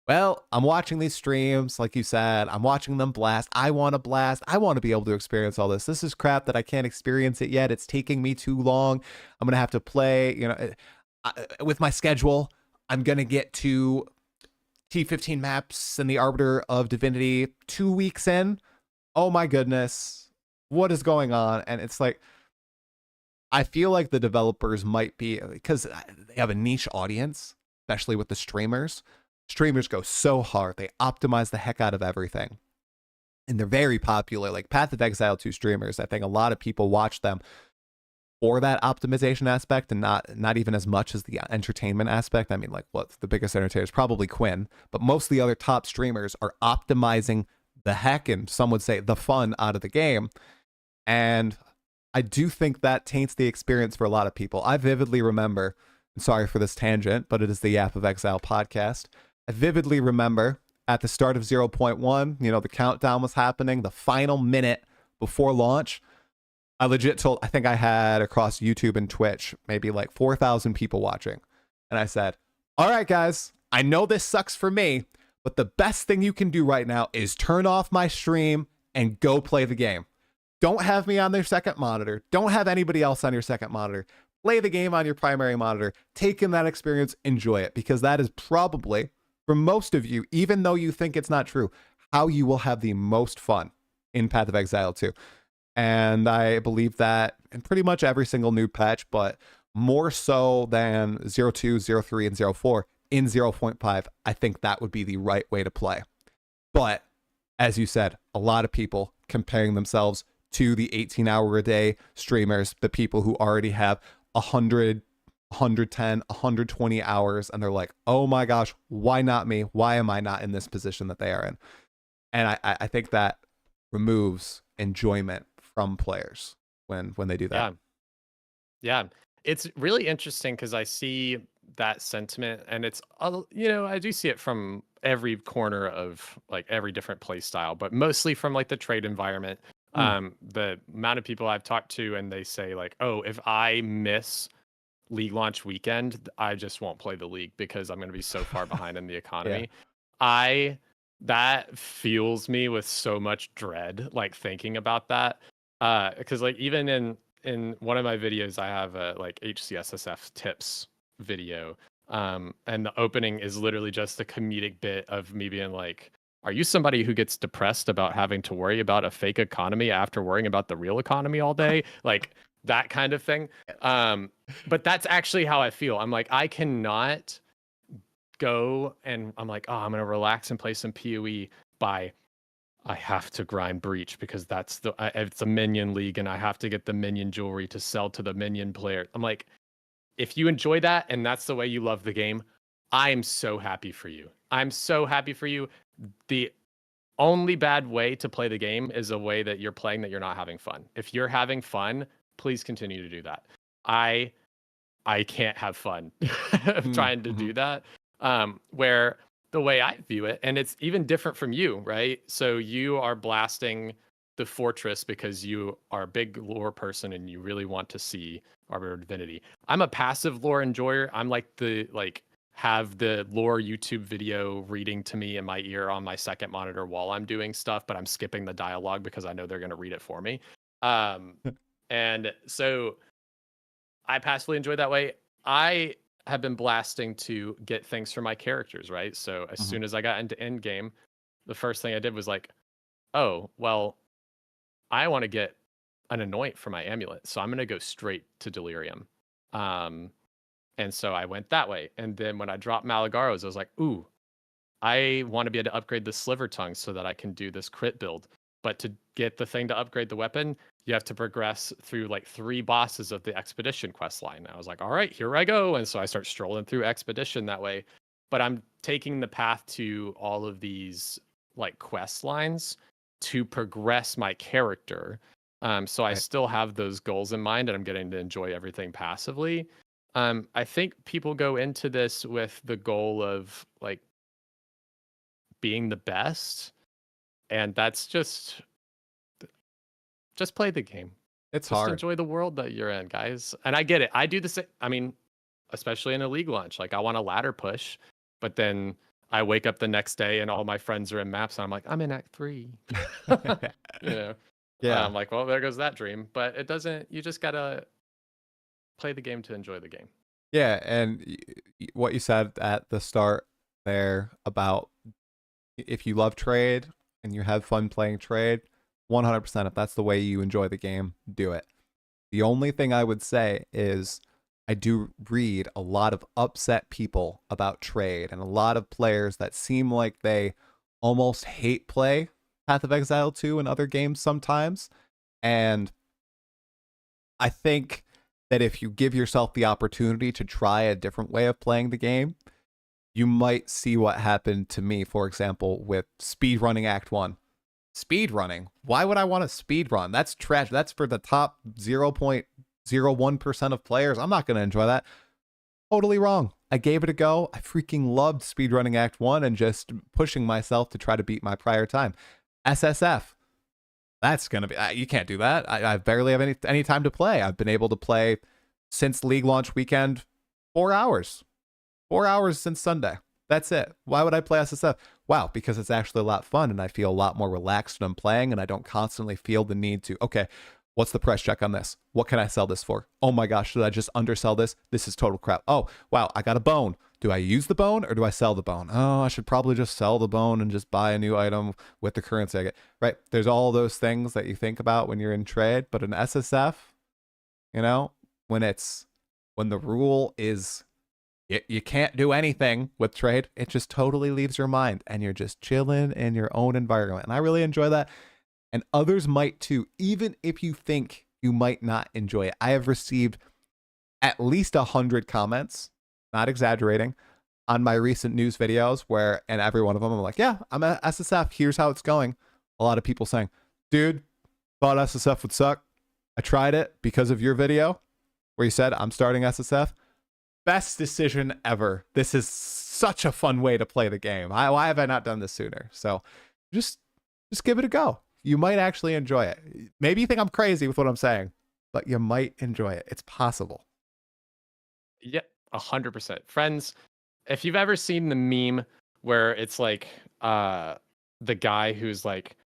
well, I'm watching these streams, like you said, I'm watching them blast. I want to blast. I want to be able to experience all this. This is crap that I can't experience it yet. It's taking me too long. I'm going to have to play, with my schedule. I'm going to get to T15 maps and the Arbiter of Divinity 2 weeks in. Oh my goodness. What is going on? And it's like, I feel like the developers might be, because they have a niche audience, especially with the streamers. Streamers go so hard. They optimize the heck out of everything. And they're very popular. Like Path of Exile 2 streamers, I think a lot of people watch them for that optimization aspect, and not even as much as the entertainment aspect. I mean, like, what the biggest entertainer is probably Quinn, but most of the other top streamers are optimizing the heck, and some would say the fun, out of the game. And I do think that taints the experience for a lot of people. I vividly remember Sorry for this tangent, but it is the Yap of Exile podcast. I vividly remember at the start of 0.1, the countdown was happening, the final minute before launch. I legit told, I think I had across YouTube and Twitch, maybe like 4,000 people watching. And I said, all right, guys, I know this sucks for me, but the best thing you can do right now is turn off my stream and go play the game. Don't have me on their second monitor. Don't have anybody else on your second monitor. Play the game on your primary monitor. Take in that experience, enjoy it, because that is probably, for most of you, even though you think it's not true, how you will have the most fun in Path of Exile 2. And I believe that in pretty much every single new patch, but more so than 0.2, 0.3, and 0.4, in 0.5, I think that would be the right way to play. But, as you said, a lot of people comparing themselves to the 18-hour-a-day streamers, the people who already have 100, 110, 120 hours, and they're like, oh my gosh, why not me? Why am I not in this position that they are in? And I think that removes enjoyment from players when they do that. Yeah. It's really interesting because I see that sentiment, and it's, I do see it from every corner of like every different play style, but mostly from like the trade environment. The amount of people I've talked to, and they say like, oh, if I miss league launch weekend, I just won't play the league because I'm going to be so far behind in the economy. That fuels me with so much dread, like thinking about that. Because like even in one of my videos, I have a like HCSSF tips video. And the opening is literally just a comedic bit of me being like, are you somebody who gets depressed about having to worry about a fake economy after worrying about the real economy all day? Like that kind of thing. But that's actually how I feel. I'm like, I cannot go and I'm like, oh, I'm going to relax and play some PoE by I have to grind Breach because it's a minion league and I have to get the minion jewelry to sell to the minion player. I'm like, if you enjoy that and that's the way you love the game, I am so happy for you. I'm so happy for you. The only bad way to play the game is a way that you're playing that you're not having fun. If you're having fun, please continue to do that. I can't have fun trying to do that. Where the way I view it, and it's even different from you, right? So you are blasting the fortress because you are a big lore person and you really want to see Arbiter Divinity. I'm a passive lore enjoyer. I'm like have the lore YouTube video reading to me in my ear on my second monitor while I'm doing stuff, but I'm skipping the dialogue because I know they're going to read it for me. And so I passively enjoy that way. I have been blasting to get things for my characters, right? So as soon as I got into Endgame, the first thing I did was like, oh, well, I want to get an anoint for my amulet. So I'm going to go straight to Delirium. And so I went that way. And then when I dropped Malagaros, I was like, ooh, I want to be able to upgrade the Sliver Tongue so that I can do this crit build. But to get the thing to upgrade the weapon, you have to progress through like 3 bosses of the Expedition quest line. I was like, all right, here I go. And so I start strolling through Expedition that way. But I'm taking the path to all of these like quest lines to progress my character. So I still have those goals in mind and I'm getting to enjoy everything passively. I think people go into this with the goal of like being the best. And that's just play the game. It's just hard. Enjoy the world that you're in, guys. And I get it. I do the same. I mean, especially in a league launch, like I want a ladder push, but then I wake up the next day and all my friends are in maps and I'm like, I'm in Act 3. Yeah. I'm like, well, there goes that dream. But it doesn't, you just gotta play the game to enjoy the game. Yeah, and what you said at the start there about if you love trade and you have fun playing trade, 100%, if that's the way you enjoy the game, do it. The only thing I would say is I do read a lot of upset people about trade and a lot of players that seem like they almost hate play Path of Exile 2 and other games sometimes. And I think that if you give yourself the opportunity to try a different way of playing the game, you might see what happened to me, for example, with speedrunning Act 1. Speedrunning? Why would I want to speedrun? That's trash. That's for the top 0.01% of players. I'm not going to enjoy that. Totally wrong. I gave it a go. I freaking loved speedrunning Act 1 and just pushing myself to try to beat my prior time. SSF. That's going to be, you can't do that. I barely have any time to play. I've been able to play since League launch weekend 4 hours. 4 hours since Sunday. That's it. Why would I play SSF? Wow, because it's actually a lot of fun and I feel a lot more relaxed when I'm playing and I don't constantly feel the need to, okay, what's the price check on this? What can I sell this for? Oh my gosh, should I just undersell this? This is total crap. Oh, wow, I got a bone. Do I use the bone or do I sell the bone? Oh, I should probably just sell the bone and just buy a new item with the currency I get. Right? There's all those things that you think about when you're in trade, but in SSF, you know, when the rule is you can't do anything with trade, it just totally leaves your mind and you're just chilling in your own environment. And I really enjoy that. And others might too, even if you think you might not enjoy it. I have received at least 100 comments, not exaggerating, on my recent news videos where, and every one of them, I'm like, yeah, I'm at SSF. Here's how it's going. A lot of people saying, dude, thought SSF would suck. I tried it because of your video where you said, I'm starting SSF. Best decision ever. This is such a fun way to play the game. Why have I not done this sooner? So just give it a go. You might actually enjoy it. Maybe you think I'm crazy with what I'm saying, but you might enjoy it. It's possible. Yeah, 100%. Friends, if you've ever seen the meme where it's like the guy who's like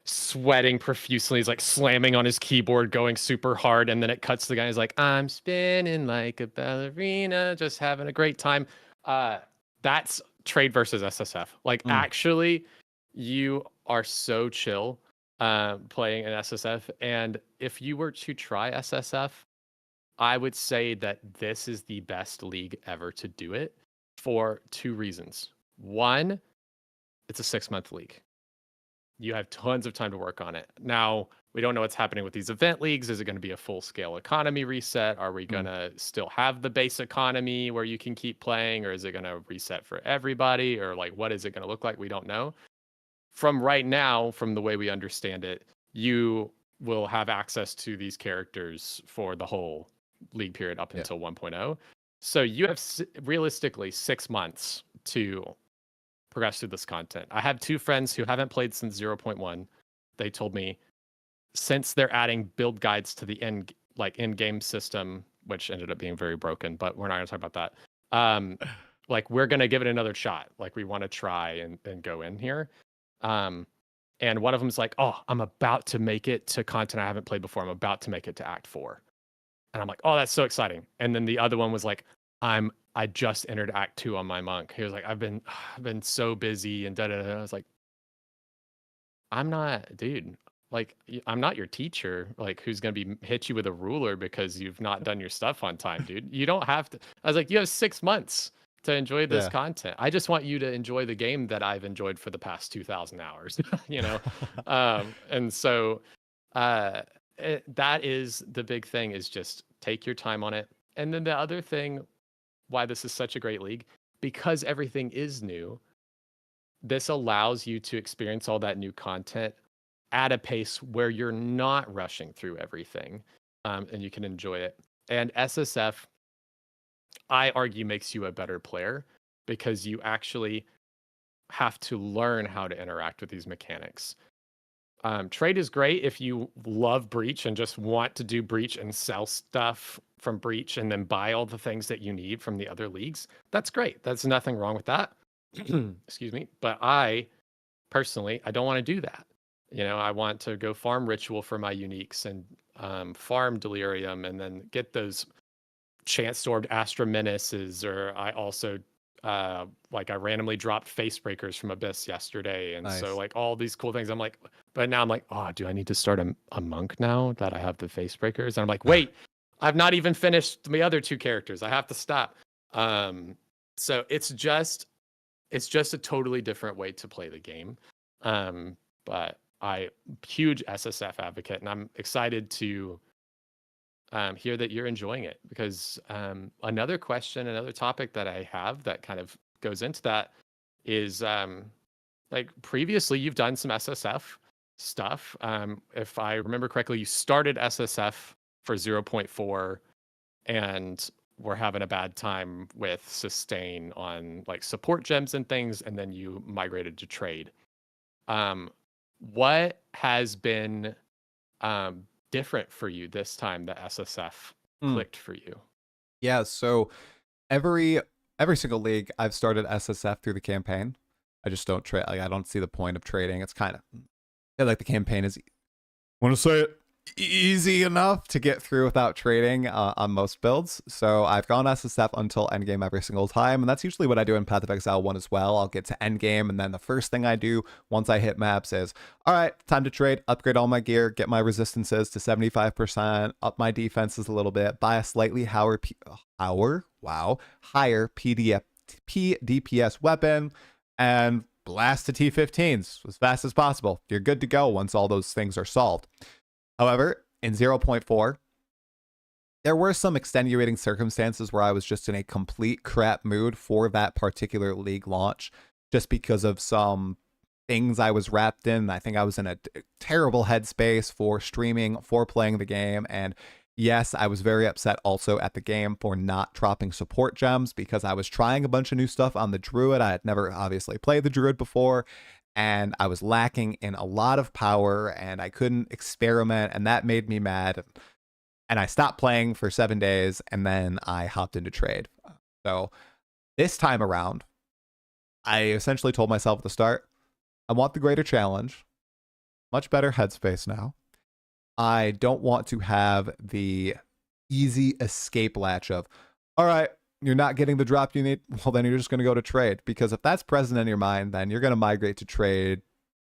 sweating profusely, he's like slamming on his keyboard, going super hard, and then it cuts to the guy, he's like, I'm spinning like a ballerina, just having a great time. That's trade versus SSF. Like, actually, you are so chill playing an SSF. And if you were to try SSF, I would say that this is the best league ever to do it for 2 reasons. One, it's a 6-month league. You have tons of time to work on it. Now, we don't know what's happening with these event leagues. Is it going to be a full-scale economy reset? Are we going to still have the base economy where you can keep playing? Or is it going to reset for everybody? Or like, what is it going to look like? We don't know. From right now, from the way we understand it, you will have access to these characters for the whole league period up until 1.0. So you have realistically 6 months to progress through this content. I have 2 friends who haven't played since 0.1. They told me since they're adding build guides to the in-game system, which ended up being very broken, but we're not going to talk about that. Like, we're going to give it another shot. Like, we want to try and go in here. And one of them is like, oh, I'm about to make it to content I haven't played before. I'm about to make it to Act 4. And I'm like, oh, that's so exciting. And then the other one was like, I just entered Act 2 on my monk. He was like, I've been so busy and da da da. I was like, I'm not, dude. Like, I'm not your teacher. Like, who's gonna hit you with a ruler because you've not done your stuff on time, dude? You don't have to. I was like, you have 6 months to enjoy this content. I just want you to enjoy the game that I've enjoyed for the past 2,000 hours. You know, and so that is the big thing, is just take your time on it. And then the other thing, why this is such a great league, because everything is new, this allows you to experience all that new content at a pace where you're not rushing through everything, and you can enjoy it. And SSF, I argue, makes you a better player because you actually have to learn how to interact with these mechanics. Trade is great if you love Breach and just want to do Breach and sell stuff from Breach and then buy all the things that you need from the other leagues. That's great. There's nothing wrong with that. Excuse me. But I personally, I don't want to do that. You know, I want to go farm Ritual for my uniques and farm Delirium and then get those chance-orbed Astra Menaces, or I also like I randomly dropped Face Breakers from Abyss yesterday, and so like all these cool things. I'm like, but now I'm like, oh, do I need to start a monk now that I have the Face Breakers? And I'm like, wait, I've not even finished my other 2 characters. I have to stop. So it's just a totally different way to play the game. But I huge SSF advocate, and I'm excited to hear that you're enjoying it, because another topic that I have that kind of goes into that is like previously you've done some SSF stuff. If I remember correctly, you started SSF for 0.4 and were having a bad time with sustain on like support gems and things, and then you migrated to trade. What has been different for you this time that SSF clicked for you? Yeah, so every single league I've started SSF through the campaign. I just don't trade. Like, I don't see the point of trading. It's kind of, I feel like the campaign is, want to say it, easy enough to get through without trading on most builds. So I've gone SSF until endgame every single time, and that's usually what I do in Path of Exile 1 as well. I'll get to endgame, and then the first thing I do once I hit maps is, all right, time to trade, upgrade all my gear, get my resistances to 75%, up my defenses a little bit, buy a slightly higher DPS weapon, and blast to T15s as fast as possible. You're good to go once all those things are solved. However, in 0.4, there were some extenuating circumstances where I was just in a complete crap mood for that particular league launch, just because of some things I was wrapped in. I think I was in a terrible headspace for streaming, for playing the game, and yes, I was very upset also at the game for not dropping support gems, because I was trying a bunch of new stuff on the Druid. I had never obviously played the Druid before, and I was lacking in a lot of power, and I couldn't experiment, and that made me mad. And I stopped playing for 7 days, and then I hopped into trade. So this time around, I essentially told myself at the start, I want the greater challenge, much better headspace now. I don't want to have the easy escape latch of, all right, you're not getting the drop you need, well, then you're just going to go to trade. Because if that's present in your mind, then you're going to migrate to trade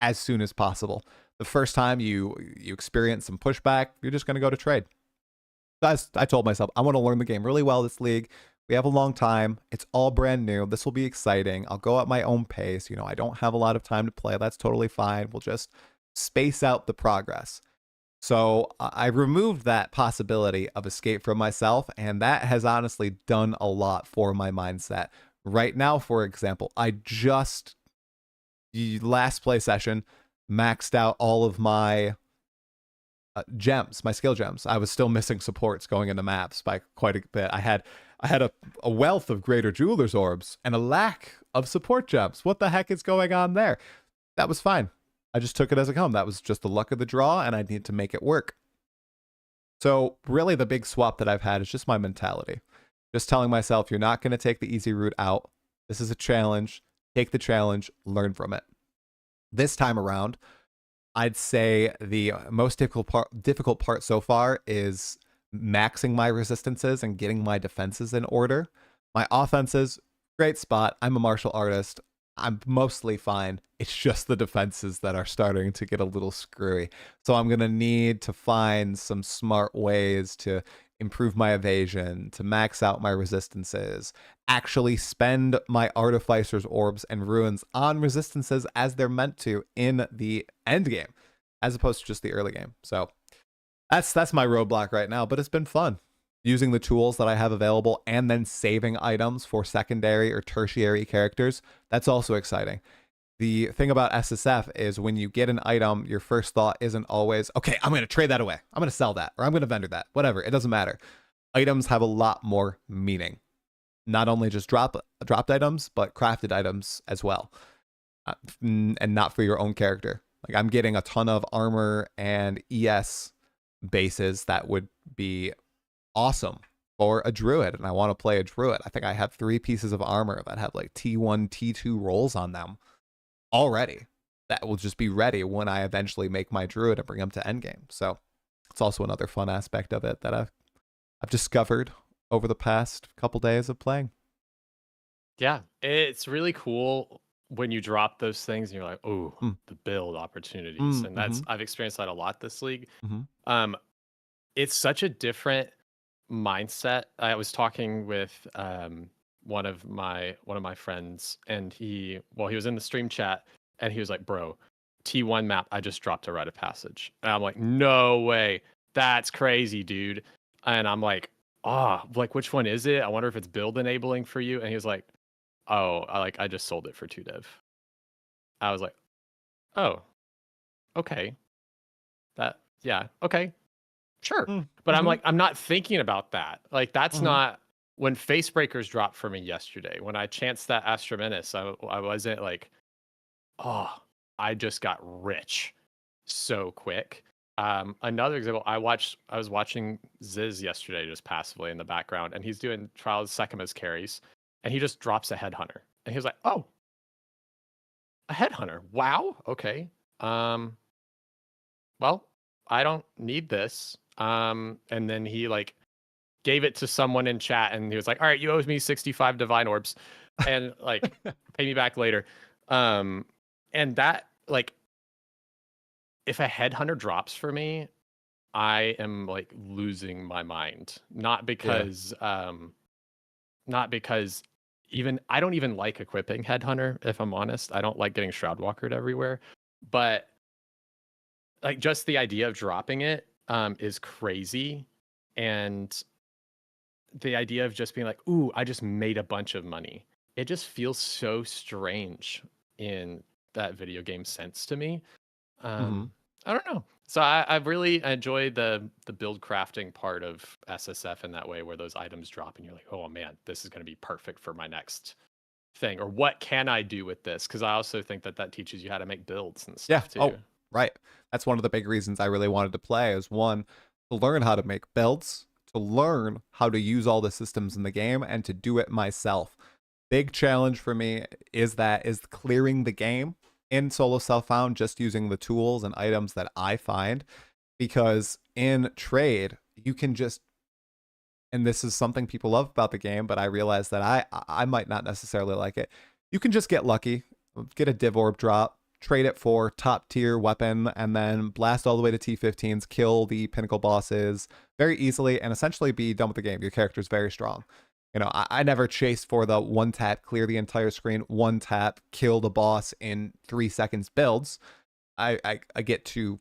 as soon as possible. The first time you experience some pushback, you're just going to go to trade. So I told myself, I want to learn the game really well this league. We have a long time. It's all brand new. This will be exciting. I'll go at my own pace. I don't have a lot of time to play. That's totally fine. We'll just space out the progress. So I removed that possibility of escape from myself, and that has honestly done a lot for my mindset. Right now, for example, I just, last play session, maxed out all of my gems, my skill gems. I was still missing supports going into maps by quite a bit. I had a wealth of greater jeweler's orbs and a lack of support gems. What the heck is going on there? That was fine. I just took it as a come. That was just the luck of the draw, and I need to make it work. So really the big swap that I've had is just my mentality. Just telling myself, you're not going to take the easy route out. This is a challenge. Take the challenge, learn from it. This time around, I'd say the most difficult part so far is maxing my resistances and getting my defenses in order. My offenses, great spot. I'm a martial artist. I'm mostly fine. It's just the defenses that are starting to get a little screwy. So I'm going to need to find some smart ways to improve my evasion, to max out my resistances, actually spend my Artificer's Orbs and Ruins on resistances as they're meant to in the end game, as opposed to just the early game. So that's my roadblock right now, but it's been fun. Using the tools that I have available and then saving items for secondary or tertiary characters, that's also exciting. The thing about SSF is when you get an item, your first thought isn't always, okay, I'm going to trade that away. I'm going to sell that, or I'm going to vendor that, whatever. It doesn't matter. Items have a lot more meaning. Not only just dropped items, but crafted items as well. And not for your own character. Like, I'm getting a ton of armor and ES bases that would be awesome for a druid, and I want to play a druid. I think I have 3 pieces of armor that have like T1, T2 rolls on them already. That will just be ready when I eventually make my druid and bring them to endgame. So it's also another fun aspect of it that I've discovered over the past couple days of playing. Yeah, it's really cool when you drop those things and you're like, oh, the build opportunities. And that's, I've experienced that a lot this league. It's such a different mindset. I was talking with one of my friends, and he was in the stream chat, and he was like, bro, T1 map, I just dropped a rite of passage. And I'm like, no way, that's crazy, dude. And I'm like, like, which one is it? I wonder if it's build enabling for you. And he was like, oh, I just sold it for 2 dev. I was like, oh, okay, yeah, okay, sure. But I'm like, I'm not thinking about that. Like, that's not when Face Breakers dropped for me yesterday, when I chanced that Astromenace, I wasn't like, oh, I just got rich so quick. Another example, I was watching Ziz yesterday just passively in the background, and he's doing Trials Sekima's carries, and he just drops a Headhunter. And he was like, oh, a Headhunter. Wow, okay. Well, I don't need this. And then he like gave it to someone in chat, and he was like, all right, you owe me 65 divine orbs and like pay me back later. And that like if a Headhunter drops for me, I am like losing my mind. Not because even I don't even like equipping Headhunter, if I'm honest. I don't like getting Shroudwalkered everywhere. But like just the idea of dropping it is crazy. And the idea of just being like, ooh, I just made a bunch of money. It just feels so strange in that video game sense to me. Mhm. I don't know. So I really enjoy the build crafting part of SSF in that way, where those items drop and you're like, oh man, this is going to be perfect for my next thing. Or what can I do with this? Because I also think that teaches you how to make builds and Yeah. stuff too. Oh, right. That's one of the big reasons I really wanted to play is one, to learn how to make builds, to learn how to use all the systems in the game, and to do it myself. Big challenge for me is clearing the game in solo self-found, just using the tools and items that I find, because in trade you can just, and this is something people love about the game, but I realize that I might not necessarily like it. You can just get lucky, get a div orb drop, trade it for top tier weapon, and then blast all the way to T15s, kill the pinnacle bosses very easily, and essentially be done with the game. Your character is very strong. You know, I never chase for the one tap, clear the entire screen, one tap, kill the boss in 3 seconds builds. I get to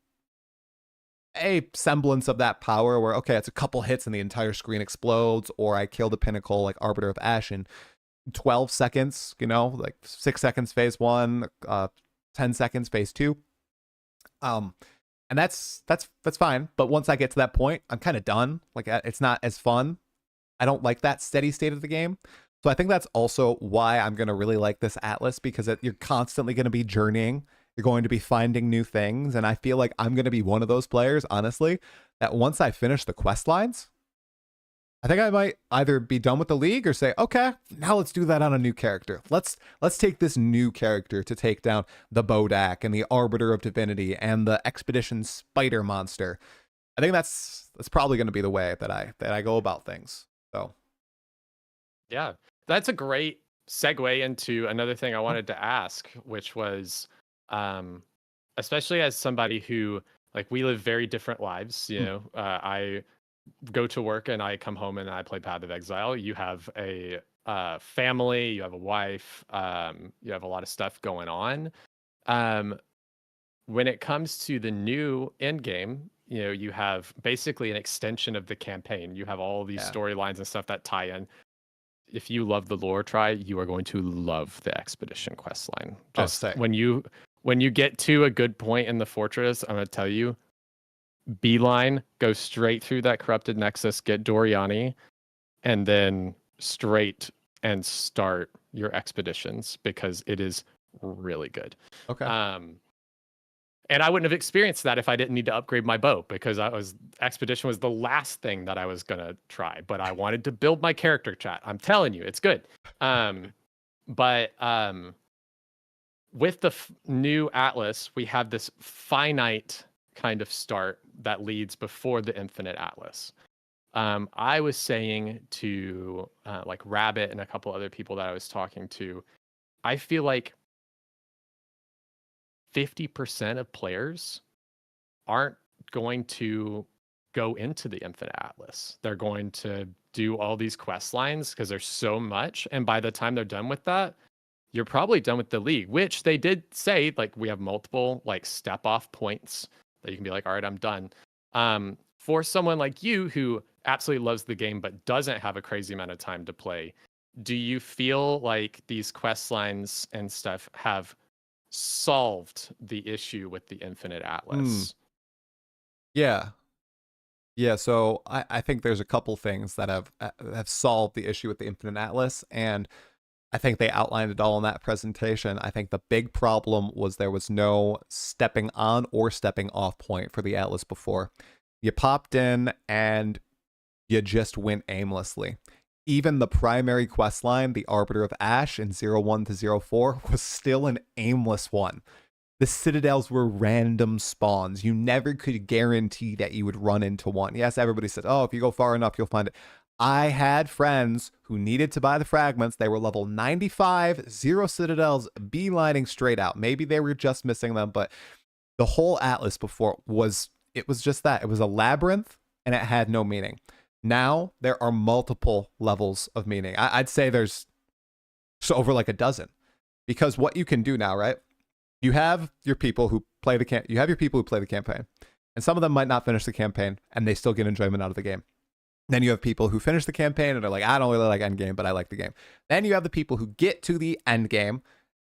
a semblance of that power where, okay, it's a couple hits and the entire screen explodes, or I kill the pinnacle like Arbiter of Ash in 12 seconds, you know, like 6 seconds phase 1, 10 seconds phase 2. And that's fine, but once I get to that point, I'm kind of done. Like it's not as fun. I don't like that steady state of the game. So I think that's also why I'm going to really like this Atlas, because you're constantly going to be journeying. You're going to be finding new things. And I feel like I'm going to be one of those players, honestly, that once I finish the quest lines, I think I might either be done with the league or say, okay, now let's do that on a new character. Let's take this new character to take down the Bodak and the Arbiter of Divinity and the Expedition Spider Monster. I think that's probably going to be the way that I go about things. So, yeah, that's a great segue into another thing I wanted to ask, which was, especially as somebody who like we live very different lives. You know, I go to work and I come home and I play Path of Exile. You have a family, you have a wife, you have a lot of stuff going on. When it comes to the new Endgame, you know, you have basically an extension of the campaign. You have all these storylines and stuff that tie in. If you love the lore, you are going to love the expedition quest line. Just when you get to a good point in the fortress, I'm gonna tell you, beeline, go straight through that corrupted nexus, get Doriani, and then straight and start your expeditions, because it is really good. okay. And I wouldn't have experienced that if I didn't need to upgrade my bow, because expedition was the last thing that I was gonna try. But I wanted to build my character, chat. I'm telling you, it's good. But with the new Atlas, we have this finite kind of start that leads before the infinite Atlas. I was saying to like Rabbit and a couple other people that I was talking to, I feel like 50% of players aren't going to go into the infinite Atlas. They're going to do all these quest lines because there's so much. And by the time they're done with that, you're probably done with the league, which they did say, like, we have multiple like step off points that you can be like, all right, I'm done. For someone like you who absolutely loves the game but doesn't have a crazy amount of time to play, do you feel like these quest lines and stuff have solved the issue with the infinite Atlas? Yeah. Yeah, so I think there's a couple things that have solved the issue with the Infinite Atlas, and I think they outlined it all in that presentation. I think the big problem was there was no stepping on or stepping off point for the Atlas before. You popped in and you just went aimlessly. Even the primary quest line, the Arbiter of Ash in 01 to 04, was still an aimless one. The citadels were random spawns. You never could guarantee that you would run into one. Yes, everybody said, oh, if you go far enough, you'll find it. I had friends who needed to buy the fragments. They were level 95, 0 citadels, beelining straight out. Maybe they were just missing them, but the whole Atlas before was just that. It was a labyrinth and it had no meaning. Now there are multiple levels of meaning. I'd say there's over like a dozen, because what you can do now, right? You have your people who play the campaign, and some of them might not finish the campaign and they still get enjoyment out of the game. Then you have people who finish the campaign and are like, I don't really like Endgame, but I like the game. Then you have the people who get to the Endgame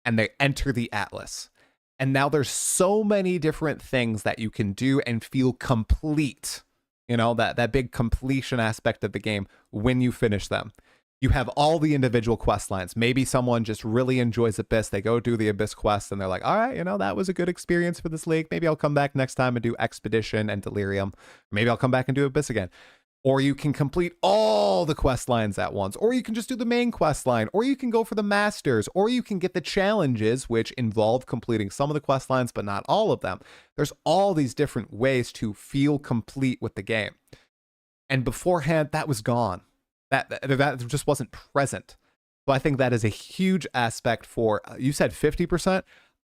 and they enter the Atlas. And now there's so many different things that you can do and feel complete. You know, that big completion aspect of the game when you finish them. You have all the individual quest lines. Maybe someone just really enjoys Abyss. They go do the Abyss quest and they're like, all right, you know, that was a good experience for this league. Maybe I'll come back next time and do Expedition and Delirium. Maybe I'll come back and do Abyss again. Or you can complete all the quest lines at once, or you can just do the main quest line, or you can go for the masters, or you can get the challenges, which involve completing some of the quest lines, but not all of them. There's all these different ways to feel complete with the game. And beforehand, that was gone. That just wasn't present. So I think that is a huge aspect for, you said 50%.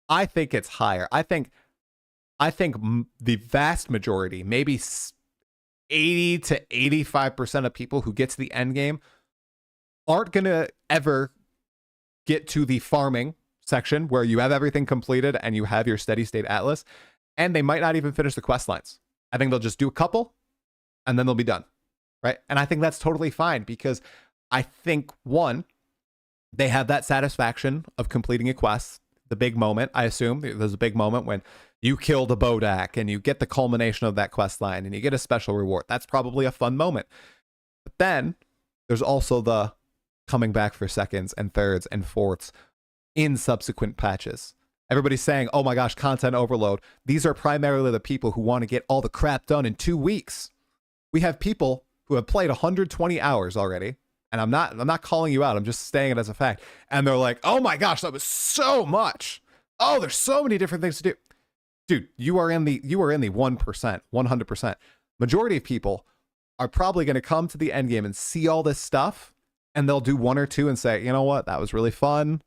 I think it's higher. I think the vast majority, maybe 80 to 85% of people who get to the end game aren't going to ever get to the farming section where you have everything completed and you have your steady state Atlas, and they might not even finish the quest lines. I think they'll just do a couple and then they'll be done, right? And I think that's totally fine, because I think, one, they have that satisfaction of completing a quest. The big moment, I assume there's a big moment when you kill the Bodak and you get the culmination of that quest line and you get a special reward. That's probably a fun moment. But then there's also the coming back for seconds and thirds and fourths in subsequent patches. Everybody's saying, oh my gosh, content overload. These are primarily the people who want to get all the crap done in 2 weeks. We have people who have played 120 hours already. And I'm not calling you out. I'm just saying it as a fact. And they're like, oh my gosh, that was so much. Oh, there's so many different things to do. Dude, you are in the 1%, 100%. Majority of people are probably going to come to the end game and see all this stuff, and they'll do one or two and say, you know what, that was really fun.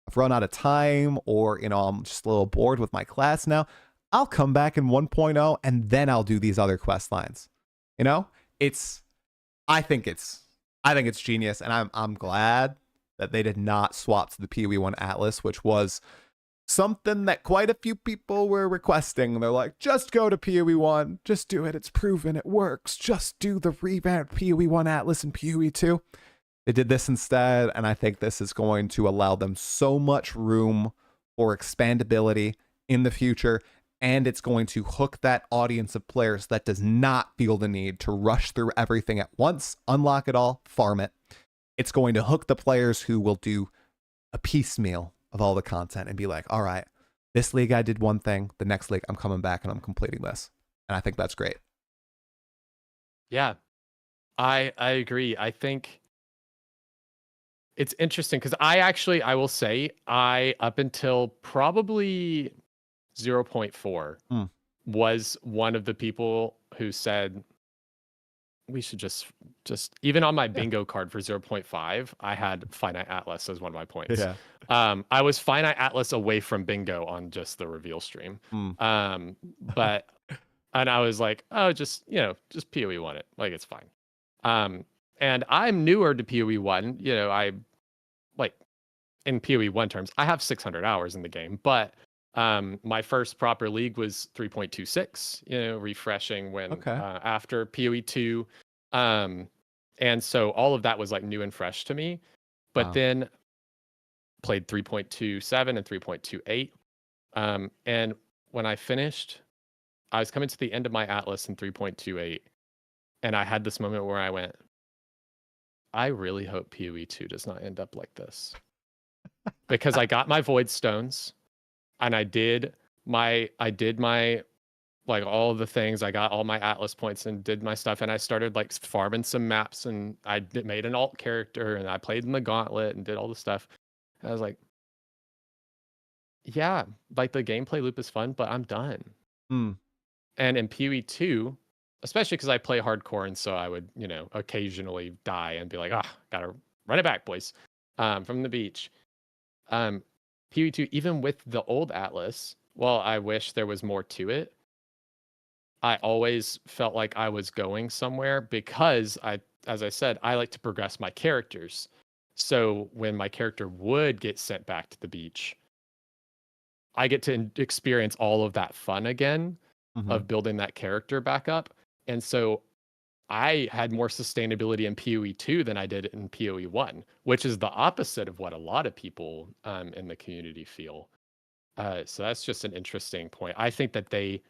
I've run out of time, or, you know, I'm just a little bored with my class now. I'll come back in 1.0 and then I'll do these other quest lines. You know, I think it's genius, and I'm glad that they did not swap to the PoE1 Atlas, which was something that quite a few people were requesting. They're like, just go to PoE1, just do it. It's proven it works. Just do the revamped PoE1 Atlas and PoE2. They did this instead, and I think this is going to allow them so much room for expandability in the future. And it's going to hook that audience of players that does not feel the need to rush through everything at once, unlock it all, farm it. It's going to hook the players who will do a piecemeal of all the content and be like, all right, this league I did one thing, the next league I'm coming back and I'm completing this. And I think that's great. Yeah, I agree. I think it's interesting because I will say up until probably 0.4 was one of the people who said we should just even on my bingo card for 0.5, I had Finite Atlas as one of my points. Yeah. I was Finite Atlas away from bingo on just the reveal stream. But and I was like, oh, just PoE1 it. Like, it's fine. And I'm newer to PoE1. You know, I like in PoE1 terms, I have 600 hours in the game, but my first proper league was 3.26, you know, refreshing when after PoE2. And so all of that was like new and fresh to me. But then played 3.27 and 3.28. And when I finished, I was coming to the end of my Atlas in 3.28. And I had this moment where I went, I really hope PoE2 does not end up like this. Because I got my void stones and I did my like all the things. I got all my Atlas points and did my stuff, and I started like farming some maps, and made an alt character, and I played in the gauntlet and did all the stuff. And I was like, yeah, like the gameplay loop is fun, but I'm done. Hmm. And in PoE2, especially because I play hardcore, and so I would, occasionally die and be like, gotta run it back, boys, from the beach. PoE2, even with the old Atlas, well, I wish there was more to it. I always felt like I was going somewhere because as I said, I like to progress my characters. So when my character would get sent back to the beach, I get to experience all of that fun again of building that character back up. And so I had more sustainability in PoE2 than I did in PoE1, which is the opposite of what a lot of people in the community feel. So that's just an interesting point. I think that they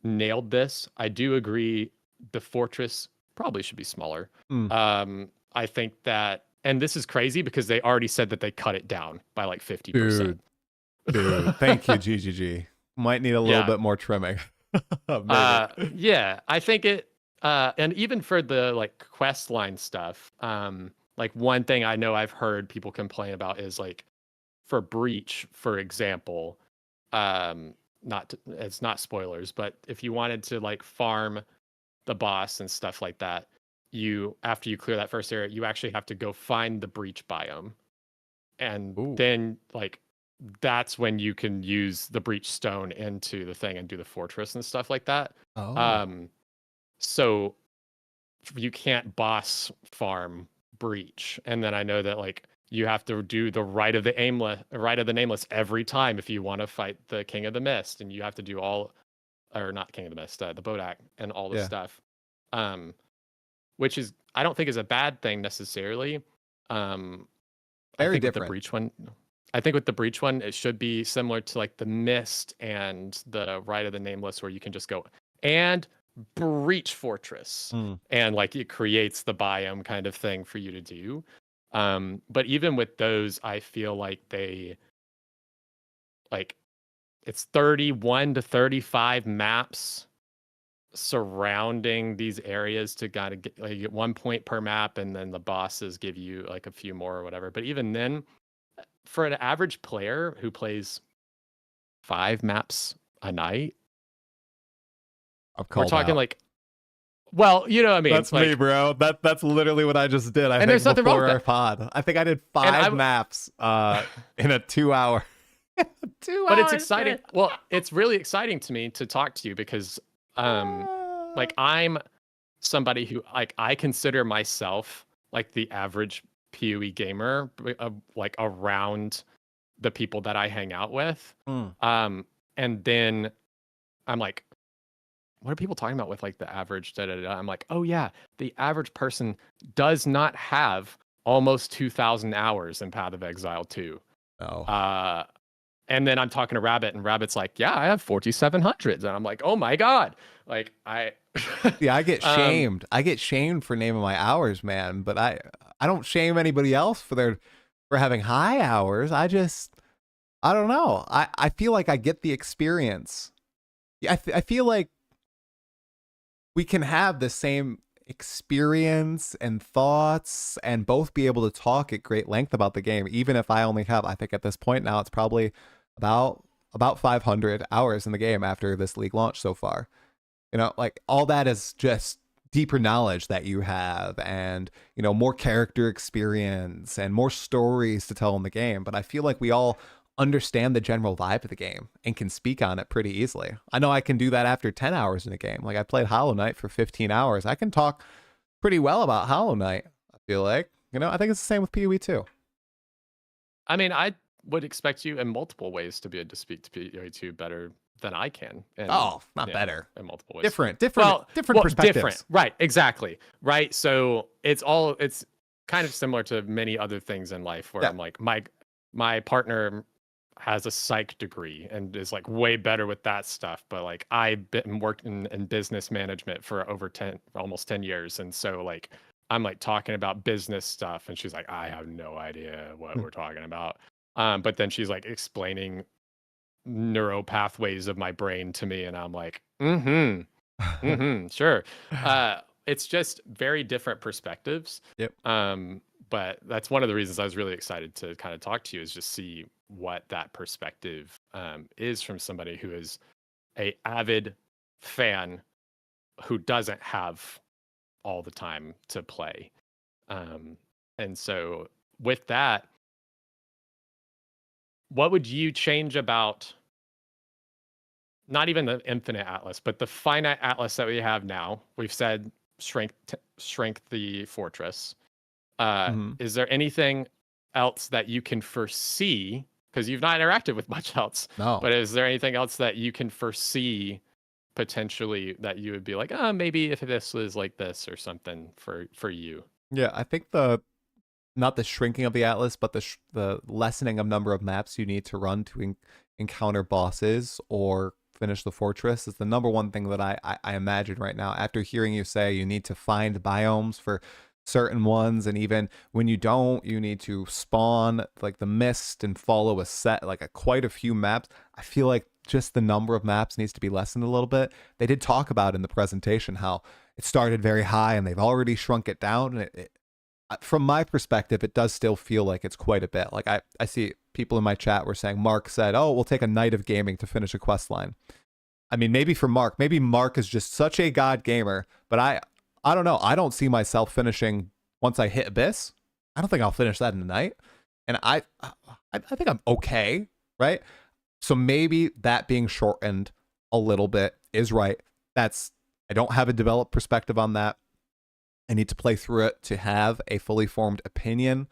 nailed this. I do agree the fortress probably should be smaller. I think that, and this is crazy because they already said that they cut it down by like 50%. Dude, thank you, GGG. Might need a little bit more trimming. Yeah, I think it, and even for the like quest line stuff, like one thing I know I've heard people complain about is like for Breach, for example, it's not spoilers, but if you wanted to like farm the boss and stuff like that, after you clear that first area, you actually have to go find the Breach biome, and then like that's when you can use the Breach stone into the thing and do the fortress and stuff like that. So you can't boss farm Breach, and then I know that like you have to do the Rite of the Nameless every time if you want to fight the King of the Mist, and you have to do or not King of the Mist, the Bodak and all this stuff, which is I don't think is a bad thing necessarily. Very different. With the Breach one, I think with the Breach one, it should be similar to like the Mist and the Rite of the Nameless, where you can just go and Breach Fortress, and like it creates the biome kind of thing for you to do. But even with those, I feel like it's 31 to 35 maps surrounding these areas to gotta get 1 point per map, and then the bosses give you like a few more or whatever. But even then, for an average player who plays 5 maps a night, we're talking like, well, you know what I mean? That's like, me, bro. That's literally what I just did. I think there's nothing wrong with our pod. I think I did 5 maps in a 2 hour. 2 hours. But it's exciting. Well, it's really exciting to me to talk to you because like I'm somebody who like I consider myself like the average PoE gamer, like around the people that I hang out with. And then I'm like, what are people talking about with like the average I'm like, oh yeah, the average person does not have almost 2,000 hours in Path of Exile 2. And then I'm talking to Rabbit, and Rabbit's like, yeah, I have 4,700. And I'm like, oh my God. Like I get shamed. I get shamed for naming my hours, man. But I don't shame anybody else for having high hours. I don't know. I feel like I get the experience. I feel like we can have the same experience and thoughts and both be able to talk at great length about the game, even if I only have, I think at this point now, it's probably about 500 hours in the game after this league launch so far. You know, like all that is just deeper knowledge that you have, and, you know, more character experience and more stories to tell in the game. But I feel like we all understand the general vibe of the game and can speak on it pretty easily. I know I can do that after 10 hours in a game. Like I played Hollow Knight for 15 hours. I can talk pretty well about Hollow Knight, I feel like. You know, I think it's the same with PoE2. I mean, I would expect you in multiple ways to be able to speak to PoE2 better than I can. And, not better. In multiple ways. Different perspectives. Different. Right, exactly. Right. So it's kind of similar to many other things in life where I'm like, my partner has a psych degree and is like way better with that stuff. But like I've been working in business management for almost 10 years. And so like I'm like talking about business stuff and she's like, I have no idea what we're talking about. But then she's like explaining neural pathways of my brain to me and I'm like, sure. It's just very different perspectives. Yep. But that's one of the reasons I was really excited to kind of talk to you, is just see what that perspective is from somebody who is a avid fan who doesn't have all the time to play. And so with that, what would you change about not even the infinite atlas, but the finite atlas that we have now? We've said shrink the fortress. Is there anything else that you can foresee? Because you've not interacted with much else. No. But is there anything else that you can foresee potentially that you would be like, maybe if this was like this or something for you? Yeah, I think not the shrinking of the atlas, but the lessening of number of maps you need to run to encounter bosses or finish the fortress is the number one thing that I imagine right now. After hearing you say you need to find biomes for certain ones, and even when you don't, you need to spawn like the mist and follow a set, like quite a few maps. I feel like just the number of maps needs to be lessened a little bit. They did talk about in the presentation how it started very high and they've already shrunk it down, and from my perspective, it does still feel like it's quite a bit. Like I see people in my chat were saying Mark said, oh, we'll take a night of gaming to finish a quest line. I mean, maybe for Mark, maybe Mark is just such a god gamer, but I don't know. I don't see myself finishing once I hit Abyss. I don't think I'll finish that in a night. And I think I'm okay, right? So maybe that being shortened a little bit is right. I don't have a developed perspective on that. I need to play through it to have a fully formed opinion.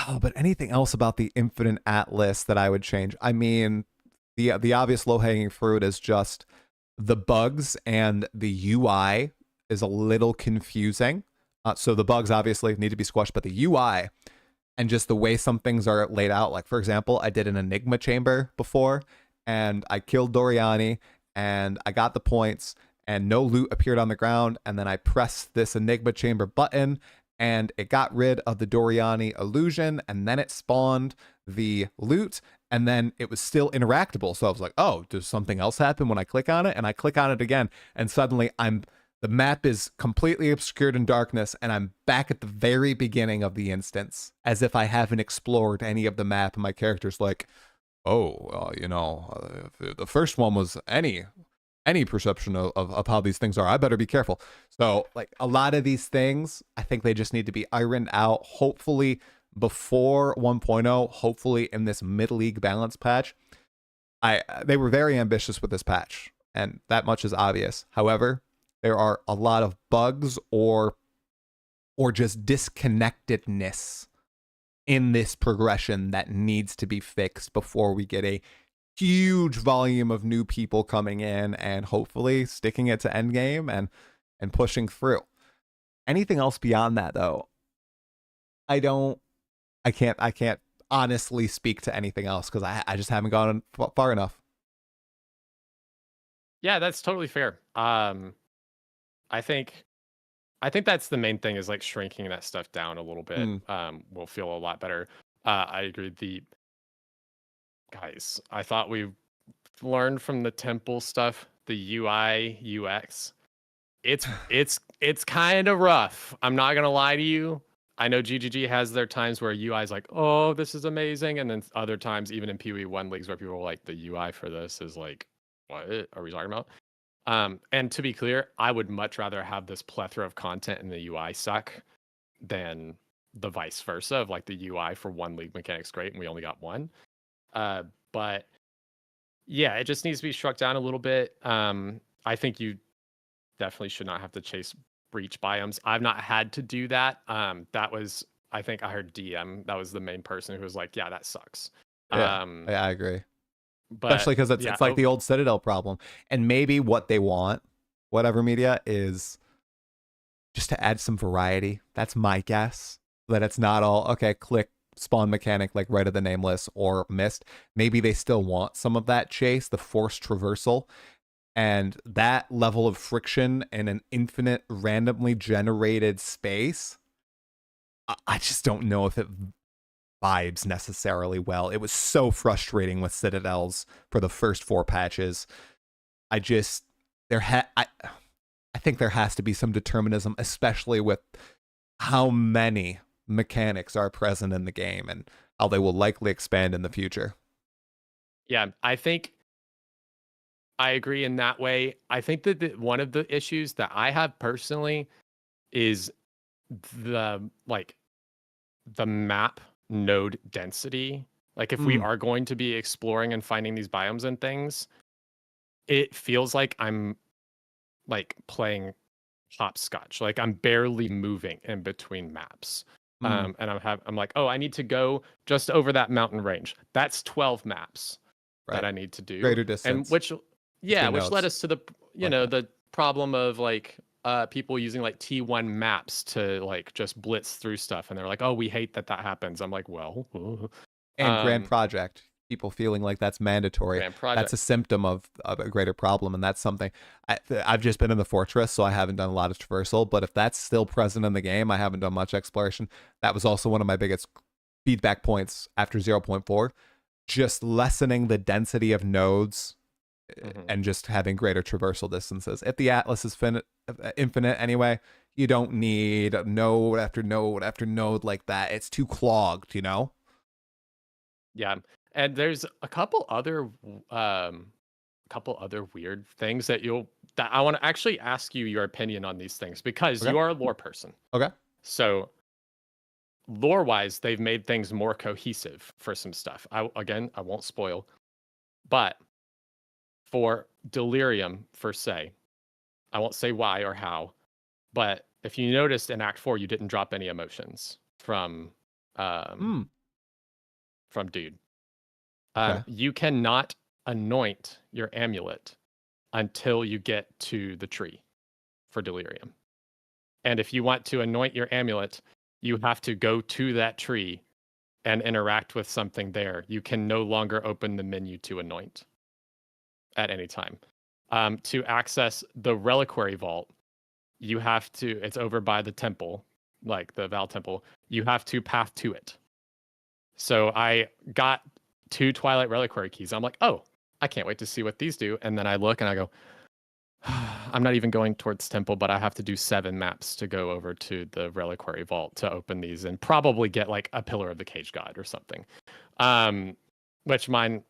Oh, but anything else about the Infinite Atlas that I would change? I mean, the obvious low-hanging fruit is just the bugs, and the UI is a little confusing. So the bugs obviously need to be squashed, but the UI and just the way some things are laid out, like for example, I did an Enigma chamber before and I killed Doriani and I got the points and no loot appeared on the ground, and then I pressed this Enigma chamber button and it got rid of the Doriani illusion, and then it spawned the loot, and then it was still interactable. So I was like, oh, does something else happen when I click on it? And I click on it again, and suddenly the map is completely obscured in darkness, and I'm back at the very beginning of the instance, as if I haven't explored any of the map, and my character's like, oh, the first one was any perception of how these things are. I better be careful. So like a lot of these things, I think they just need to be ironed out, hopefully before 1.0, hopefully in this mid-league balance patch. They were very ambitious with this patch, and that much is obvious. However, there are a lot of bugs or just disconnectedness in this progression that needs to be fixed before we get a huge volume of new people coming in and hopefully sticking it to Endgame and pushing through. Anything else beyond that, though, I can't honestly speak to anything else because I just haven't gone far enough. Yeah, that's totally fair. I think that's the main thing, is like shrinking that stuff down a little bit. Will feel a lot better. I agree. Guys, I thought we learned from the temple stuff, the UI UX. It's kind of rough. I'm not gonna lie to you. I know GGG has their times where UI is like, oh, this is amazing, and then other times, even in PoE1 leagues, where people are like, the UI for this is like, what are we talking about? And to be clear, I would much rather have this plethora of content and the UI suck than the vice versa, of like the UI for one league mechanic's great and we only got one. But yeah, it just needs to be struck down a little bit. I think you definitely should not have to chase breach biomes. I've not had to do that. That was, I think I heard DM, that was the main person who was like, yeah, that sucks. Yeah, I agree. But especially because it's like the old Citadel problem. And maybe what they want, WhateverMedia, is just to add some variety. That's my guess. That it's not all, okay, click spawn mechanic like Right of the Nameless or Mist, maybe they still want some of that chase, the forced traversal. And that level of friction in an infinite randomly generated space, I just don't know if it vibes necessarily well. It was so frustrating with Citadels for the first 4 patches. I think there has to be some determinism, especially with how many mechanics are present in the game and how they will likely expand in the future. Yeah, I think I agree in that way. I think that one of the issues that I have personally is the the map node density. Like if we are going to be exploring and finding these biomes and things, it feels like I'm like playing hopscotch. Like I'm barely moving in between maps. And I'm like, oh, I need to go just over that mountain range. That's 12 maps that I need to do. Greater distance. And which led us to the the problem of like people using like T1 maps to like just blitz through stuff, and they're like, oh, we hate that happens. I'm like, well, and Grand Project, people feeling like that's mandatory. That's a symptom of a greater problem, and that's something I've just been in the fortress, so I haven't done a lot of traversal, but if that's still present in the game, I haven't done much exploration. That was also one of my biggest feedback points after 0.4, just lessening the density of nodes and just having greater traversal distances. If the Atlas is infinite anyway, you don't need node after node after node like that. It's too clogged, you know? Yeah. And there's a couple other weird things that I want to actually ask you your opinion on these things, because you are a lore person. Okay. So lore wise, they've made things more cohesive for some stuff. I won't spoil, but for Delirium, per se, I won't say why or how, but if you noticed in Act 4, you didn't drop any emotions from Dude. Okay. You cannot anoint your amulet until you get to the tree for Delirium. And if you want to anoint your amulet, you have to go to that tree and interact with something there. You can no longer open the menu to anoint at any time. To access the Reliquary Vault, you have to, it's over by the temple, like the Val Temple, you have to path to it. So I got 2 Twilight Reliquary keys. I'm like, oh, I can't wait to see what these do. And then I look and I go, I'm not even going towards temple, but I have to do 7 maps to go over to the Reliquary Vault to open these and probably get like a Pillar of the Cage God or something. Which I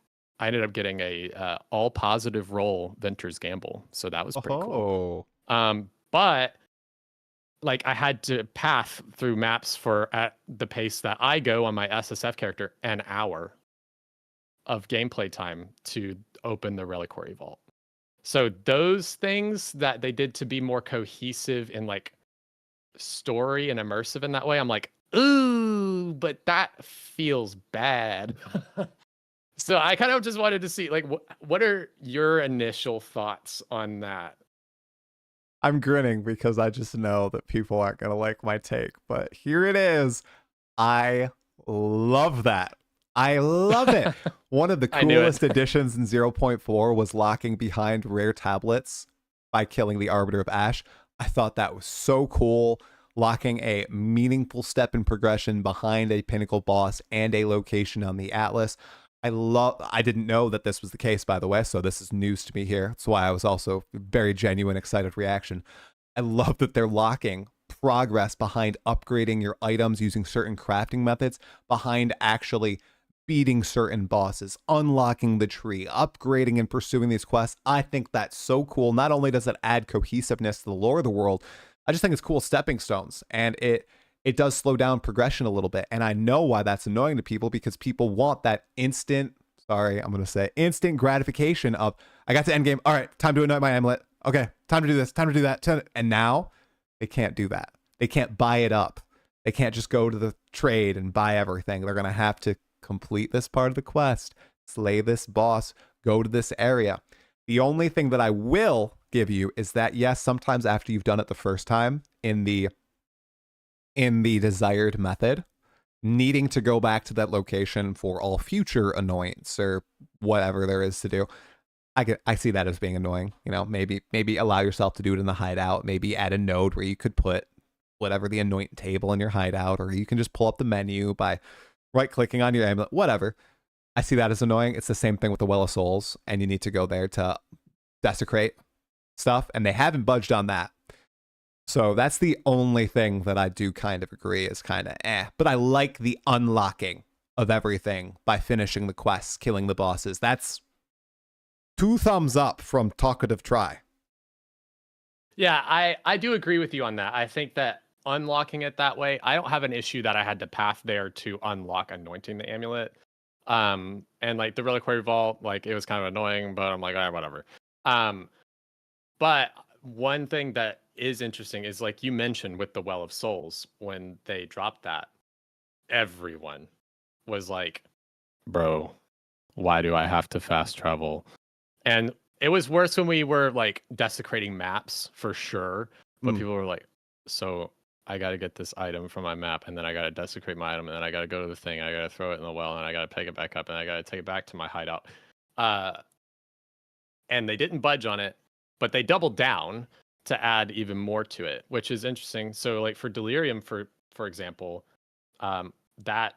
ended up getting a all positive roll Venter's Gamble, so that was pretty cool. But like I had to path through maps for, at the pace that I go on my SSF character, an hour of gameplay time to open the Reliquary Vault. So those things that they did to be more cohesive in like story and immersive in that way, I'm like, ooh, but that feels bad. So I kind of just wanted to see, like, what are your initial thoughts on that? I'm grinning because I just know that people aren't going to like my take, but here it is. I love that. I love it. One of the coolest additions in 0.4 was locking behind rare tablets by killing the Arbiter of Ash. I thought that was so cool. Locking a meaningful step in progression behind a pinnacle boss and a location on the Atlas. I didn't know that this was the case, by the way, so this is news to me here. That's why I was also very genuine, excited reaction. I love that they're locking progress behind upgrading your items using certain crafting methods, behind actually beating certain bosses, unlocking the tree, upgrading and pursuing these quests. I think that's so cool. Not only does it add cohesiveness to the lore of the world, I just think it's cool stepping stones, and it does slow down progression a little bit. And I know why that's annoying to people, because people want that instant gratification of, I got to Endgame. All right, time to anoint my amulet. Okay, time to do this, time to do that. And now they can't do that. They can't buy it up. They can't just go to the trade and buy everything. They're going to have to complete this part of the quest, slay this boss, go to this area. The only thing that I will give you is that, yes, sometimes after you've done it the first time in the desired method, needing to go back to that location for all future annoyance or whatever there is to do. I see that as being annoying. You know, maybe allow yourself to do it in the hideout. Maybe add a node where you could put whatever the anoint table in your hideout, or you can just pull up the menu by right clicking on your amulet, whatever. I see that as annoying. It's the same thing with the Well of Souls, and you need to go there to desecrate stuff, and they haven't budged on that. So that's the only thing that I do kind of agree is kind of but I like the unlocking of everything by finishing the quests, killing the bosses. That's 2 thumbs up from Talkative Try. Yeah, I do agree with you on that. I think that unlocking it that way, I don't have an issue that I had to path there to unlock anointing the amulet. And like the Reliquary Vault, like it was kind of annoying, but I'm like, all right, whatever. But one thing that is interesting is like you mentioned with the Well of Souls, when they dropped that, everyone was like, bro, why do I have to fast travel? And it was worse when we were like desecrating maps for sure. But people were like, so I got to get this item from my map, and then I got to desecrate my item, and then I got to go to the thing, and I got to throw it in the well, and I got to pick it back up, and I got to take it back to my hideout. And they didn't budge on it, but they doubled down to add even more to it, which is interesting. So like for Delirium, for example, that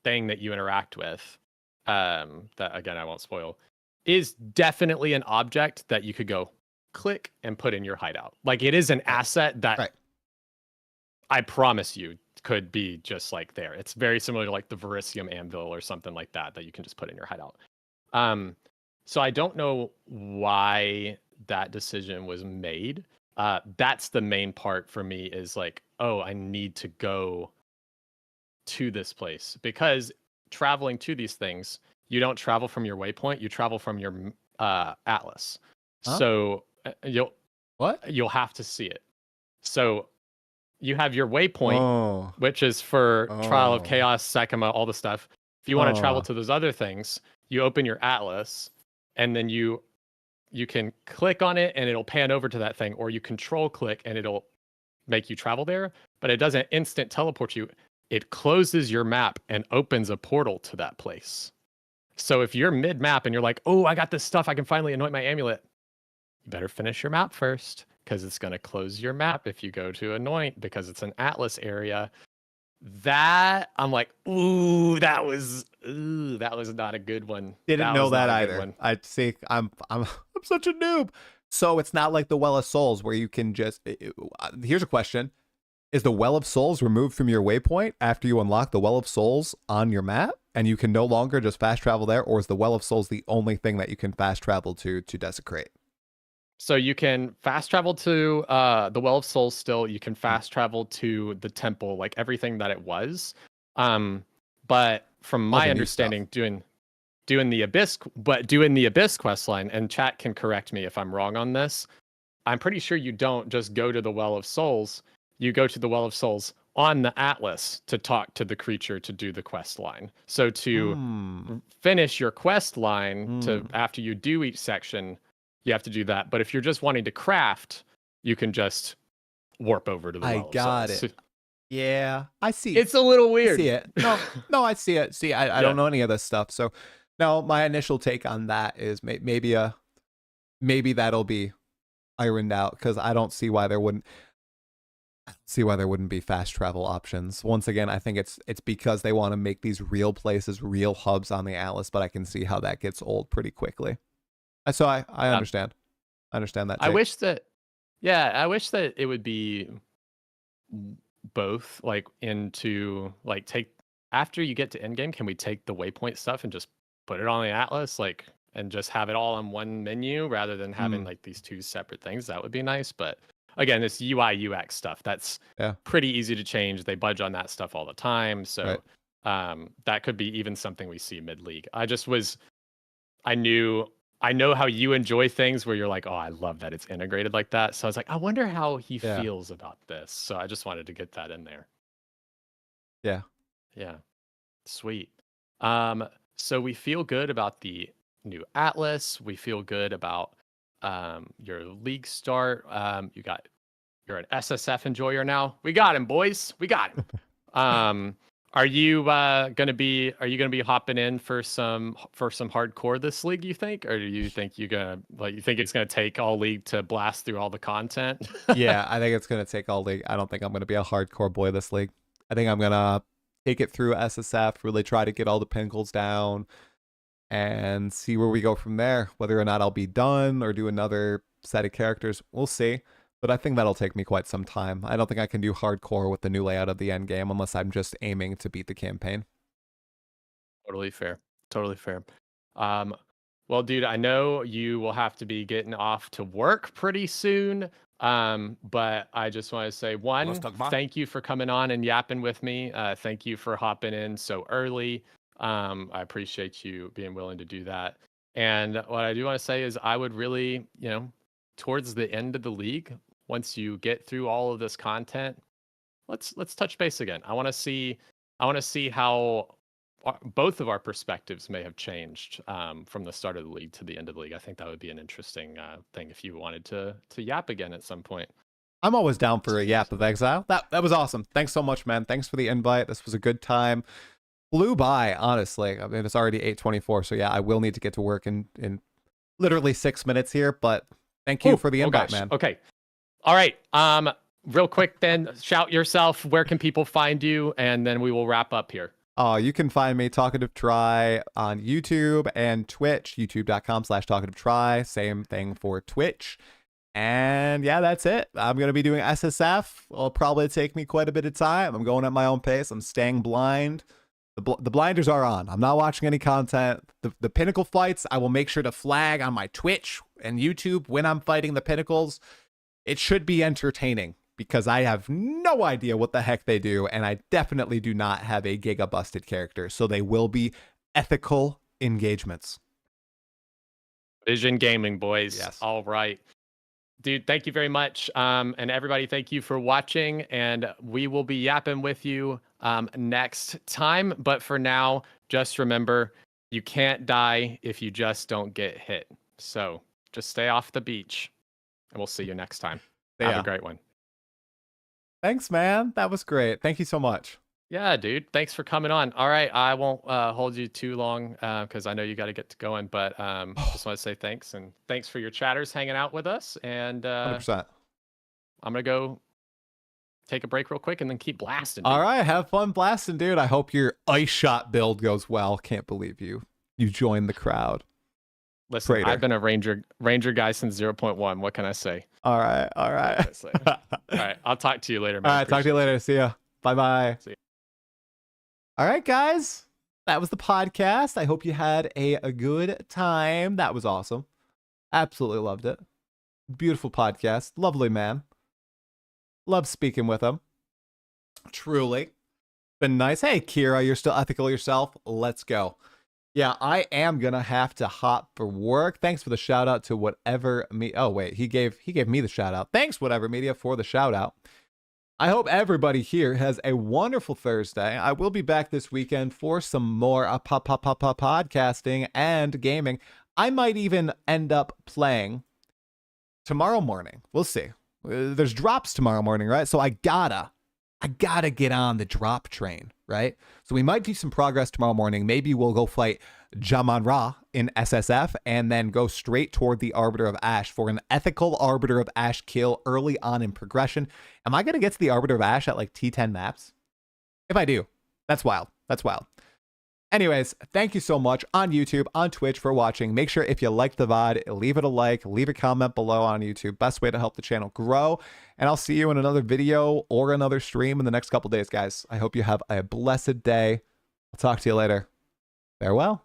thing that you interact with, that again, I won't spoil, is definitely an object that you could go click and put in your hideout. Like it is an asset that I promise you could be just like there. It's very similar to like the Verisium Anvil or something like that you can just put in your hideout. So I don't know why that decision was made. That's the main part for me is like, oh, I need to go to this place, because traveling to these things, you don't travel from your waypoint, you travel from your atlas. Huh? So you'll have to see it. So you have your waypoint, which is for Trial of Chaos, Sekima, all the stuff. If you want to travel to those other things, you open your atlas, and then you can click on it and it'll pan over to that thing, or you control click and it'll make you travel there, but it doesn't instant teleport you. It closes your map and opens a portal to that place. So if you're mid-map and you're like, oh, I got this stuff, I can finally anoint my amulet, you better finish your map first, because it's going to close your map if you go to anoint, because it's an atlas area. That I'm like, ooh, that was not a good one. Didn't know that either. I'd say I'm such a noob. So it's not like the Well of Souls where you can just. Here's a question: is the Well of Souls removed from your waypoint after you unlock the Well of Souls on your map, and you can no longer just fast travel there, or is the Well of Souls the only thing that you can fast travel to desecrate? So you can fast travel to the Well of Souls still. You can fast travel to the temple, like everything that it was. But from my understanding, doing the Abyss quest line, and chat can correct me if I'm wrong on this, I'm pretty sure you don't just go to the Well of Souls. You go to the Well of Souls on the Atlas to talk to the creature to do the quest line. So to finish your quest line, to after you do each section, you have to do that. But if you're just wanting to craft, you can just warp over to the Well of Souls. I got it. Yeah, I see. It's a little weird. I see it. No, I see it. See, I don't know any of this stuff. So now my initial take on that is maybe that'll be ironed out, because I don't see why there wouldn't be fast travel options. Once again, I think it's because they want to make these real places, real hubs on the Atlas, but I can see how that gets old pretty quickly. So I understand. I understand that take. I wish that it would be both, like into like take after you get to Endgame, can we take the waypoint stuff and just put it on the Atlas, like, and just have it all on one menu rather than having like these two separate things? That would be nice. But again, this UI UX stuff, that's pretty easy to change. They budge on that stuff all the time. So that could be even something we see mid-league. I know how you enjoy things where you're like, oh, I love that it's integrated like that. So I was like, I wonder how he feels about this. So I just wanted to get that in there. Yeah. Yeah. Sweet. So we feel good about the new Atlas. We feel good about your league start. You're an SSF enjoyer now. We got him, boys. We got him. Are you gonna be hopping in for some hardcore this league, you think? Or do you think you think it's gonna take all league to blast through all the content? Yeah, I think it's gonna take all league. I don't think I'm gonna be a hardcore boy this league. I think I'm gonna take it through SSF, really try to get all the pinnacles down and see where we go from there. Whether or not I'll be done or do another set of characters, we'll see. But I think that'll take me quite some time. I don't think I can do hardcore with the new layout of the end game unless I'm just aiming to beat the campaign. Totally fair. Totally fair. Well, dude, I know you will have to be getting off to work pretty soon. But I just want to say thank you for coming on and yapping with me. Thank you for hopping in so early. I appreciate you being willing to do that. And what I do want to say is I would really, towards the end of the league, once you get through all of this content, let's touch base again. I want to see how both of our perspectives may have changed from the start of the league to the end of the league. I think that would be an interesting thing if you wanted to yap again at some point. I'm always down for a yap of Exile. That was awesome. Thanks so much, man. Thanks for the invite. This was a good time. Flew by, honestly. I mean, it's already 8:24, so yeah, I will need to get to work in literally 6 minutes here, but thank you for the invite, man. Okay. All right. Real quick then, shout yourself. Where can people find you? And then we will wrap up here. You can find me Talkative Try on YouTube and Twitch, youtube.com/TalkativeTry. Same thing for Twitch. And yeah, that's it. I'm going to be doing SSF. It'll probably take me quite a bit of time. I'm going at my own pace. I'm staying blind. The blinders are on. I'm not watching any content. The pinnacle fights, I will make sure to flag on my Twitch and YouTube when I'm fighting the pinnacles. It should be entertaining because I have no idea what the heck they do, and I definitely do not have a Giga busted character, so they will be ethical engagements. Vision Gaming, boys. Yes. All right. Dude, thank you very much. And everybody, thank you for watching, and we will be yapping with you next time. But for now, just remember, you can't die if you just don't get hit. So just stay off the beach, and we'll see you next time. Have a great one. Thanks, man. That was great. Thank you so much. Yeah, dude. Thanks for coming on. All right. I won't hold you too long because I know you got to get going. But just want to say thanks. And thanks for your chatters hanging out with us. And 100%. I'm going to go take a break real quick and then keep blasting. Dude. All right. Have fun blasting, dude. I hope your ice shot build goes well. Can't believe you joined the crowd. Listen, Prater. I've been a ranger guy since 0.1. What can I say? All right. All right. I'll talk to you later, man. All right. Talk to you later. See ya. Bye-bye. See ya. All right, guys. That was the podcast. I hope you had a good time. That was awesome. Absolutely loved it. Beautiful podcast. Lovely man. Love speaking with him. Truly. Been nice. Hey, Kira, you're still ethical yourself. Let's go. Yeah, I am gonna have to hop for work. Thanks for the shout out to WhateverMedia. Oh wait, he gave me the shout out. Thanks WhateverMedia for the shout out. I hope everybody here has a wonderful Thursday. I will be back this weekend for some more podcasting and gaming. I might even end up playing tomorrow morning. We'll see. There's drops tomorrow morning, right? So I gotta get on the drop train, right? So we might do some progress tomorrow morning. Maybe we'll go fight Jaman Ra in SSF and then go straight toward the Arbiter of Ash for an ethical Arbiter of Ash kill early on in progression. Am I going to get to the Arbiter of Ash at like T10 maps? If I do, that's wild. That's wild. Anyways, thank you so much on YouTube, on Twitch for watching. Make sure if you liked the VOD, leave it a like, leave a comment below on YouTube. Best way to help the channel grow. And I'll see you in another video or another stream in the next couple days, guys. I hope you have a blessed day. I'll talk to you later. Farewell.